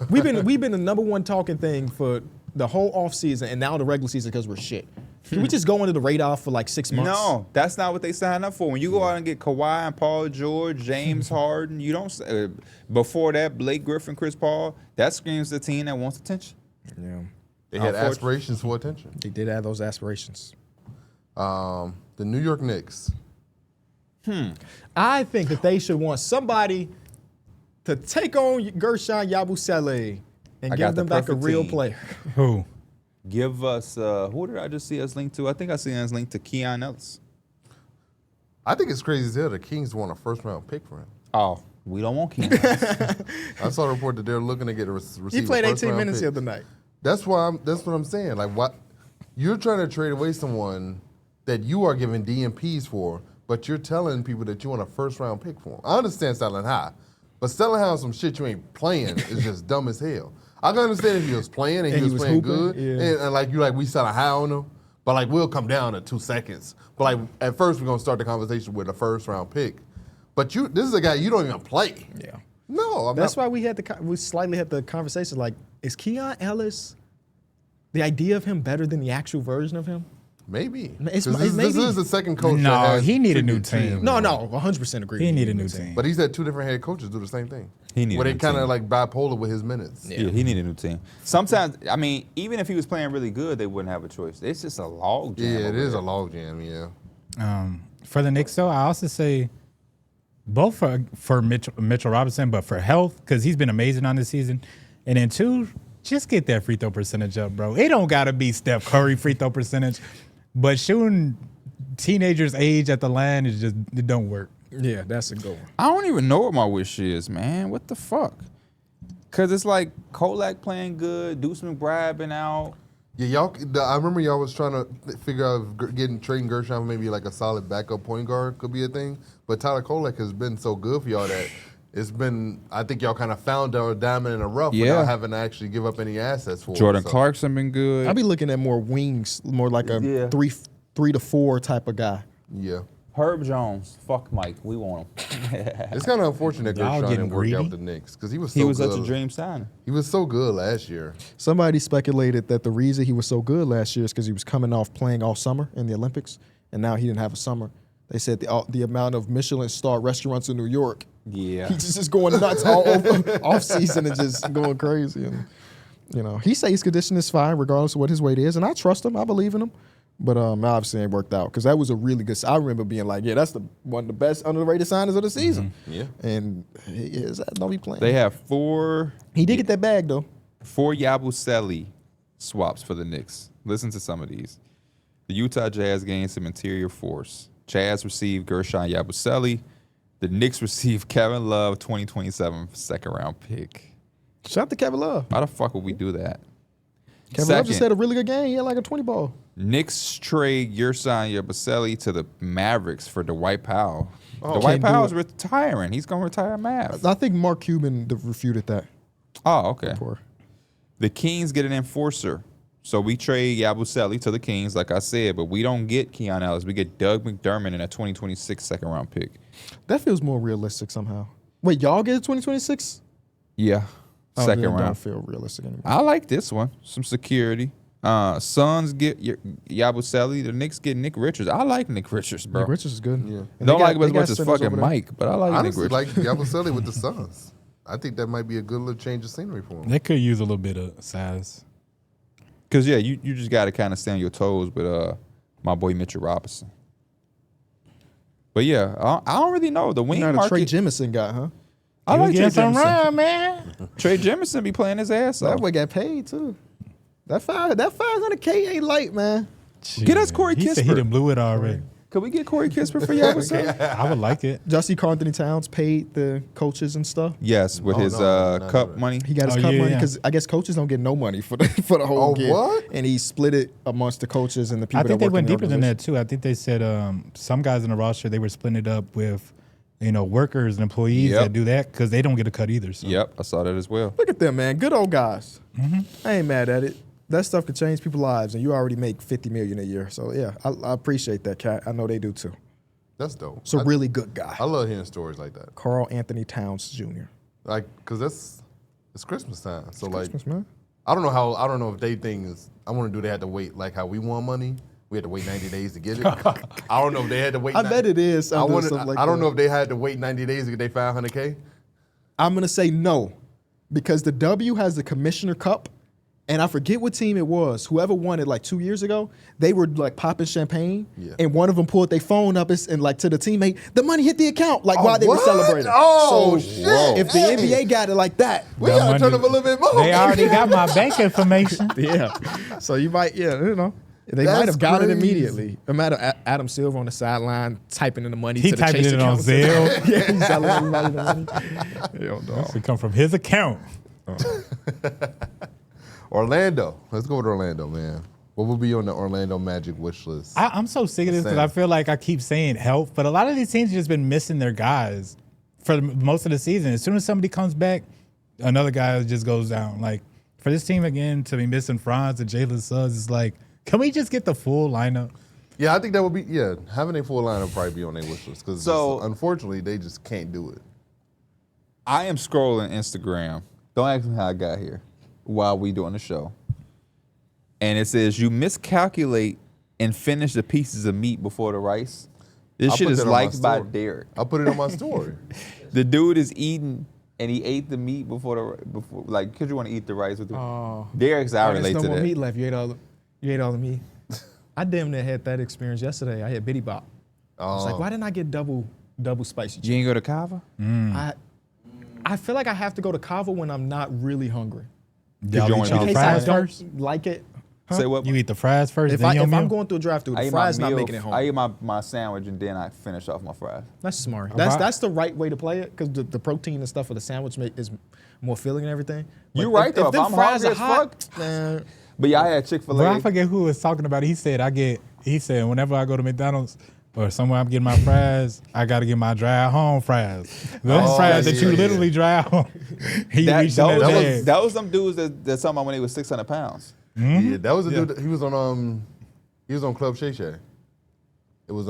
We've been the number one talking thing for the whole offseason and now the regular season because we're shit. Can we just go under the radar for like 6 months? No, that's not what they signed up for. When you go out and get Kawhi and Paul George, James Harden, you don't. Before that, Blake Griffin, Chris Paul, that screams the team that wants attention. Yeah, They had Unfortunately. aspirations for attention. they did have those aspirations. The New York Knicks. I think that they should want somebody to take on Gershon Yabusele and I give got them the back a perfect real team. player. Who? Give us, who did I just see us linked to? I think I see us linked to Keon Ellis. I think it's crazy as hell the Kings want a first-round pick for him. Oh, we don't want Keon Ellis. I saw a report that they're looking to get a receiver. He played 18 first-round minutes the pick. other night. That's what I'm saying. Like, what you're trying to trade away someone that you are giving DMPs for, but you're telling people that you want a first-round pick for him. I understand selling high, but selling high on some shit you ain't playing is just dumb as hell. I can understand if he was playing and he was playing hooping, good, yeah. and we selling high on him, but like we'll come down in 2 seconds. But like at first we're gonna start the conversation with a first-round pick. But this is a guy you don't even play. Yeah. No, That's why we slightly had the conversation like, is Keon Ellis the idea of him better than the actual version of him? Maybe. It's 'Cause this maybe. is the second coach. No, that has he need a two new good team. teams. No, 100% agree. He with need you. a new team. But he's had two different head coaches do the same thing. He need a where they new kind of team. like bipolar with his minutes. Yeah, he need a new team. Sometimes, I mean, even if he was playing really good, they wouldn't have a choice. It's just a log jam. Yeah, it over is there. a log jam. Yeah. For the Knicks, though, I also say both for Mitchell Robinson, but for health, because he's been amazing on this season. And then 2, just get that free throw percentage up, bro. It don't got to be Steph Curry free throw percentage, but shooting teenagers' age at the line, it don't work. Yeah, that's a good one. I don't even know what my wish is, man. What the fuck? Because it's like Kolak playing good, Deuce McBride been out. Yeah, I remember y'all was trying to figure out if trading Gershon for maybe like a solid backup point guard could be a thing. But Tyler Kolek has been so good for y'all that it's been. I think y'all kind of found a diamond in the rough Yeah. without having to actually give up any assets for Jordan it. So, Clarkson been good. I'll be looking at more wings, more like a Yeah. 3 to 4 type of guy. Yeah. Herb Jones, fuck Mike, we want him. It's kind of unfortunate Y'all Gershon getting didn't work out greedy? with the Knicks because he was so He was good. such a dream signing. He was so good last year. Somebody speculated that the reason he was so good last year is because he was coming off playing all summer in the Olympics, and now he didn't have a summer. They said the amount of Michelin star restaurants in New York, Yeah. he's just going nuts all over off season and just going crazy. And he says his condition is fine regardless of what his weight is, and I trust him. I believe in him. But obviously it ain't worked out because that was a really good. I remember being like, yeah, that's one of the best underrated signings of the season. Yeah. And don't be playing. They have 4 He did get that bag though. Yabusele swaps for the Knicks. Listen to some of these. The Utah Jazz gained some interior force. Jazz received Gershon Yabusele. The Knicks received Kevin Love 2027 second-round pick. Shout out to Kevin Love. Why the fuck would we do that? Kevin Love just had a really good game. He had like a 20 ball. Knicks trade Gershon Yabusele to the Mavericks for Dwight Powell. Dwight Can't do Powell's it. retiring. He's going to retire Mavs. I think Mark Cuban refuted that. Oh, okay. Poor. The Kings get an enforcer. So we trade Yabusele to the Kings, like I said, but we don't get Keon Ellis. We get Doug McDermott in a 2026 second-round pick. That feels more realistic somehow. Wait, y'all get a 2026? Yeah, Oh, second then it round. don't feel realistic anymore. I like this one. Some security. Suns get Yabusele. The Knicks get Nick Richards. I like Nick Richards, bro. Nick Richards is good. Yeah. And Don't they like him as they got much as centers fucking over there. Mike, but I like Honestly, Nick Richards. like Yabusele with the Suns. I think that might be a good little change of scenery for him. They could use a little bit of size. Because, yeah, you just got to kind of stay on your toes with my boy Mitchell Robinson. But, yeah, I don't really know. The wing You're not a Trey market. Jemison guy, huh? I like Trey some Jemison. run, man. Trey Jemison be playing his ass That off. boy got paid too. That 500K ain't light, man. Get us Corey He said he Kispert. done blew it already. Could we get Corey Kispert for y'all? I would like it. Y'all see Carl Anthony Towns paid the coaches and stuff. Yes, with his no, cup money. He got his Oh, cup yeah, money yeah. because I guess coaches don't get no money for the whole Oh, year. what? And he split it amongst the coaches and the people. I think that they work went in the deeper than that organization. too. I think they said some guys in the roster they were splitting it up with, workers and employees Yep. that do that because they don't get a cut either. So. Yep, I saw that as well. Look at them, man. Good old guys. I ain't mad at it. That stuff could change people's lives, and you already make $50 million a year. So yeah, I appreciate that, Cat. I know they do too. That's dope. So really good guy. I love hearing stories like that. Carl Anthony Towns Jr. Like, cause it's Christmas time. So like, Christmas, man. I don't know if they think is. I want to do. They had to wait like how we won money. We had to wait 90 days to get it. I don't know if they had to wait. I bet it is. I Something like don't that. know if they had to wait 90 days to get their 500K. I'm gonna say no, because the W has the Commissioner Cup, and I forget what team it was. Whoever won it like 2 years ago, they were like popping champagne, Yeah. and one of them pulled their phone up and like to the teammate, the money hit the account like while they were what? celebrating. Oh, so shit. if the Hey. NBA got it like that, We gotta turn up a little bit more. They already got my bank information. yeah. So you might, they That's might have got crazy. it immediately. Imagine Adam Silver on the sideline typing in the money. He to the typing Chase it on account. Zelle. Yeah, he's telling everybody the money. Hell no. It come from his account. Orlando. Let's go with Orlando, man. What would be on the Orlando Magic wish list? I'm so sick of this because Same. I feel like I keep saying health, but a lot of these teams have just been missing their guys for most of the season. As soon as somebody comes back, another guy just goes down. Like for this team again to be missing Franz and Jalen Suggs is like, can we just get the full lineup? Yeah, I think that would be, having a full lineup would probably be on their wish list because So- unfortunately they just can't do it. I am scrolling Instagram. Don't ask me how I got here while we doing the show. And it says you miscalculate and finish the pieces of meat before the rice. This I shit put is that on my liked by story. Darrick. I put it on my story. The dude is eating and he ate the meat before like, cause you want to eat the rice with the Darrick's I relate There's no to more that. meat left. You ate all the meat. I damn near had that experience yesterday. I had Bitty Bop. I was like, why didn't I get double spicy chicken? You ain't go to Kava? I feel like I have to go to Kava when I'm not really hungry. Y'all you eat want y'all to In eat case I fries don't first? like it. Say what? You eat the fries first, If then your meal? I'm going through a drive-through, I the eat fries my not meal, making it home. I eat my sandwich and then I finish off my fries. That's smart. Right. That's the right way to play it because the protein and stuff for the sandwich is more filling and everything. You But right, though. If them I'm fries hungry are as hot, man, But yeah, I had Chick-fil-A. Bro, I forget who was talking about it. He said whenever I go to McDonald's or somewhere I'm getting my fries, I got to get my dry at home fries. Those fries that you literally dry at home. He reached in that bag. That was some dudes that talking about when they was 600 pounds. Yeah, that was a dude. He was on Club Shay Shay. It was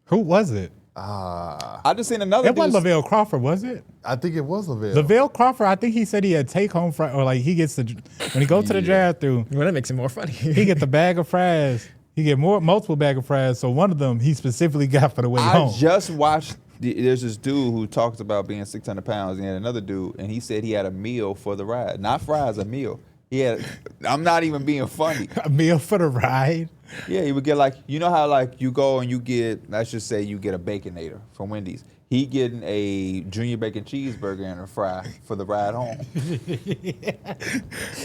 Who was it? I just seen another It wasn't dude. Lavelle Crawford, was it? I think it was Lavelle. Lavelle Crawford, I think he said he had take home fries, or like he gets when he goes to the drive-through, well, that makes it more funny. he get the bag of fries. He get multiple bag of fries. So one of them he specifically got for the way I home. just watched. There's this dude who talks about being 600 pounds, and another dude, and he said he had a meal for the ride, not fries, a meal. He had. I'm not even being funny. A meal for the ride. Yeah, he would get like, you know how like you go and you get, let's just say you get a Baconator from Wendy's. He getting a junior bacon cheeseburger and a fry for the ride home. I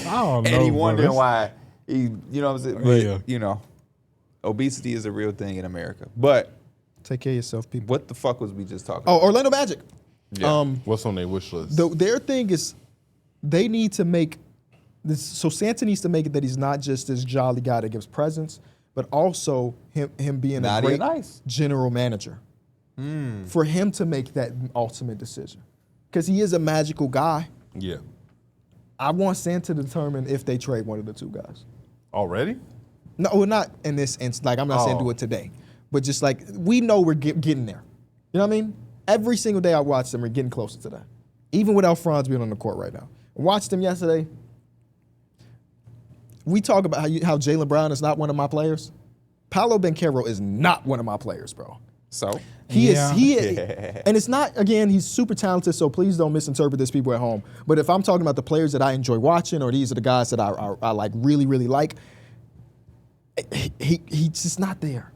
don't know. And he bro. wondering That's- why he, you know what I'm saying? But, Yeah. you know, obesity is a real thing in America. But Take care of yourself, people. what the fuck was we just talking Oh, about? Orlando Magic. Yeah. What's on their wish list? Their thing is they need to make this. So Santa needs to make it that he's not just this jolly guy that gives presents, but also him being Naughty a and great nice. general manager. For him to make that ultimate decision, because he is a magical guy. Yeah. I want Santa to determine if they trade one of the two guys. Already? No, we're not in this instance. Like, I'm not saying do it today, but just like we know we're getting there. You know what I mean? Every single day I watch them, we're getting closer to that. Even without Franz being on the court right now. I watched them yesterday. We talk about how Jaylen Brown is not one of my players. Paolo Banchero is not one of my players, bro. So? He Yeah. is, and it's not, again, he's super talented, so please don't misinterpret this, people at home. But if I'm talking about the players that I enjoy watching, or these are the guys that I like really, really like, he's just not there.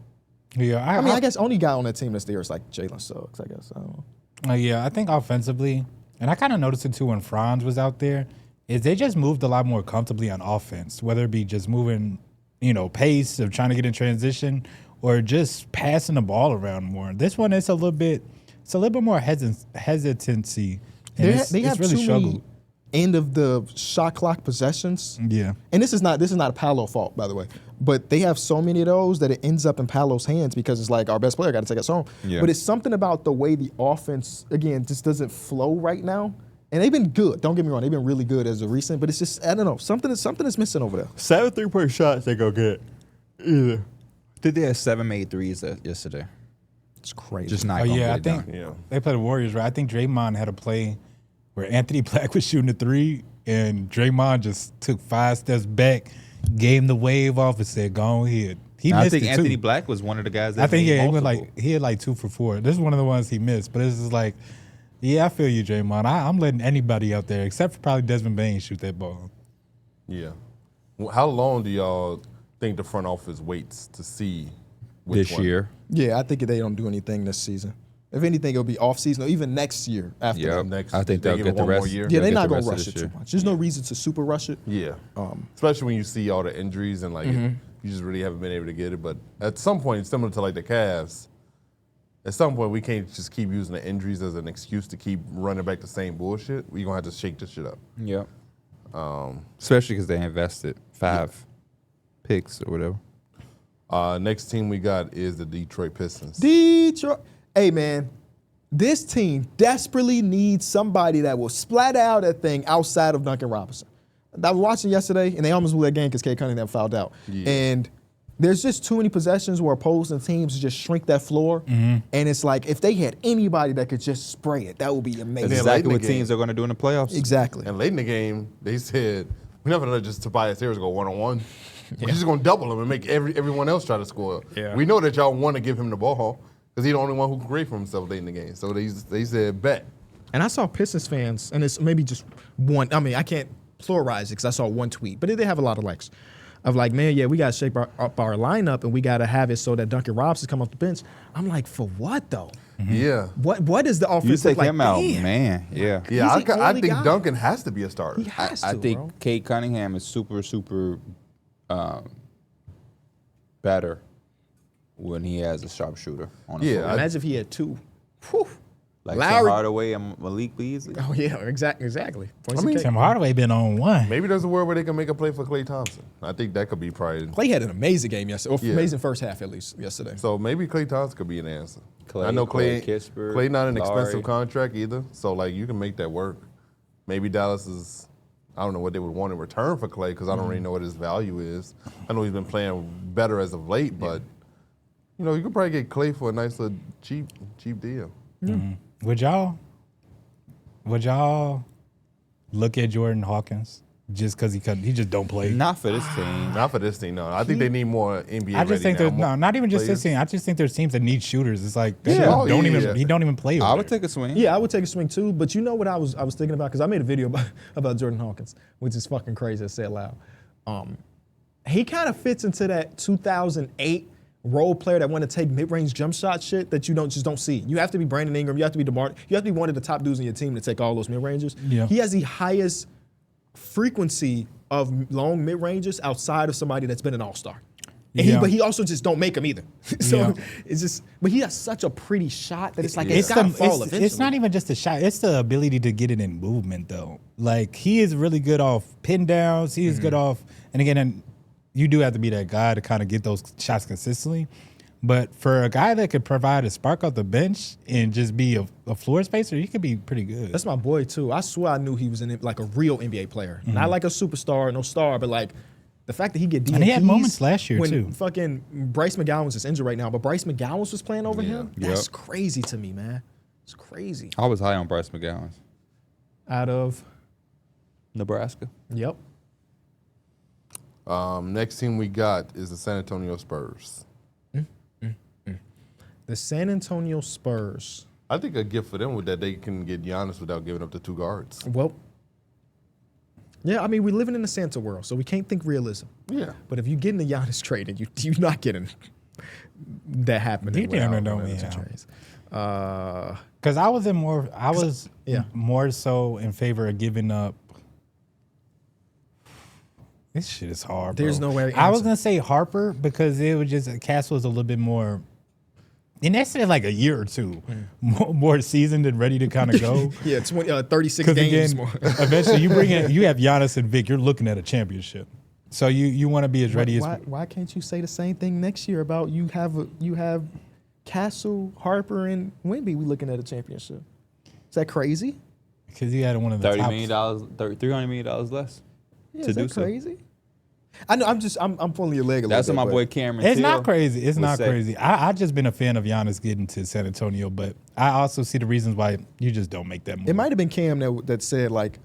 Yeah, I mean, I guess only guy on that team that's there is like Jalen Suggs, I guess. I don't know. Yeah, I think offensively, and I kind of noticed it too when Franz was out there. is they just moved a lot more comfortably on offense, whether it be just moving, pace of trying to get in transition or just passing the ball around more. This one is a little bit more hesitancy. And They have really too struggled. many end of the shot clock possessions. Yeah. And this is not a Palo's fault, by the way. But they have so many of those that it ends up in Palo's hands because it's like our best player got to take us home. Yeah. But it's something about the way the offense, again, just doesn't flow right now. And they've been good. Don't get me wrong. They've been really good as of recent. But it's just, I don't know. Something is missing over there. 7 3-point shots they go get. Either. I think they had 7 made threes yesterday. It's crazy. Just not Oh, gonna yeah, I get it think done. Yeah. they played the Warriors, right? I think Draymond had a play where Anthony Black was shooting a 3, and Draymond just took 5 steps back, gave him the wave off, and said, "Go ahead." He I missed think it Anthony too. Black was one of the guys that I think made he multiple. had like 2 for 4. This is one of the ones he missed, but this is like, yeah, I feel you, Draymond. I'm letting anybody out there, except for probably Desmond Bain, shoot that ball. Yeah. Well, how long do y'all think the front office waits to see which this one? year. Yeah, I think they don't do anything this season. If anything, it'll be off season or even next year after Yep. that. Next, I think they they'll give get it the one more rest. year? Yeah, They'll they're get not the gonna rest of rush this it too year. much. There's no reason to super rush it. Yeah. Especially when you see all the injuries and like you just really haven't been able to get it. But at some point, similar to like the Cavs, at some point we can't just keep using the injuries as an excuse to keep running back the same bullshit. We're gonna have to shake this shit up. Yep. Especially because they invested 5 picks or whatever. Next team we got is the Detroit Pistons. Detroit. Hey, man, this team desperately needs somebody that will splat out that thing outside of Duncan Robinson. I was watching yesterday, and they almost blew that game because Kate Cunningham fouled out. Yeah. And there's just too many possessions where opposing teams just shrink that floor. And it's like, if they had anybody that could just spray it, that would be amazing. That's Yeah, late in exactly the what game. teams are going to do in the playoffs. Exactly. And late in the game, they said, we're not gonna let just Tobias Harris go one-on-one. We're just gonna double him and make everyone else try to score. Yeah. We know that y'all want to give him the ball because he's the only one who can create for himself late in the game. So they said, bet. And I saw Pistons fans, and it's maybe just one. I mean, I can't pluralize it because I saw one tweet, but it did have a lot of likes. Of like, man, yeah, we got to shape up our lineup, and we got to have it so that Duncan Robinson come off the bench. I'm like, for what though? Yeah. What is the offense? You take look like? him out, Damn. man. Yeah. Yeah, He's the I only think guy. Duncan has to be a starter. He has to, I think bro. Kate Cunningham is super better when he has a sharpshooter on the Yeah, floor. Imagine if he had 2. Whew. Like Tim Lowry. Hardaway and Malik Beasley. Oh yeah, exactly. Points I mean, and Tim cake. Hardaway been on one. Maybe there's a world where they can make a play for Klay Thompson. I think that could be probably. Clay had an amazing game yesterday, or Yeah. amazing first half at least yesterday. So maybe Klay Thompson could be an answer. Klay, I know Klay, Klay Kispert, not an Lowry. expensive contract either. So like you can make that work. Maybe Dallas is. I don't know what they would want in return for Klay because I don't really know what his value is. I know he's been playing better as of late, but you know you could probably get Klay for a nice little cheap deal. Would y'all look at Jordan Hawkins just because he just don't play? Not for this team. Not for this team, no. I think they need more NBA. I just think ready there's now. not even just this players. team. I just think there's teams that need shooters. It's like Yeah. shit Oh, don't yeah, even yeah. he don't even play. I over would there. take a swing. Yeah, I would take a swing too, but you know what I was thinking about? Because I made a video about Jordan Hawkins, which is fucking crazy to say it loud. He kind of fits into that 2008 role player that want to take mid-range jump shot shit that you don't see. You have to be Brandon Ingram, you have to be DeMar, you have to be one of the top dudes in your team to take all those mid-rangers. Yeah. He has the highest frequency of long mid-rangers outside of somebody that's been an all-star. And Yeah. but he also just don't make them either. So Yeah. it's just, but he has such a pretty shot that it's like It's, it's gotta the, fall it's, eventually. it's not even just the shot. It's the ability to get it in movement, though. Like, he is really good off pin downs. He is good off, and again, you do have to be that guy to kind of get those shots consistently. But for a guy that could provide a spark off the bench and just be a floor spacer, he could be pretty good. That's my boy too. I swear I knew he was like a real NBA player, not like a superstar, no star, but like the fact that he get DNPs. And he had moments last year, when too. Fucking Bryce McGowan's is injured right now, but Bryce McGowan's was playing over him. That's Yep. crazy to me, man. It's crazy. I was high on Bryce McGowan. Out of Nebraska. yep. Next team we got is the San Antonio Spurs. The San Antonio Spurs. I think a gift for them would that they can get Giannis without giving up the 2 guards. Well, yeah, I mean we're living in the Santa world, so we can't think realism. Yeah. But if you get in the Giannis trade, and you're not getting that happening. You damn without right don't, one of the yeah. trades. Because I was yeah. more so in favor of giving up This shit is hard. There's bro. no way. I was answer. gonna say Harper because it was just Castle is a little bit more. And that's in like a year or two, more seasoned and ready to kind of go. Yeah, 36 Because games again, more. eventually you have Giannis and Vic. You're looking at a championship, so you want to be as ready as. Why can't you say the same thing next year about you have Castle, Harper, and Wemby? We looking at a championship. Is that crazy? Because you had one of the $30 top. million, $300 million less Yeah, to is do that so. crazy? I know. I'm pulling your leg a That's what little my bit. boy Cameron. It's Thiel not crazy. It's would not say. crazy. I just been a fan of Giannis getting to San Antonio, but I also see the reasons why you just don't make that move. It might have been Cam that said like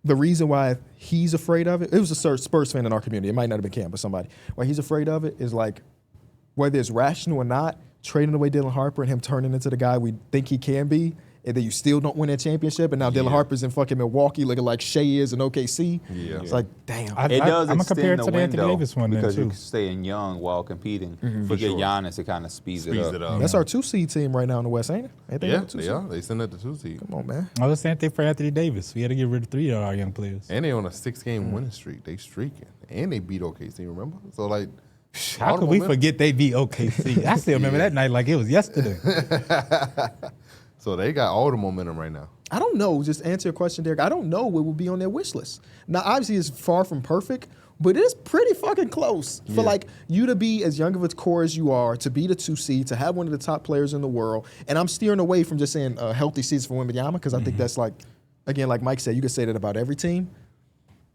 the reason why he's afraid of it. It was a Spurs fan in our community. It might not have been Cam, but somebody. Why he's afraid of it is like whether it's rational or not, trading away Dylan Harper and him turning into the guy we think he can be, and then you still don't win that championship. And now Dylan Harper's in fucking Milwaukee looking like Shea is in OKC. Yeah. It's like, damn. It does I'm gonna compare extend it the to the Anthony window Davis one then because too. you're staying young while competing. If For you get sure. Giannis, it kind of speeds it up. That's our 2-seed team right now in the West, ain't it? Ain't they Yeah, number 2 they seed? are. They send it to 2 seed. Come on, man. Oh, the same thing for Anthony Davis. We had to get rid of 3 of our young players. And they on a 6-game winning streak. They streaking. And they beat OKC, remember? So, like, How all the could we momentum. forget they beat OKC? I still remember that night like it was yesterday. So they got all the momentum right now. I don't know. Just answer your question, Darrick. I don't know what will be on their wish list. Now, obviously, it's far from perfect, but it's pretty fucking close for like you to be as young of a core as you are, to be the 2 seed, to have one of the top players in the world. And I'm steering away from just saying a healthy season for Wembanyama because I think that's like, again, like Mike said, you could say that about every team.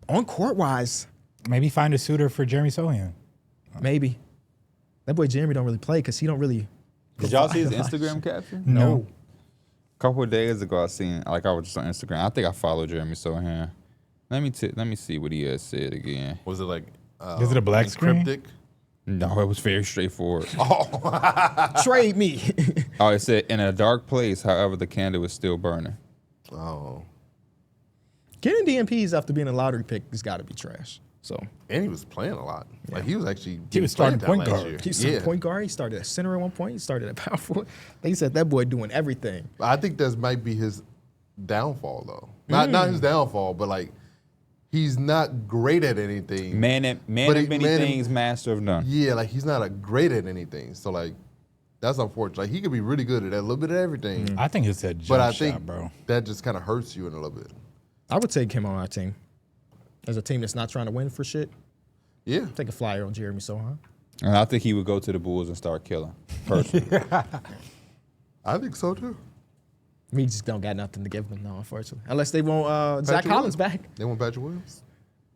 On court wise, Maybe find a suitor for Jeremy Sohan. maybe that boy Jeremy don't really play because he don't really. Did y'all see his provide a lot. Instagram caption? No. A couple of days ago, I was just on Instagram. I think I followed Jeremy Sohan. Let me see what he has said again. Was it like. Is it a black screen? cryptic? No, it was very straightforward. Trade me. Oh, it said, in a dark place, however, the candle is still burning. Oh. Getting DMPs after being a lottery pick has got to be trash. So And he was playing a lot. Like, he was actually. He was starting playing point last guard. year. he was a point guard. He started at center at one point. He started at power forward. They said that boy doing everything. I think that might be his downfall, though. Not his downfall, but like he's not great at anything. Man of many things, master of none. Yeah, like he's not a great at anything. So like that's unfortunate. Like he could be really good at a little bit of everything. I think it's that jump But I shot, think bro. that just kind of hurts you in a little bit. I would take him on our team. As a team that's not trying to win for shit, Yeah. take a flyer on Jeremy Sohan. And I think he would go to the Bulls and start killing. Personally. I think so too. We just don't got nothing to give them, no, unfortunately. Unless they want Zach Patrick Collins Williams. back. They want Patrick Williams.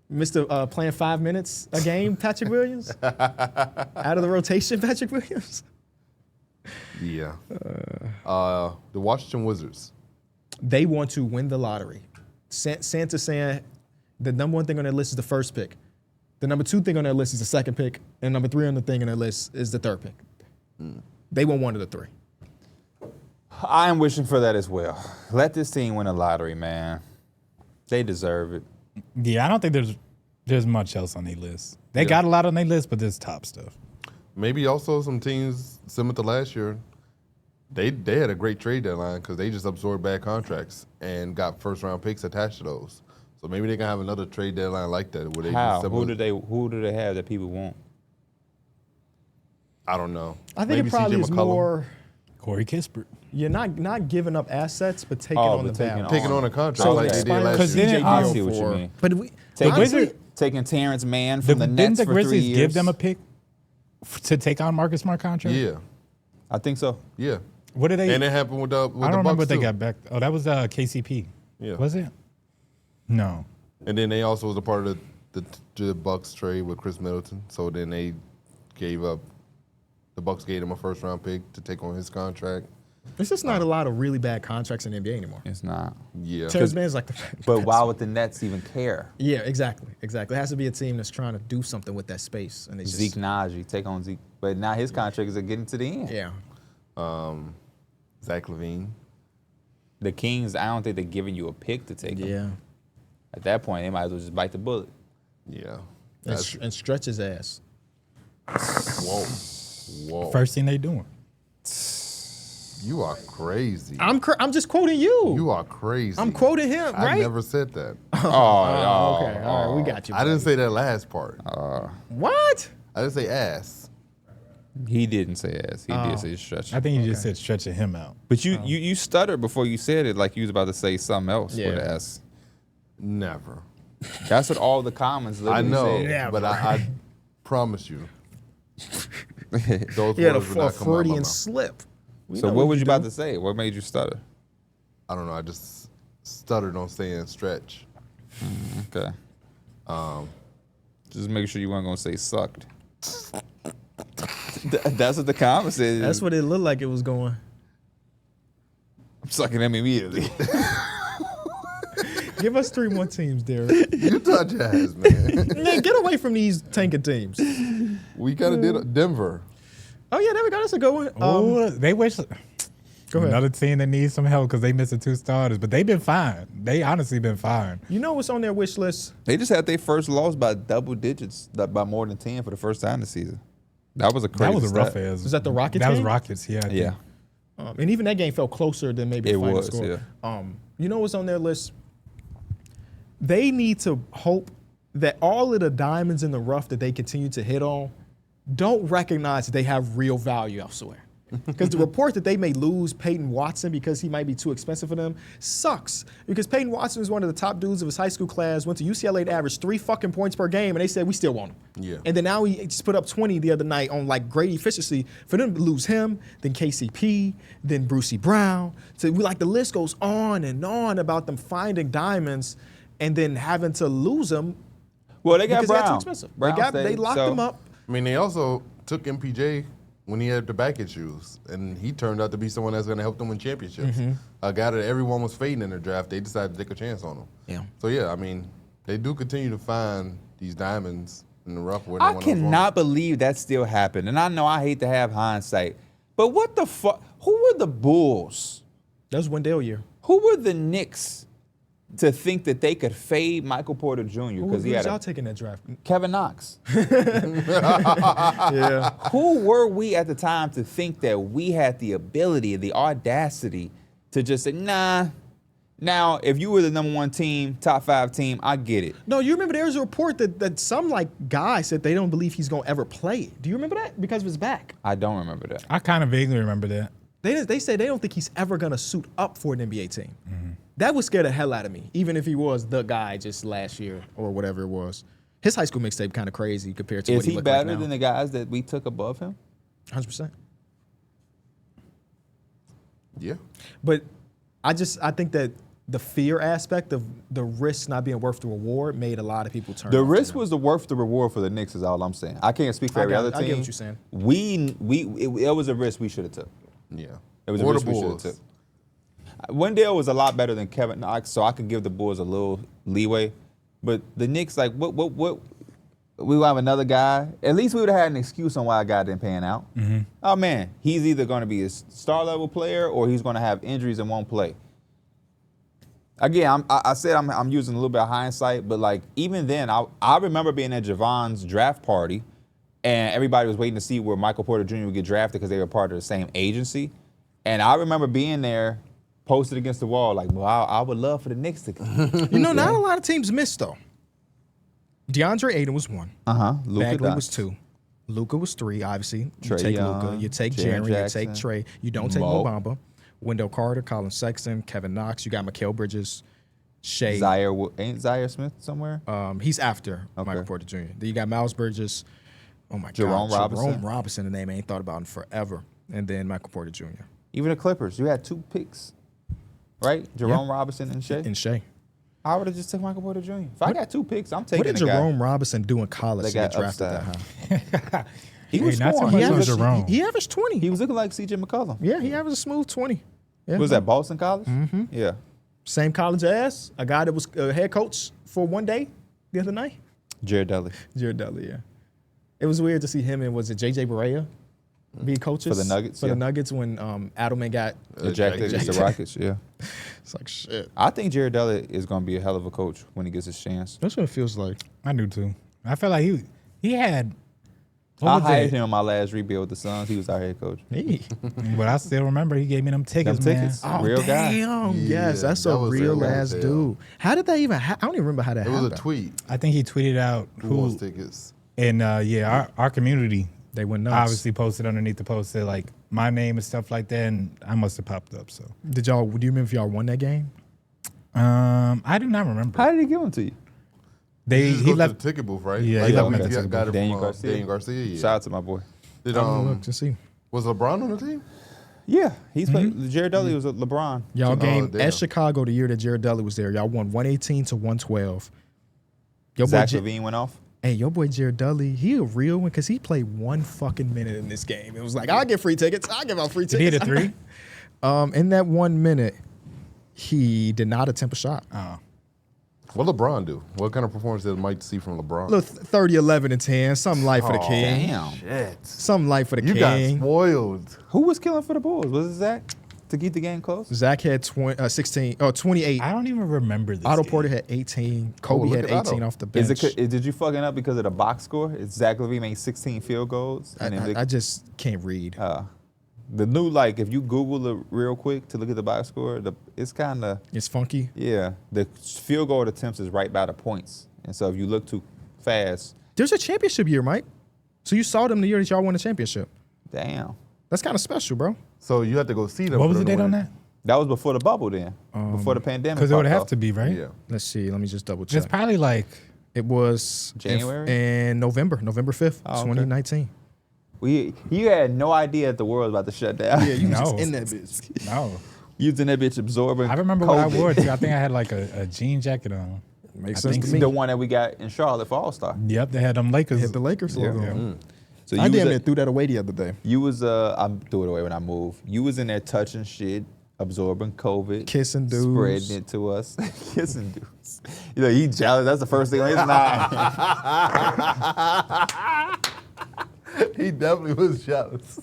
Mr. Playing 5 minutes a game, Patrick Williams. Out of the rotation, Patrick Williams. Yeah. The Washington Wizards. They want to win the lottery. Santa saying the number 1 thing on their list is the first pick. The number 2 thing on their list is the second pick. And number 3 on the thing on their list is the third pick. They want one of the 3. I am wishing for that as well. Let this team win a lottery, man. They deserve it. Yeah, I don't think there's much else on their list. They got a lot on their list, but there's top stuff. Maybe also some teams similar to last year. They had a great trade deadline because they just absorbed bad contracts and got first round picks attached to those. So maybe they can have another trade deadline like that. Where they How? Just Who do they have that people want? I don't know. I think Maybe it probably CJ is McCollum. more, Corey Kispert. you're not giving up assets, but taking Oh, on the but taking balance. Taking on a contract So like they did expiring- last Because year. then I Oh, see what you for- mean. But we, Taking, honestly, taking Terrence Mann from the Didn't Nets the for 3 Grizzlies years. give them a pick to take on Marcus Smart contract? Yeah, I think so. yeah. What did they? And it happened with the I don't remember Bucks what they too. got back. Oh, that was KCP. Yeah. Was it? No. And then they also was a part of the Bucks trade with Chris Middleton. So then they gave up. The Bucks gave him a first round pick to take on his contract. there's just not a lot of really bad contracts in the NBA anymore. It's not. Yeah. Terrence Mann's like the But best. why would the Nets even care? Yeah, exactly. It has to be a team that's trying to do something with that space, and they just Zeke Naji, take on Zeke. But now his contract is getting to the end. yeah. Zach LaVine. The Kings, I don't think they're giving you a pick to take him. Yeah. At that point, they might as well just bite the bullet. Yeah. And stretch his ass. Whoa. First thing they doing. You are crazy. I'm just quoting you. You are crazy. I'm quoting him, right? I never said that. Okay. All right, we got you. I didn't say that last part. What? I didn't say ass. He didn't say ass. He did say stretch. I think you just said stretching him out. But you stuttered before you said it, like you was about to say something else with ass. Never. That's what all the comments I literally know, said. but I promise you. Those He had words would not come out of my Freudian mouth. slip. So what was you about to say? What made you stutter? I don't know. I just stuttered on saying stretch. Okay. Just make sure you weren't gonna say sucked. That's what the comment said. That's what it looked like it was going. I'm sucking them immediately. Give us 3 more teams, Darrick. Utah Jazz, man. Man, get away from these tanking teams. We kind of did Denver. Oh, yeah, there we go. That's a good one. They wish. Go ahead. Another team that needs some help because they missing 2 starters, but they've been fine. They honestly been fine. You know what's on their wish list? They just had their first loss by double digits, by more than 10 for the first time this season. That was a crazy That was a rough stat. ass. Was that the Rockets That was game? Rockets, yeah. I think. Yeah. And even that game felt closer than maybe the It final was, score. yeah. You know what's on their list? They need to hope that all of the diamonds in the rough that they continue to hit on don't recognize that they have real value elsewhere. Because the report that they may lose Peyton Watson because he might be too expensive for them sucks. Because Peyton Watson is one of the top dudes of his high school class, went to UCLA to average 3 fucking points per game, and they said, we still want him. Yeah. And then now he just put up 20 the other night on like great efficiency. For them to lose him, then KCP, then Brucey Brown. So the list goes on and on about them finding diamonds and then having to lose them Well, they got because they're too Brown. expensive. Brown They stayed, locked so- them up. I mean, they also took MPJ when he had the back issues, and he turned out to be someone that's going to help them win championships. A guy that everyone was fading in their draft, they decided to take a chance on him. Yeah. So, yeah, I mean, they do continue to find these diamonds in the rough. Where no I one else wants cannot believe that still happened. And I know I hate to have hindsight, but what the fuck? Who were the Bulls? That was Wendell year. Who were the Knicks to think that they could fade Michael Porter Jr. Who because he was had y'all taking that draft? Kevin Knox? Yeah. Who were we at the time to think that we had the ability, the audacity to just say, nah. Now, if you were the number 1 team, top 5 team, I get it. No, you remember there was a report that some guy said they don't believe he's gonna ever play. Do you remember that? Because of his back. I don't remember that. I kind of vaguely remember that. They said they don't think he's ever gonna suit up for an NBA team. That would scare the hell out of me, even if he was the guy just last year or whatever it was. His high school mixtape kind of crazy compared to Is what he he looked better like now. than the guys that we took above him? 100%. Yeah. But I think that the fear aspect of the risk not being worth the reward made a lot of people turn. The off to risk them. was the worth the reward for the Knicks is all I'm saying. I can't speak for every other team. I get what you're saying. It was a risk we should have took. Yeah. It was a Or risk the we should have Bulls. took. Wendell was a lot better than Kevin Knox, so I could give the Bulls a little leeway. But the Knicks, like, what? We will have another guy. At least we would have had an excuse on why a guy didn't pan out. Oh man, he's either going to be a star level player or he's going to have injuries and won't play. Again, I said I'm using a little bit of hindsight, but like even then, I remember being at Javon's draft party, and everybody was waiting to see where Michael Porter Jr. would get drafted because they were part of the same agency. And I remember being there, posted against the wall, like, well, I would love for the Knicks to. You know, not a lot of teams missed though. DeAndre Ayton was 1. Bagley was 2. Luka was 3, obviously. You Trae take Young, Luka, you take Jaren Jaren, Jackson, you take Trey. You don't take Mo. Mobamba. Wendell Carter, Colin Sexton, Kevin Knox. You got Mikal Bridges, Shea. Ain't Zaire Smith somewhere? He's after Okay. Michael Porter Jr. Then you got Miles Bridges. Oh my Jerome God. Robinson. Jerome Robinson, the name I ain't thought about in forever. And then Michael Porter Jr. Even the Clippers, you had 2 picks, right? Jerome Robinson and Shea. And Shea. I would have just took Michael Porter Jr. If I got 2 picks, I'm taking What did the guy. Jerome Robinson do in college They to get got drafted that high? He was not so scoring. much He on was- Jerome. He averaged 20. He was looking like C.J. McCollum. Yeah, he averaged a smooth 20. Yeah. Was that Boston College? Mm-hmm. Yeah. Same college as a guy that was head coach for one day the other night? Jared Dudley. Jared Dudley, yeah. It was weird to see him and was it J.J. Barea be coaches? For the Nuggets, For yeah. the Nuggets when Adelman got... Ejected against the Rockets, yeah. It's like, shit. I think Jared Dudley is going to be a hell of a coach when he gets his chance. That's what it feels like. I do too. I feel like he had I was hired it? him in my last rebuild with the Suns. He was our head coach. Hey. But I still remember he gave me them tickets, Them tickets. man. Oh, Real guy. damn. Yeah, Yes, that's that a was real real ass as hell. dude. How did that even I don't even remember how that It was happened. a tweet. I think he tweeted out Who wants who, tickets? and our community They went nuts. obviously posted underneath the post said like my name and stuff like that, and I must have popped up. So Do you remember if y'all won that game? I do not remember. How did he give them to you? You just He go left. to the ticket booth, right? Yeah, Like he how left we at the got ticket got it Daniel from Garcia. Daniel Garcia. Yeah. Shout out to my boy. Did, I'm gonna look to see. was LeBron on the team? Yeah, he's played. Jared Dudley was a LeBron. Y'all game damn. at Chicago the year that Jared Dudley was there. Y'all won 118 to 112. Your boy, Zach LaVine went off. hey, your boy Jared Dudley, he a real one because he played 1 fucking minute in this game. It was like, I'll get free tickets. I'll give out free Did he tickets. hit a 3? In that 1 minute, he did not attempt a shot. Oh. What LeBron do? What kind of performance did Mike see from LeBron? Look, 30, 11, and 10. Something light for the king. Damn. Shit. Something light for the You got king. spoiled. Who was killing for the Bulls? Was it Zach to keep the game close? Zach had 28. I don't even remember this. Otto game. Porter had 18. Kobe look had at Otto. 18 off the bench. Did you fucking up because of the box score? It's Zach LaVine made 16 field goals. And then I just can't read. the new, like, if you Google it real quick to look at the box score, it's kind of, It's funky. yeah, the field goal attempts is right by the points. And so if you look too fast, There's a championship year, Mike. So you saw them the year that y'all won the championship. damn. That's kind of special, bro. So you had to go see them. What for was the them to date on win. that? That was before the bubble then, before the pandemic. Because it would popped have off. to be, right? Yeah. Let's see. Let me just double It's check. probably like It was January? in November 5th, Oh, okay. 2019. You had no idea that the world was about to shut down. Yeah, you was just No. in that bitch. no. You was in that bitch absorbing. I remember what I COVID. wore too. I think I had like a jean jacket on. Makes I sense think to me. The one that we got in Charlotte for All Star. Yep, they had them Lakers. Hit the Lakers logo. Yeah. So I you damn was near at- threw that away the other day. You was I threw it away when I moved. You was in there touching shit, absorbing COVID, Kissing dudes. spreading it to us, kissing dudes. You know, he jealous. That's the first thing on his mind. He definitely was jealous.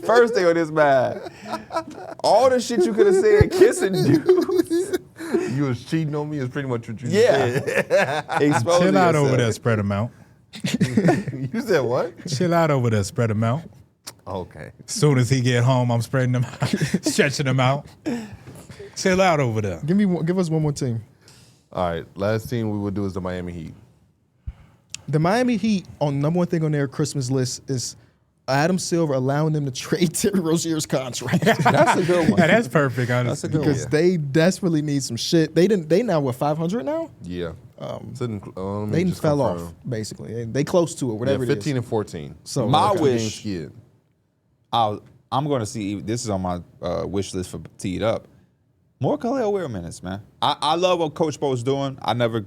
First thing on his mind. All the shit you could have said, kissing dudes. You was cheating on me is pretty much what you Yeah. said. Exposing Chill out over yourself. there, spread them out. You said what? Chill out over there, spread them out. Okay. Soon as he get home, I'm spreading them out, stretching them out. Chill out over there. Give us one more team. All right. Last team we would do is the Miami Heat. The Miami Heat, on number one thing on their Christmas list is Adam Silver allowing them to trade Terry Rozier's contract That's a good one. Yeah, that's perfect, honestly. That's a good because one. they desperately need some shit. They now what 500 now? Yeah. Sitting, let me They just fell confirm. off basically. They close to it, Yeah, whatever it 15 is. and 14. So My Like, wish- game skid. I'm going to see. This is on my wish list for Teed Up. More Khalil Weir minutes, man. I love what Coach Bo's doing. I never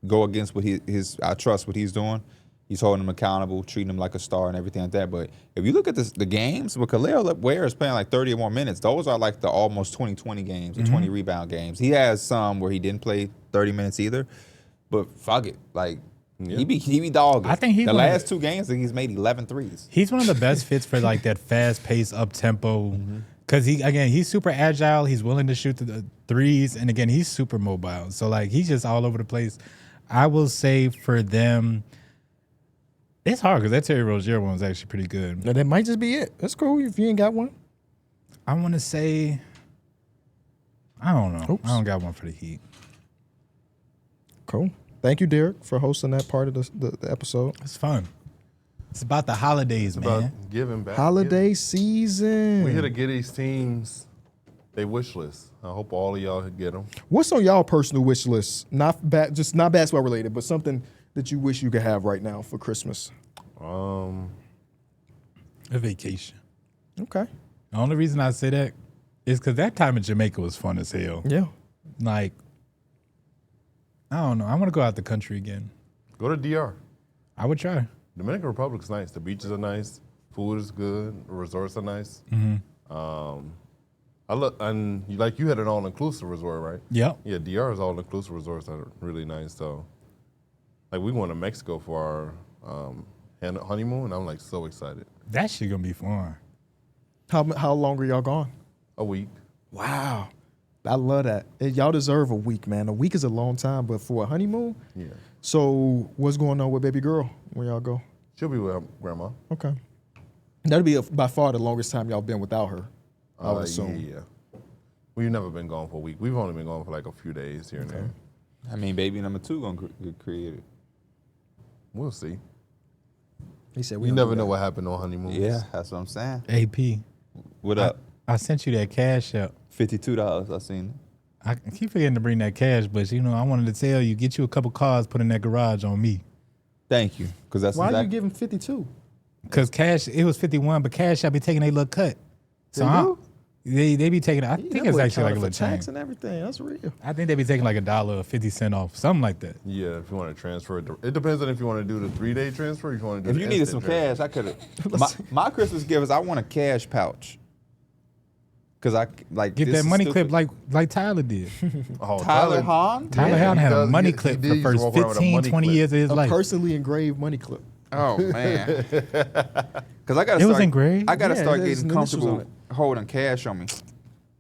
go against what I trust what he's doing. He's holding him accountable, treating him like a star and everything like that. But if you look at the games, where Khalil Weir is playing like 30 or more minutes, those are like the almost 20-20 games or 20 rebound games. He has some where he didn't play 30 minutes either. But fuck it. Like, he be dogging. I think he the one of last the- 2 games, he's made 11 threes. He's one of the best fits for like that fast paced up tempo. Cause he's super agile. He's willing to shoot the threes, and again, he's super mobile. So like he's just all over the place. I will say for them, it's hard because that Terry Rozier one was actually pretty good. Now, that might just be it. That's cool if you ain't got one. I want to say, I don't know. Oops. I don't got one for the Heat. Cool. Thank you, Darrick, for hosting that part of the episode. It's fun. It's about the holidays, About man. giving back. Holiday season. We here to get these teams they wish list. I hope all of y'all get them. What's on y'all personal wish list? Not basketball related, but something that you wish you could have right now for Christmas. A vacation. Okay. The only reason I say that is because that time in Jamaica was fun as hell. Yeah. Like, I don't know. I want to go out the country again. Go to DR. I would try. Dominican Republic's nice. The beaches are nice. Food is good. The resorts are nice. I look and you had an all-inclusive resort, right? Yep. Yeah, DR's all-inclusive resorts are really nice. So, like, we went to Mexico for our honeymoon, and I'm like so excited. That shit gonna be fun. How long are y'all gone? A week. Wow. I love that. Y'all deserve a week, man. A week is a long time, but for a honeymoon. Yeah. So what's going on with baby girl when y'all go? She'll be with her grandma. Okay. That'll be by far the longest time y'all been without her, I would assume. Yeah. We've never been gone for a week. We've only been gone for like a few days here and there. I mean, baby number 2 gonna get created. We'll see. He said You never know what happened on honeymoons. Yeah, that's what I'm saying. AP. What up? I sent you that cash up. $52. I seen it. I keep forgetting to bring that cash, but I wanted to tell you, get you a couple cars, put in that garage on me. Thank you, because that's Why do you give him 52? Because cash, it was 51, but cash, I be taking a little cut. So they be taking, I think it's actually like a little tax change. and everything. That's real. I think they be taking like $1 or 50 cents off, something like that. Yeah, if you want to transfer it. It depends on if you want to do the 3-day transfer or if you want to do If the you needed some instant cash, I could have. My Christmas gift is I want a cash pouch. Because I like Get this that is money stupid. clip like Tyler did. transfer. Oh, Tyler Hahn. Tyler Hahn had a does. money He clip for did the used to first walk around with a 15, money 20 clip. years of his A life. personally engraved money clip. Oh man. Because I gotta. It was start, engraved? I gotta Yeah, start there's getting initials on comfortable holding cash on me.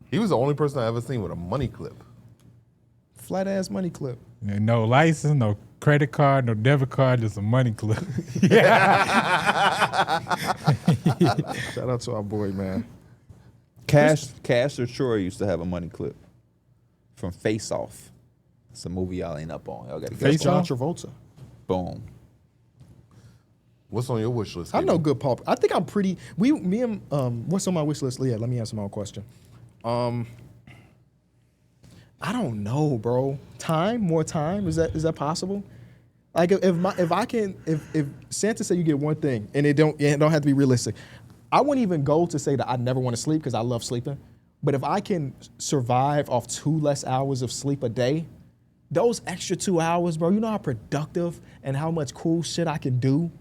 He was the only person I ever seen with a money clip. Flat ass money clip. No license, no credit card, no debit card, just a money clip. Shout out to our boy, man. Cash or Troy used to have a money clip from Face Off. It's a movie y'all ain't up on. Y'all gotta That's get John Off? Travolta. Boom. What's on your wish list? I'm no Katie? good Paul. I think I'm pretty. Me and what's on my wish list? Yeah, let me answer my own question. I don't know, bro. More time. Is that possible? Like if Santa said you get one thing and it don't have to be realistic. I wouldn't even go to say that I never want to sleep because I love sleeping. But if I can survive off 2 less hours of sleep a day, those extra 2 hours, bro, you know how productive and how much cool shit I can do?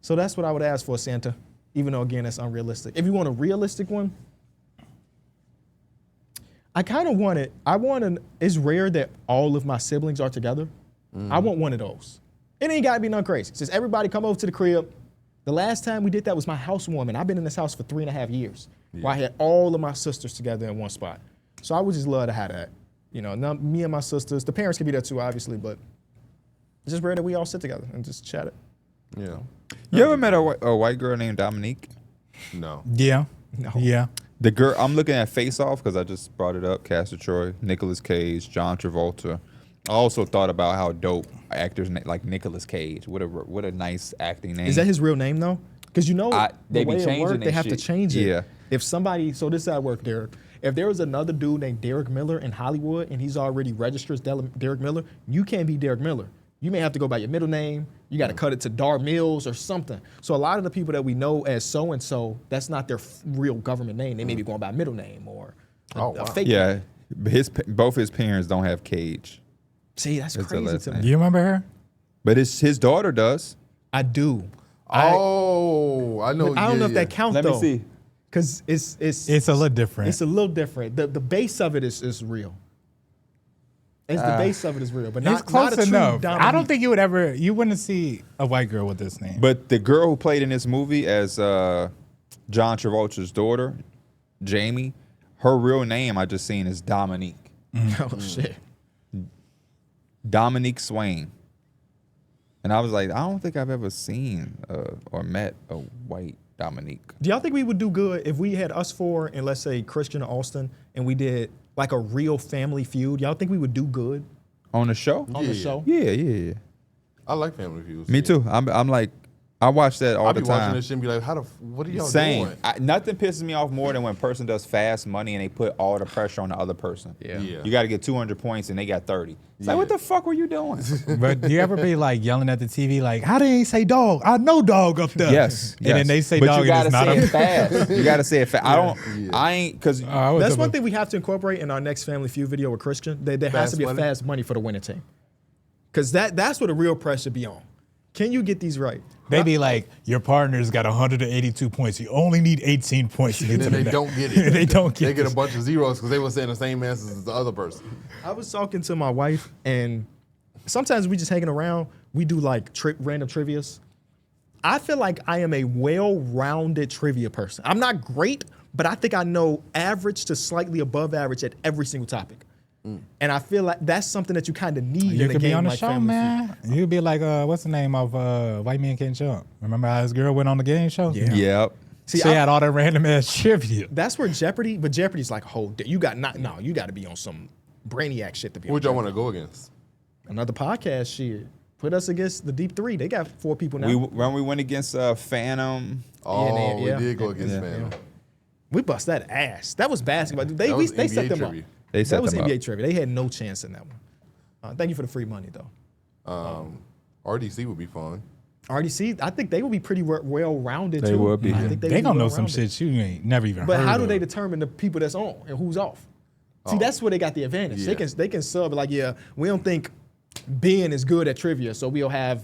So that's what I would ask for, Santa, even though, again, that's unrealistic. If you want a realistic one, I kind of want it. It's rare that all of my siblings are together. I want one of those. It ain't got to be nothing crazy. Just everybody come over to the crib. The last time we did that was my housewarming. I've been in this house for 3.5 years where I had all of my sisters together in one spot. So I would just love to have that. Now, me and my sisters, the parents can be there too, obviously, but it's just rare that we all sit together and just chat it. Yeah. You ever met a white girl named Dominique? No. Yeah. No. Yeah. The girl, I'm looking at Face Off because I just brought it up. Castor Troy, Nicolas Cage, John Travolta. I also thought about how dope actors like Nicolas Cage. What a nice acting name. Is that his real name though? Because they the be way it changing works, that they have to shit. change it. Yeah. If somebody, so this is how it works, Darrick. If there was another dude named Darrick Miller in Hollywood and he's already registered as Darrick Miller, you can't be Darrick Miller. You may have to go by your middle name. You got to cut it to Dar Mills or something. So a lot of the people that we know as so-and-so, that's not their real government name. They may be going by a middle name or a fake name. Yeah, both his parents don't have Cage, See, that's It's the crazy last to name. me. You remember her? but his daughter does. I do. Oh, I know. I don't know if that counts Let though. me see. Because it's It's a little different. It's a little different. The base of it is real. The base of it is real, but It's not close a true enough. Dominique. I don't think you wouldn't see a white girl with this name. But the girl who played in this movie as John Travolta's daughter, Jamie, her real name I just seen is Dominique. Oh shit. Dominique Swain. And I was like, I don't think I've ever seen or met a white Dominique. Do y'all think we would do good if we had us four and let's say Christian or Austin and we did like a real family feud? Y'all think we would do good On the show? on the show? Yeah. I like Family Feud. Me too. I'm like, I watch that all I the be watching time. this shit and be like, what are y'all Same. doing? Nothing pisses me off more than when a person does fast money and they put all the pressure on the other person. Yeah. Yeah. You got to get 200 points and they got 30. It's like, Yeah. what the fuck were you doing? But do you ever be like yelling at the TV like, how they ain't say dog? I know dog up there. Yes. And then they say but dog you and gotta it's not say a it fast. You got to say it fast. I ain't, because That's one thing we have to incorporate in our next family feud video with Christian. There has Fast to be money? a fast money for the winning team. Because that's where the real pressure be on. Can you get these right? They be like, your partner's got 182 points. You only need 18 points to get And to then the they next. don't get it. They don't get They get this. a bunch of zeros because they were saying the same answers as the other person. I was talking to my wife, and sometimes we just hanging around. We do like random trivias. I feel like I am a well-rounded trivia person. I'm not great, but I think I know average to slightly above average at every single topic. And I feel like that's something that you kind of need You in a could be game on the like show, Family man. You'd be like, what's the name of White Man Can't Jump? Remember how his girl went on the game show? Yeah. Yep. See, She had all that random ass trivia. that's where Jeopardy, but Jeopardy's like, you got to be on some Brainiac shit to be on Who'd y'all want Jeopardy. to go against? Another podcast shit. Put us against the Deep Three. They got 4 people now. When we went against Phantom. Oh, yeah. we did go against Yeah. Phantom. We bust that ass. That was basketball. They That was set NBA them trivia. up. They set That was them NBA up. trivia. They had no chance in that one. Thank you for the free money though. RDC would be fun. RDC, I think they would be pretty well-rounded They too. would be. I think They would be gonna know some well-rounded. shit you ain't never even But heard how do of. they determine the people that's on and who's off? See, Oh. that's where they got the advantage. Yeah. They can sub like, yeah, we don't think Ben is good at trivia, so we'll have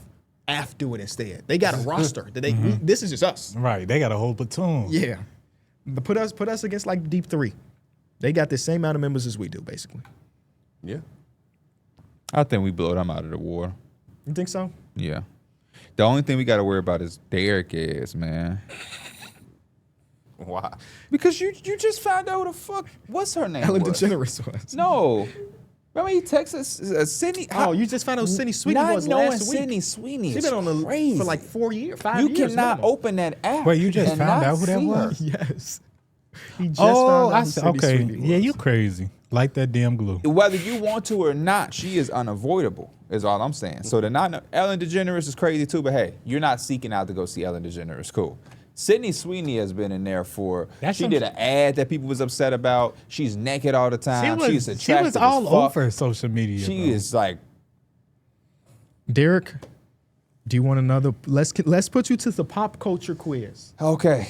Af do it instead. They got a roster that this is just us. Right, they got a whole platoon. Yeah. But put us against like the Deep Three. They got the same amount of members as we do, basically. Yeah. I think we blow them out of the water. You think so? Yeah. The only thing we got to worry about is Darrick is, man. Why? Because you just found out who the fuck, what's her name Ellen was? DeGeneres was. No. Remember he texted Sydney? Oh, you just found out Sydney Sweeney Not was knowing last week. Sydney Sweeney She's is been on the crazy. for like 4 years, 5 You years. cannot minimum. open that app. Wait, you just and found not out who that see her. was? Yes. He just Oh, found out I who see. Sydney Okay, Sweeney yeah, was. you crazy. Like that damn glue. Whether you want to or not, she is unavoidable, is all I'm saying. So the not Ellen DeGeneres is crazy too, but hey, you're not seeking out to go see Ellen DeGeneres. Cool. Sydney Sweeney has been in there for. She did an ad that people was upset about. She's naked all the time. She's She attractive. was all as fuck. over social media. She bro. is like. Derek, do you want another? Let's put you to the pop culture quiz. Okay.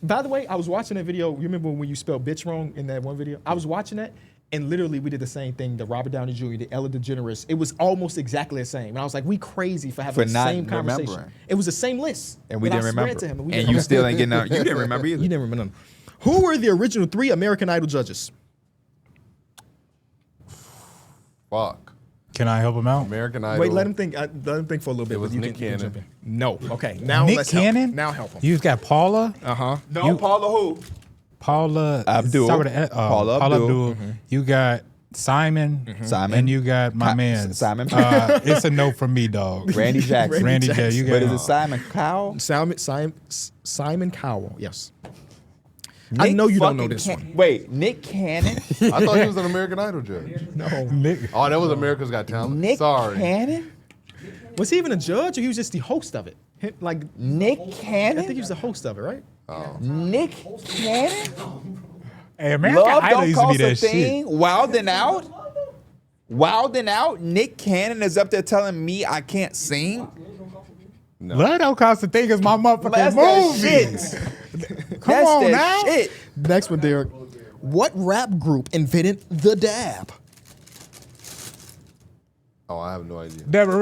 By the way, I was watching that video. You remember when you spelled bitch wrong in that one video? I was watching that, and literally we did the same thing. The Robert Downey Jr., the Ellen DeGeneres. It was almost exactly the same. And I was like, we crazy for having For the not same conversation. remembering. It was the same list. And we that didn't I spread remember. to him, And didn't you remember. still ain't getting out. You didn't remember either. You didn't remember none. Who were the original 3 American Idol judges? Fuck. Can I help him out? American Idol. Wait, let him think. Let him think for a little bit. It was but you Nick can Cannon. jump in. No. Okay. Now Nick let's Cannon? help. Now help him. You got Paula. No, Paula who? Paula Abdul. start with a- Paula Abdul. You got Simon. Simon. And you got my man. Simon. It's a no from me, dog. Randy Jackson. Randy Jackson. You But got is it Simon Cowell? Simon Cowell. Yes. I know you don't know this one. Wait, Nick Cannon? I thought he was an American Idol judge. No. Nick. Oh, that was America's Got Talent. Nick Sorry. Cannon? Was he even a judge or he was just the host of it? Like, Nick I think Cannon? he was the host of it, right? Nick Cannon? Hey, American Love Idol don't used to be cost a that shit. thing. Wildin' out? Wildin' out? Nick Cannon is up there telling me I can't sing? Love don't cost a thing is my motherfucking That's that movie. shit. Come That's on that now. shit. Next one, Derek. What rap group invented the dab? Oh, I have no idea. Deborah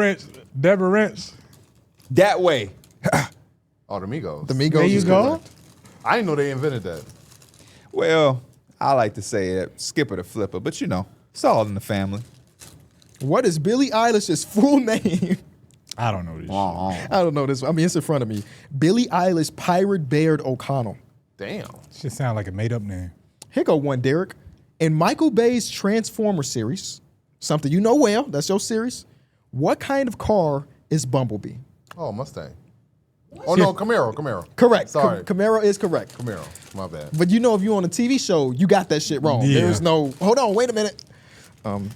Rich. That way. Oh, the Migos. The Migos. There you is go. correct. I didn't know they invented that. Well, I like to say it, skipper to flipper, but you know, it's all in the family. What is Billie Eilish's full name? I don't know this shit. I don't know this. I mean, it's in front of me. Billie Eilish Pirate Baird O'Connell. Damn. Shit sound like a made up name. Here go one, Derek. In Michael Bay's Transformer series, something you know well, that's your series. What kind of car is Bumblebee? Oh, Mustang. Oh, no, Camaro. Correct. Sorry. Camaro is correct. Camaro. My bad. But you know, if you're on a TV show, you got that shit wrong. Yeah. There's no, hold on, wait a minute.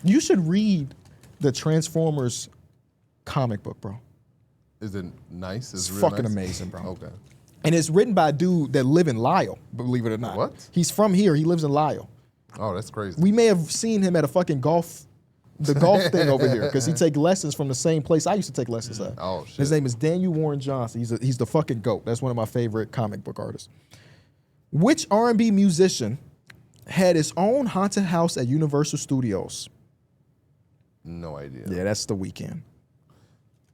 You should read the Transformers comic book, bro. Is it nice? It's real fucking nice? amazing, bro. Okay. And it's written by a dude that live in Lisle, believe it or not. What? He's from here. He lives in Lisle. Oh, that's crazy. We may have seen him at a fucking golf thing over here because he take lessons from the same place I used to take lessons at. Oh, shit. His name is Daniel Warren Johnson. He's the fucking GOAT. That's one of my favorite comic book artists. Which R&B musician had his own haunted house at Universal Studios? No idea. Yeah, that's The Weeknd.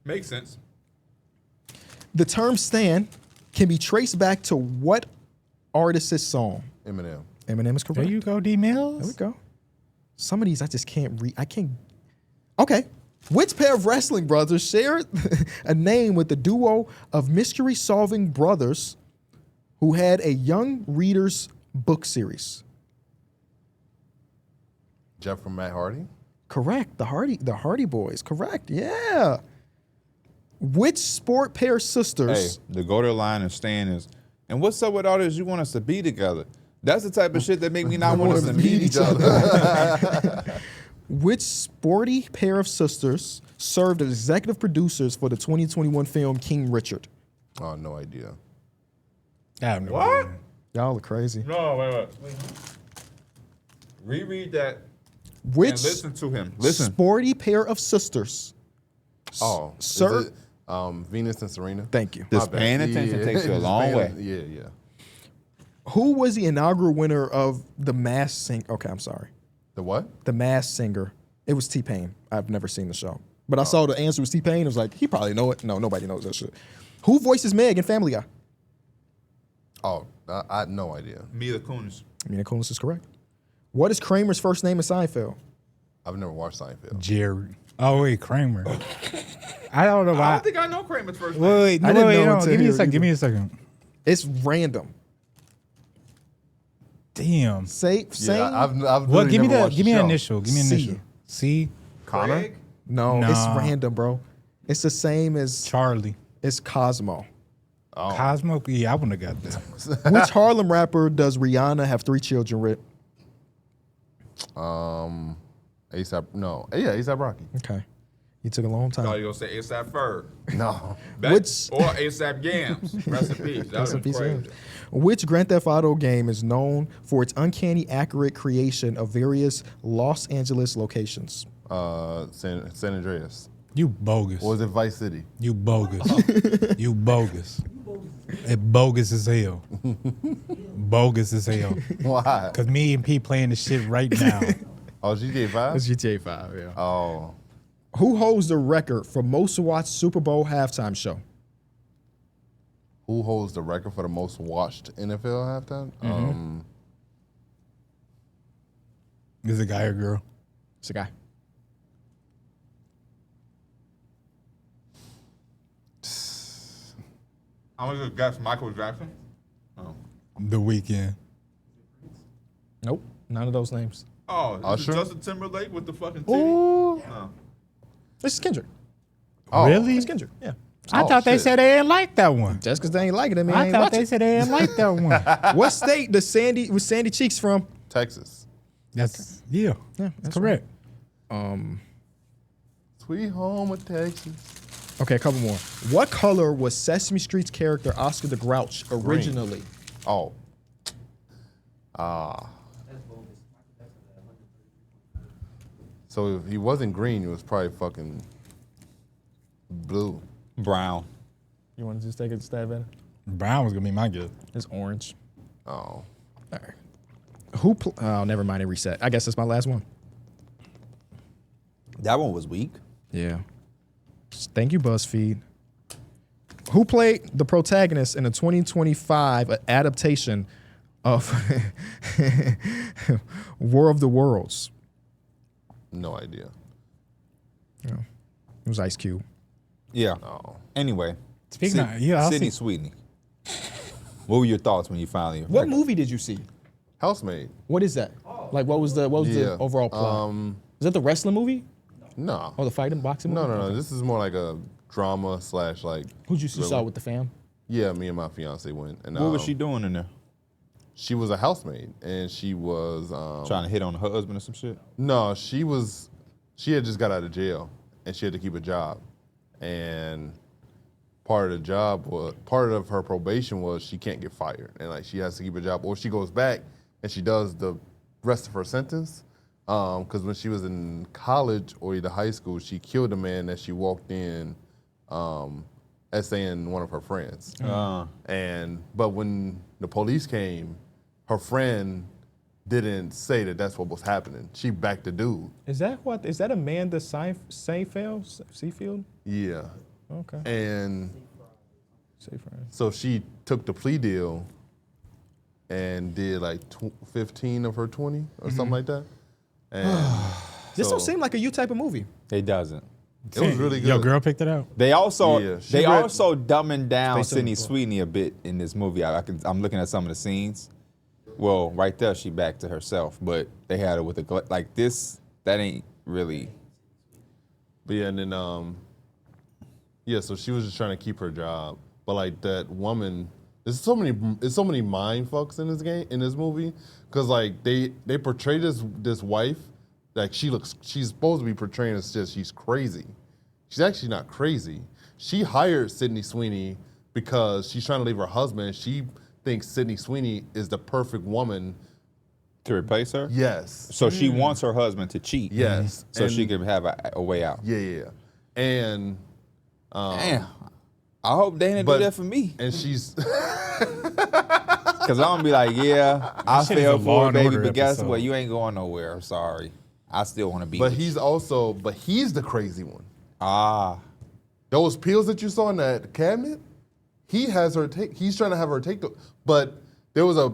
Makes sense. The term "stan" can be traced back to what artist's song? Eminem. Eminem is correct. There you go, D Mills. There we go. Some of these I just can't read. I can't. Okay. Which pair of wrestling brothers shared a name with the duo of mystery-solving brothers who had a young readers book series? Jeff from Matt Hardy. Correct. The Hardy Boys. Correct. Yeah. Which sport pair Hey, sisters? the go to line and stand is, and what's up with all this? You want us to be together? That's the type of shit that make me not want us to meet each other. Which sporty pair of sisters served as executive producers for the 2021 film King Richard? Oh, no idea. I have no What? idea. Y'all are crazy. No, wait. Reread that Which and listen to him. Listen. sporty pair of sisters? Oh, Sir. is it, Venus and Serena? Thank you. Just My bad. paying attention takes you a Just long paying- way. Yeah. Who was the inaugural winner of the Masked Singer? Okay, I'm sorry. The what? The Masked Singer. It was T-Pain. I've never seen the show. But I saw the answer was T-Pain. I was like, he probably know it. No, nobody knows that shit. Who voices Meg in Family Guy? Oh, I had no idea. Mila Kunis. Mina Kunis is correct. What is Kramer's first name in Seinfeld? I've never watched Seinfeld. Jerry. Oh wait, Kramer. I don't know I why. don't think I know Kramer's first name. Wait, I no, didn't wait, know no. until Give me a here second. Give either. me a second. It's random. Damn. Say, saying, I've Well, really give me never the watched give me the an show. initial. Give me an C. initial. C. Connor? Craig? no, it's Nah. random, bro. It's the same as Charlie. it's Cosmo. Oh. Cosmo. Yeah, I wouldn't have got that. Which Harlem rapper does Rihanna have 3 children with? ASAP. No. Yeah, ASAP Rocky. Okay. You took a long Thought time. you were going to say ASAP Ferg. No. Which- Or ASAP Yams. Rest in peace. That Rest in was peace, crazy. man. Which Grand Theft Auto game is known for its uncanny accurate creation of various Los Angeles locations? San Andreas. You bogus. Or was it Vice City? You bogus. You bogus. It bogus as hell. Bogus as hell. Why? Cause me and P playing this shit right now. Oh, GTA 5? It's GTA 5, yeah. Oh. Who holds the record for most watched Super Bowl halftime show? Who holds the record for the most watched NFL halftime? Is it a guy or girl? It's a guy. I'm going to guess Michael Jackson. Oh. The Weeknd. Nope. None of those names. Oh, is Usher? it Justin Timberlake with the fucking titty? Ooh. No. This is Kendrick. Oh. Really? It's Kendrick. Yeah. I Oh, thought they shit. said they didn't like that one. Just because they ain't like it, I mean, I ain't thought watch they it. said they didn't like that one. What state does Sandy Cheeks from? Texas. That's yeah. Yeah, That's correct. Sweet home of Texas. Okay, a couple more. What color was Sesame Street's character Oscar the Grouch originally? Oh. So if he wasn't green, he was probably fucking blue. Brown. You want to just take a stab at it? Brown was gonna be my guess. It's orange. Oh. All right. Oh, never mind. It reset. I guess that's my last one. That one was weak. Yeah. Thank you, BuzzFeed. Who played the protagonist in the 2025 adaptation of War of the Worlds? No idea. It was Ice Cube. Yeah. Oh. Anyway. Speaking of, yeah, I'll Sydney see. Sweeney. What were your thoughts when you finally? What movie did you see? Housemaid. What is that? Like, what was the overall plot? Is that the wrestling movie No. or the fighting boxing movie? No. This is more like a drama / like. Who'd you see thriller. saw with the fam? Yeah, me and my fiance went. And What was she doing in there? She was a housemaid, and she was Trying to hit on her husband or some shit? No, she had just got out of jail, and she had to keep a job, and part of her probation was she can't get fired, and like she has to keep a job, or she goes back and she does the rest of her sentence. Because when she was in college or either high school, she killed a man that she walked in, essaying one of her friends. But when the police came, her friend didn't say that that's what was happening. She backed the dude. Is that Amanda Seyfield? Yeah. Okay. And Seyfried. so she took the plea deal and did like 15 of her 20 or something like that. And This so don't seem like a you type of movie. It doesn't. it was really good. Your girl picked it out. They also Yeah, she they read- also dumbing down Based on Sydney the book. Sweeney a bit in this movie. I'm looking at some of the scenes. Well, right there, she back to herself, but they had her with a like this. That ain't really. But yeah, and then yeah, so she was just trying to keep her job, but like that woman, there's so many mind fucks in this movie, because like they portray this wife, like she's supposed to be portraying as just she's crazy. She's actually not crazy. She hired Sydney Sweeney because she's trying to leave her husband. She thinks Sydney Sweeney is the perfect woman To replace her? Yes. So she wants her husband to cheat. Yes. So And- she can have a way out. Yeah. And Damn. I hope Dana do that for me. And she's Because I'm going to be like, yeah, I shit is fell a for Law it, and baby, Order but guess episode. what? You ain't going nowhere. I'm sorry. I still want to be but with he's the crazy one. Ah. Those pills that you saw in that cabinet, he's trying to have her take but there was a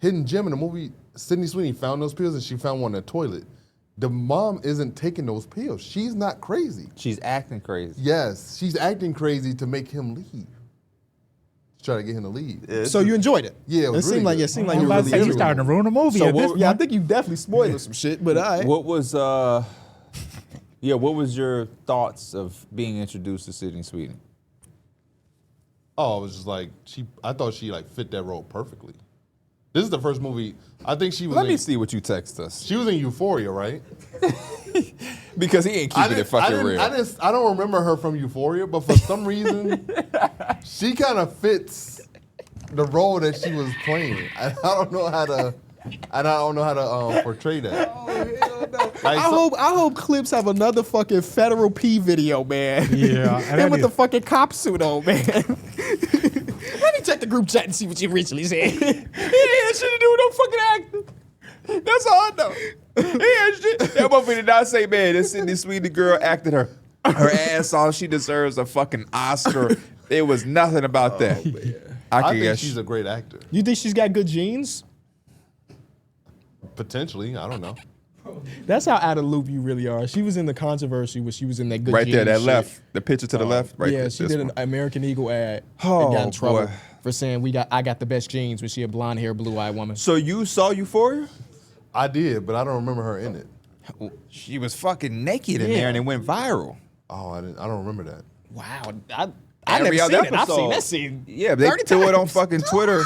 hidden gem in the movie. Sydney Sweeney found those pills and she found one in the toilet. The mom isn't taking those pills. She's not crazy. She's acting crazy. Yes, she's acting crazy to make him leave. Try to get him to leave. So you enjoyed it? Yeah, it was really good. It seemed like I'm you about were to really say you into it. starting to ruin the movie. So at this what- Yeah, I point. think you definitely spoiled some shit, but all right. What was your thoughts of being introduced to Sydney Sweeney? Oh, it was just like I thought she like fit that role perfectly. This is the first movie. I think she was. Let me see what you text us. She was in Euphoria, right? Because he ain't keeping it fucking real. I don't remember her from Euphoria, but for some reason, she kind of fits the role that she was playing. I don't know how to portray that. Oh, hell no. Like, I hope Clips have another fucking Federal P video, man. Yeah, and and with that the fucking cop suit on, man. Let me check the group chat and see what you originally said. He ain't had shit to do with no fucking acting. That's all I know. He had shit. That motherfucker did not say, man, this Sydney Sweeney girl acted her ass off. She deserves a fucking Oscar. There was nothing about that. I can think guess. she's a great actor. You think she's got good genes? Potentially, I don't know. That's how out of loop you really are. She was in the controversy when she was in that good Right there, genes that shit. left. The picture to the left. Right yeah, there. she This did an one. American Eagle ad Oh, and got in trouble boy. for saying I got the best genes when she a blonde hair, blue eyed woman. So you saw Euphoria? I did, but I don't remember her in it. She was fucking naked in Yeah. there and it went viral. Oh, I don't remember that. Wow, I never Every seen other it. I've seen episode. that scene. Yeah, they 30 threw it on times. fucking Twitter.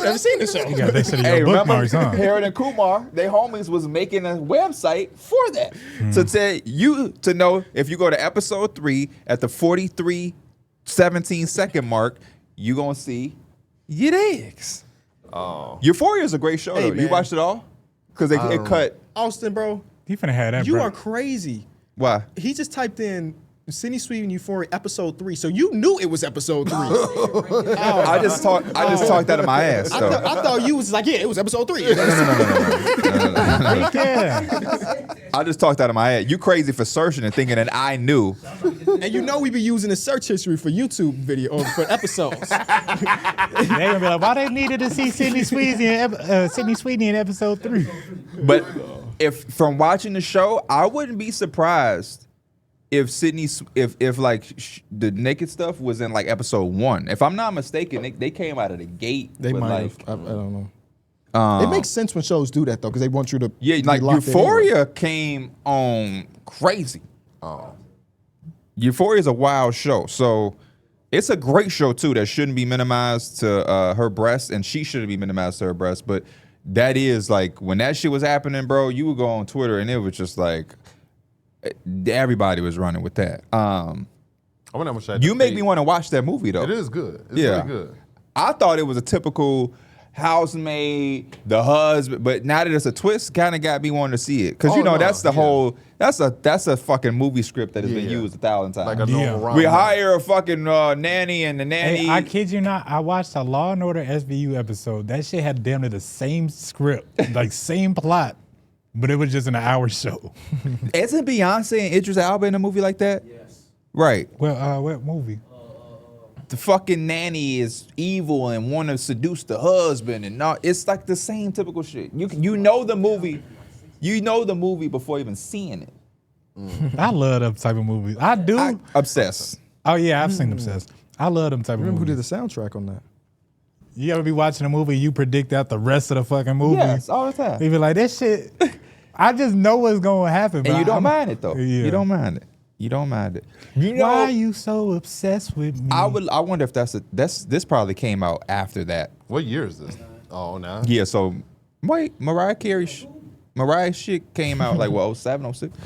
Never seen the show. You got that shit in Hey, your remember bookmarks, huh? Harold and Kumar, they homies was making a website for that. To tell you to know if you go to episode 3 at the 43:17 mark, you gonna see your eggs. Oh, Euphoria is a great show. Hey, though. You man. watched it all? Because it don't cut. Austin, bro, You finna have that, you bro. are crazy. Why? He just typed in Sydney Sweeney Euphoria episode 3, so you knew it was episode 3. I just talked out of my ass. I So. thought you was like, yeah, it was episode 3. Yeah. I just talked out of my head. You crazy for searching and thinking that I knew. And you know we be using the search history for YouTube video or for episodes. They gonna be like, why they needed to see Sydney Sweeney in episode 3? But if from watching the show, I wouldn't be surprised if the naked stuff was in like episode 1. If I'm not mistaken, they came out of the gate. They with, might like, have. I don't know. It makes sense when shows do that though, because they want you to Yeah, be like locked in Euphoria came on crazy. Euphoria is a wild show, so it's a great show too. That shouldn't be minimized to her breasts, and she shouldn't be minimized to her breasts. But that is like when that shit was happening, bro. You would go on Twitter, and it was just like everybody was running with that. I wonder how much I You make paid. me want to watch that movie though. It is good. It's Yeah. really good. I thought it was a typical housemaid, the husband, but now that it's a twist, kind of got me wanting to see it because Oh, you know no, that's the yeah. whole that's a fucking movie script that has been Yeah. used 1,000 times. Like a Yeah. normal rom-com. We hire a fucking nanny, and the nanny. Hey, I kid you not, I watched a Law and Order SVU episode. That shit had damn near the same script, like same plot, but it was just an hour show. Isn't Beyonce and Idris Elba in a movie like that? Yes. Right. Well, what movie? The fucking nanny is evil and want to seduce the husband, and not. It's like the same typical shit. You know the movie. You know the movie before even seeing it. I love them type of movies. I do. Obsessed. Oh yeah, I've seen Obsessed. I love them type of Remember who movies. did the soundtrack on that? You gotta be watching a movie, you predict out the rest of the fucking movie. Yes, all the time. You be like, this shit, I just know what's gonna happen. And you don't I'm- mind it though. Yeah. You don't mind it. You don't mind it. You know, Why are you so obsessed with me? I wonder if this probably came out after that. What year is this? Oh, now. Yeah, so wait, Mariah shit came out like what, 07, 06?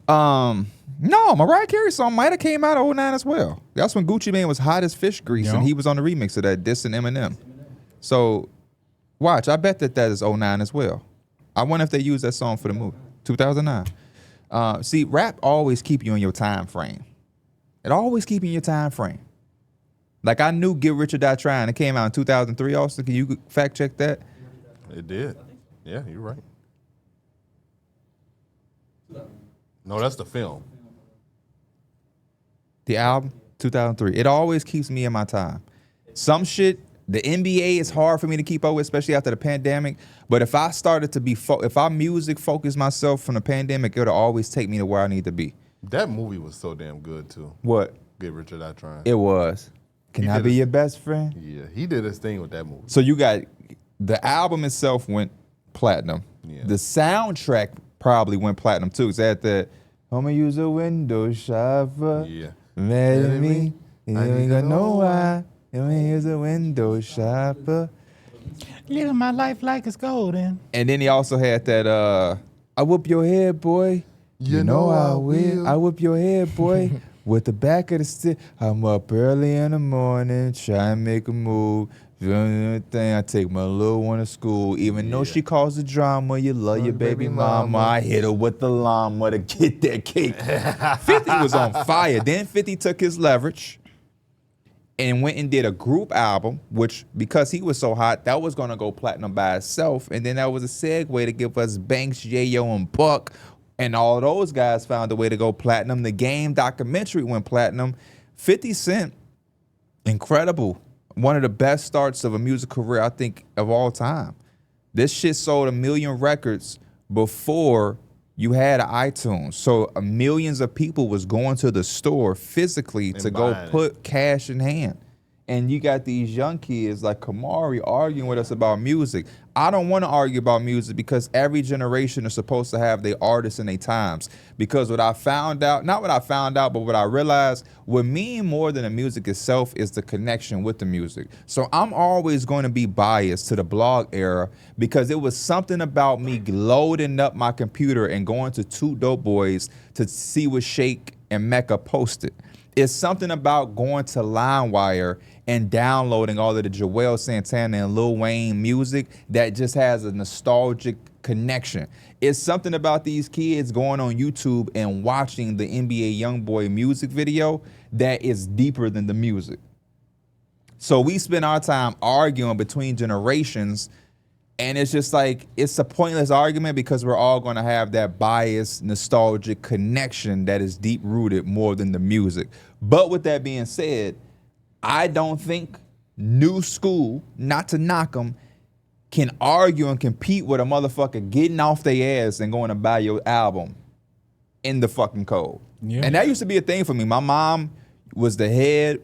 No, Mariah Carey's song might have came out 09 as well. That's when Gucci Mane was hot as fish grease, and he was on the remix of that dissing Eminem. So watch, I bet that is 09 as well. I wonder if they used that song for the movie, 2009. See, rap always keep you in your time frame. It always keep you in your time frame. Like I knew Get Rich or Die Trying. It came out in 2003. Austin, can you fact check that? It did. Yeah, you're right. No, that's the film. The album, 2003. It always keeps me in my time. Some shit, the NBA is hard for me to keep up with, especially after the pandemic. But if I started to be, if I music focused myself from the pandemic, it'll always take me to where I need to be. That movie was so damn good too. What? Get Rich or Die Trying. It was. Can I be your best friend? Yeah, he did his thing with that movie. So you got, the album itself went platinum. Yeah. The soundtrack probably went platinum too. It's at the, I'ma use a window shopper. Yeah. Mad at me, you I ain't need gonna to know know why. I'ma use a window shopper. Living my life like it's golden. And then he also had that, I whoop your head, boy. You know I will. I whip your head, boy. With the back of the stick. I'm up early in the morning, try and make a move. Thing. I take my little one to school. Even though she caused the drama, you love your baby mama. I hit her with the llama to get that cake. 50 was on fire. Then 50 took his leverage and went and did a group album, which, because he was so hot, that was going to go platinum by itself. And then that was a segue to give us Banks, Yayo, and Buck. And all those guys found a way to go platinum. The Game documentary went platinum. 50 Cent, incredible. One of the best starts of a music career, I think, of all time. This shit sold 1 million records before you had iTunes. So millions of people was going to the store physically to go put cash in hand. And you got these young kids like Kamari arguing with us about music. I don't want to argue about music because every generation is supposed to have their artists in their times. Because what I found out, not what I found out, but what I realized, what mean more than the music itself is the connection with the music. So I'm always going to be biased to the blog era because it was something about me loading up my computer and going to Two Dope Boys to see what Shake and Mecca posted. It's something about going to LimeWire and downloading all of the Joel Santana and Lil Wayne music that just has a nostalgic connection. It's something about these kids going on YouTube and watching the NBA YoungBoy music video that is deeper than the music. So we spend our time arguing between generations, and it's just like, it's a pointless argument because we're all going to have that biased, nostalgic connection that is deep-rooted more than the music. But with that being said, I don't think new school, not to knock them, can argue and compete with a motherfucker getting off their ass and going to buy your album in the fucking cold. Yeah. And that used to be a thing for me. My mom was the head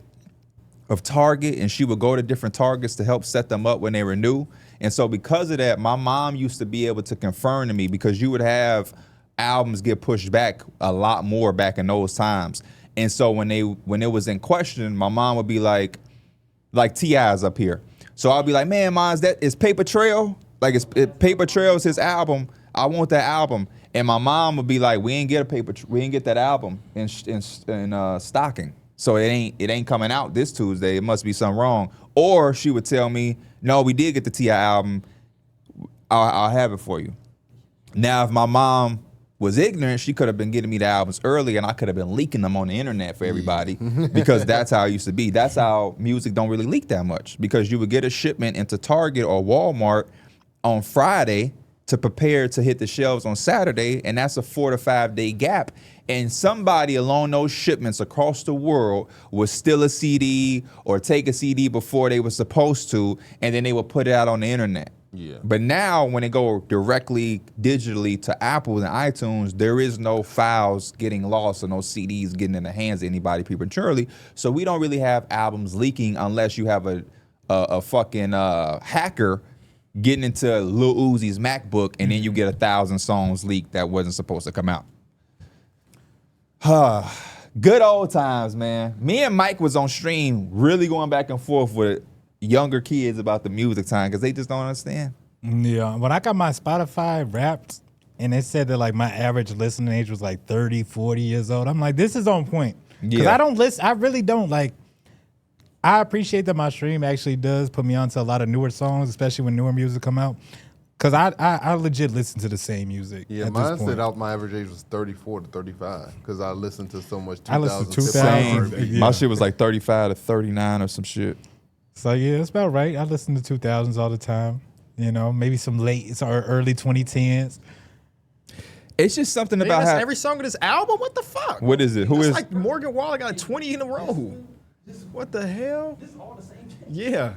of Target, and she would go to different Targets to help set them up when they were new. And so because of that, my mom used to be able to confirm to me, because you would have albums get pushed back a lot more back in those times. And so when it was in question, my mom would be like T.I.'s up here. So I'll be like, man, Ma, is Paper Trail? Like, Paper Trail's his album. I want that album. And my mom would be like, we ain't get that album in stocking. So it ain't coming out this Tuesday. It must be something wrong. Or she would tell me, no, we did get the T.I. album. I'll have it for you. Now, if my mom was ignorant, she could have been getting me the albums early, and I could have been leaking them on the internet for everybody because that's how it used to be. That's how music don't really leak that much, because you would get a shipment into Target or Walmart on Friday to prepare to hit the shelves on Saturday, and that's a 4 to 5 day gap. And somebody along those shipments across the world would steal a CD or take a CD before they were supposed to, and then they would put it out on the internet. Yeah. But now when they go directly digitally to Apple and iTunes, there is no files getting lost or no CDs getting in the hands of anybody prematurely. So we don't really have albums leaking unless you have a fucking hacker getting into Lil Uzi's MacBook, and then you get 1,000 songs leaked that wasn't supposed to come out. Good old times, man. Me and Mike was on stream really going back and forth with younger kids about the music time because they just don't understand. Yeah, when I got my Spotify Wrapped, and it said that like my average listening age was like 30, 40 years old, I'm like, this is on point. Because I don't listen, I really don't like. I appreciate that my stream actually does put me onto a lot of newer songs, especially when newer music come out. Because I legit listen to the same music. Yeah, at mine this point. said out my average age was 34 to 35 because I listened to so much 2000. I listened to 2000. Yeah. My shit was like 35 to 39 or some shit. So yeah, that's about right. I listen to 2000s all the time. You know, maybe some late or early 2010s. It's just something Man, about that's how. every song of this album? What the fuck? What is it? Who It's is? like Morgan Wallen got 20 in a row. What the hell? This is all the same shit. Yeah.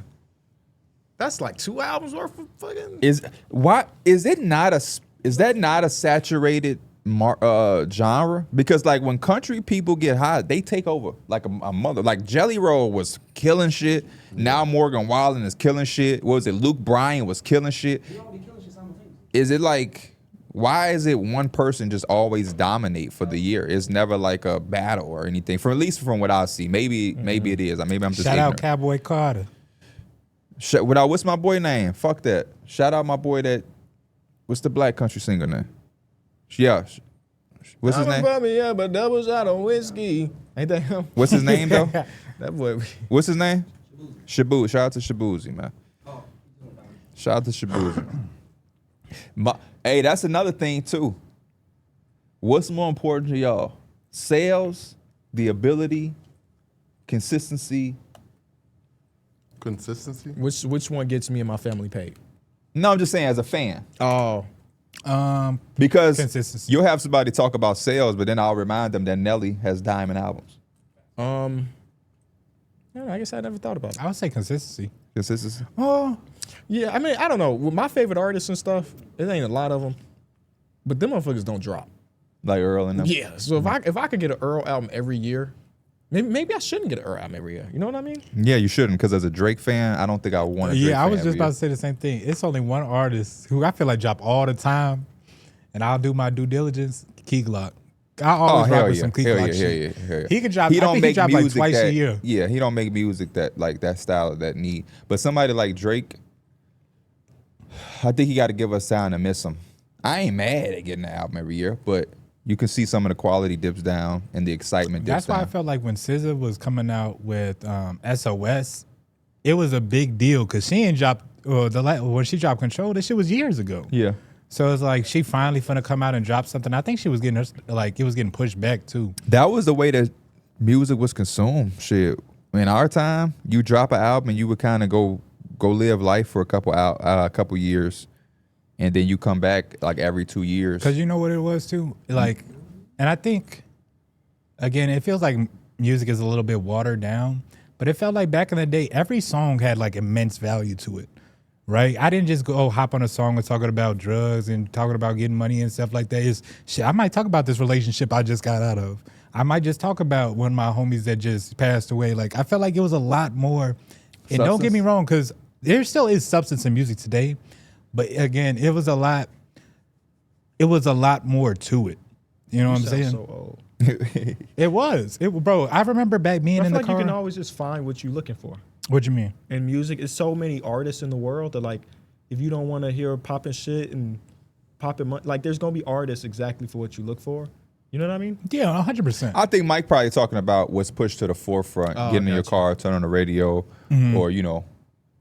That's like 2 albums worth of fucking. Is that not a saturated genre? Because like when country people get hot, they take over like a mother. Like Jelly Roll was killing shit. Now Morgan Wallen is killing shit. What was it? Luke Bryan was killing shit. They all be killing shit simultaneously. Is it like? Why is it one person just always dominate for the year? It's never like a battle or anything. From at least from what I see, maybe it is. Maybe I'm just Shout out ignorant. Cowboy Carter. What's my boy name? Fuck that. Shout out my boy that. What's the black country singer name? Yeah. What's his name? Yeah, but double shot of whiskey. Ain't that him? What's his name though? That boy. What's his name? Shabu. Shout out to Shabuzi, man. Shout out to Shabuzi. Hey, that's another thing too. What's more important to y'all? Sales, the ability, consistency. Consistency? Which one gets me and my family paid? No, I'm just saying as a fan. Oh. Because Consistency. you'll have somebody talk about sales, but then I'll remind them that Nelly has diamond albums. Yeah, I guess I never thought about it. I would say consistency. Consistency. Oh, yeah. I mean, I don't know. With my favorite artists and stuff, it ain't a lot of them, but them motherfuckers don't drop. Like Earl and them. Yeah. So if I could get an Earl album every year, maybe I shouldn't get an Earl album every year. You know what I mean? Yeah, you shouldn't, because as a Drake fan, I don't think I would want a Drake Yeah, I was fan just every about year. to say the same thing. It's only one artist who I feel like drop all the time, and I'll do my due diligence. Key Glock. I always rock with some Key Glock shit. Hell yeah. He could drop. He I don't think make he drop like music twice that, a year. Yeah, he don't make music that like that style that need. But somebody like Drake, I think he got to give us sound and miss him. I ain't mad at getting the album every year, but you can see some of the quality dips down and the excitement dips That's why down. I felt like when SZA was coming out with SOS, it was a big deal because she ain't dropped. When she dropped Control, this shit was years ago. Yeah. So it's like she finally finna come out and drop something. I think she was getting it was getting pushed back too. That was the way that music was consumed. Shit. In our time, you drop an album and you would kind of go live life for a couple years, and then you come back like every 2 years. Cause you know what it was too, like, and I think, again, it feels like music is a little bit watered down, but it felt like back in the day, every song had like immense value to it, right? I didn't just go hop on a song and talking about drugs and talking about getting money and stuff like that. Is shit, I might talk about this relationship I just got out of. I might just talk about one of my homies that just passed away. Like, I felt like it was a lot more. And don't get me wrong, because there still is substance in music today, but again, it was a lot more to it. You know what I'm saying? So old. It was. Bro, I remember back being I in feel the like car. you can always just find what you're looking for. What you mean? In music, it's so many artists in the world that like, if you don't want to hear popping shit and popping money, like there's gonna be artists exactly for what you look for. You know what I mean? Yeah, 100%. I think Mike probably talking about what's pushed to the forefront, getting in your gotcha. car, turn on the radio, or, you know,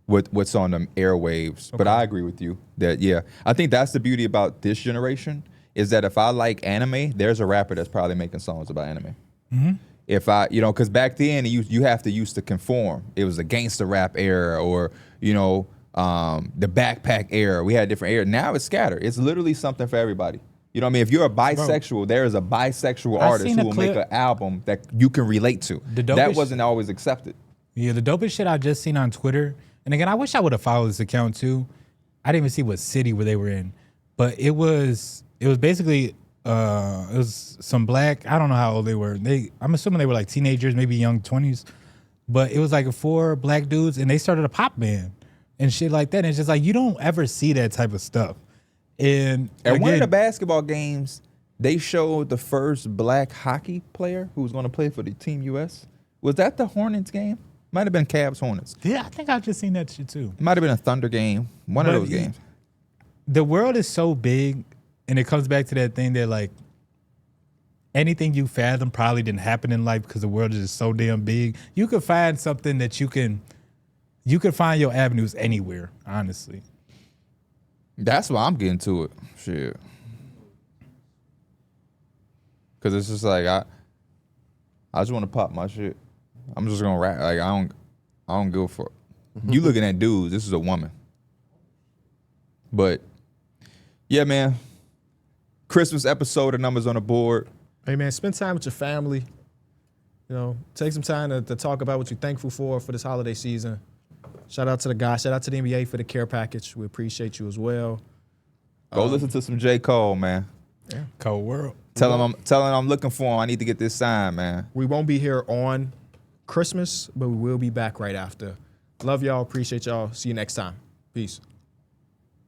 what's on the airwaves. But I agree with you that, yeah, I think that's the beauty about this generation is that if I like anime, there's a rapper that's probably making songs about anime. If I, you know, because back then you have to used to conform. It was a gangster rap era or, you know, the backpack era. We had different era. Now it's scattered. It's literally something for everybody. You know what I mean? If you're a bisexual, there is a bisexual artist seen who a will clip- make an album that you can relate to. The That dopest- wasn't always accepted. Yeah, the dopest shit I just seen on Twitter. And again, I wish I would have followed this account too. I didn't even see what city where they were in, but it was basically it was some black. I don't know how old they were. I'm assuming they were like teenagers, maybe young 20s. but it was like 4 black dudes, and they started a pop band and shit like that. And it's just like you don't ever see that type of stuff. And At one of again, the basketball games, they showed the first black hockey player who was going to play for the Team US. Was that the Hornets game? Might have been Cavs Hornets. yeah, I think I've just seen that shit too. Might have been a Thunder game. One of But those games. The world is so big, and it comes back to that thing that like anything you fathom probably didn't happen in life because the world is just so damn big. You could find something that you could find your avenues anywhere, honestly. That's why I'm getting to it. Shit. Cause it's just like I just want to pop my shit. I'm just gonna rap. Like I don't give a fuck. You looking at dudes, this is a woman. But yeah, man. Christmas episode of Numbers on the Board. Hey man, spend time with your family. You know, take some time to talk about what you're thankful for this holiday season. Shout out to the guys. Shout out to the NBA for the care package. We appreciate you as well. Go listen to some J. Cole, man. Cold world. Tell him I'm looking for him. I need to get this signed, man. We won't be here on Christmas, but we will be back right after. Love y'all. Appreciate y'all. See you next time. Peace.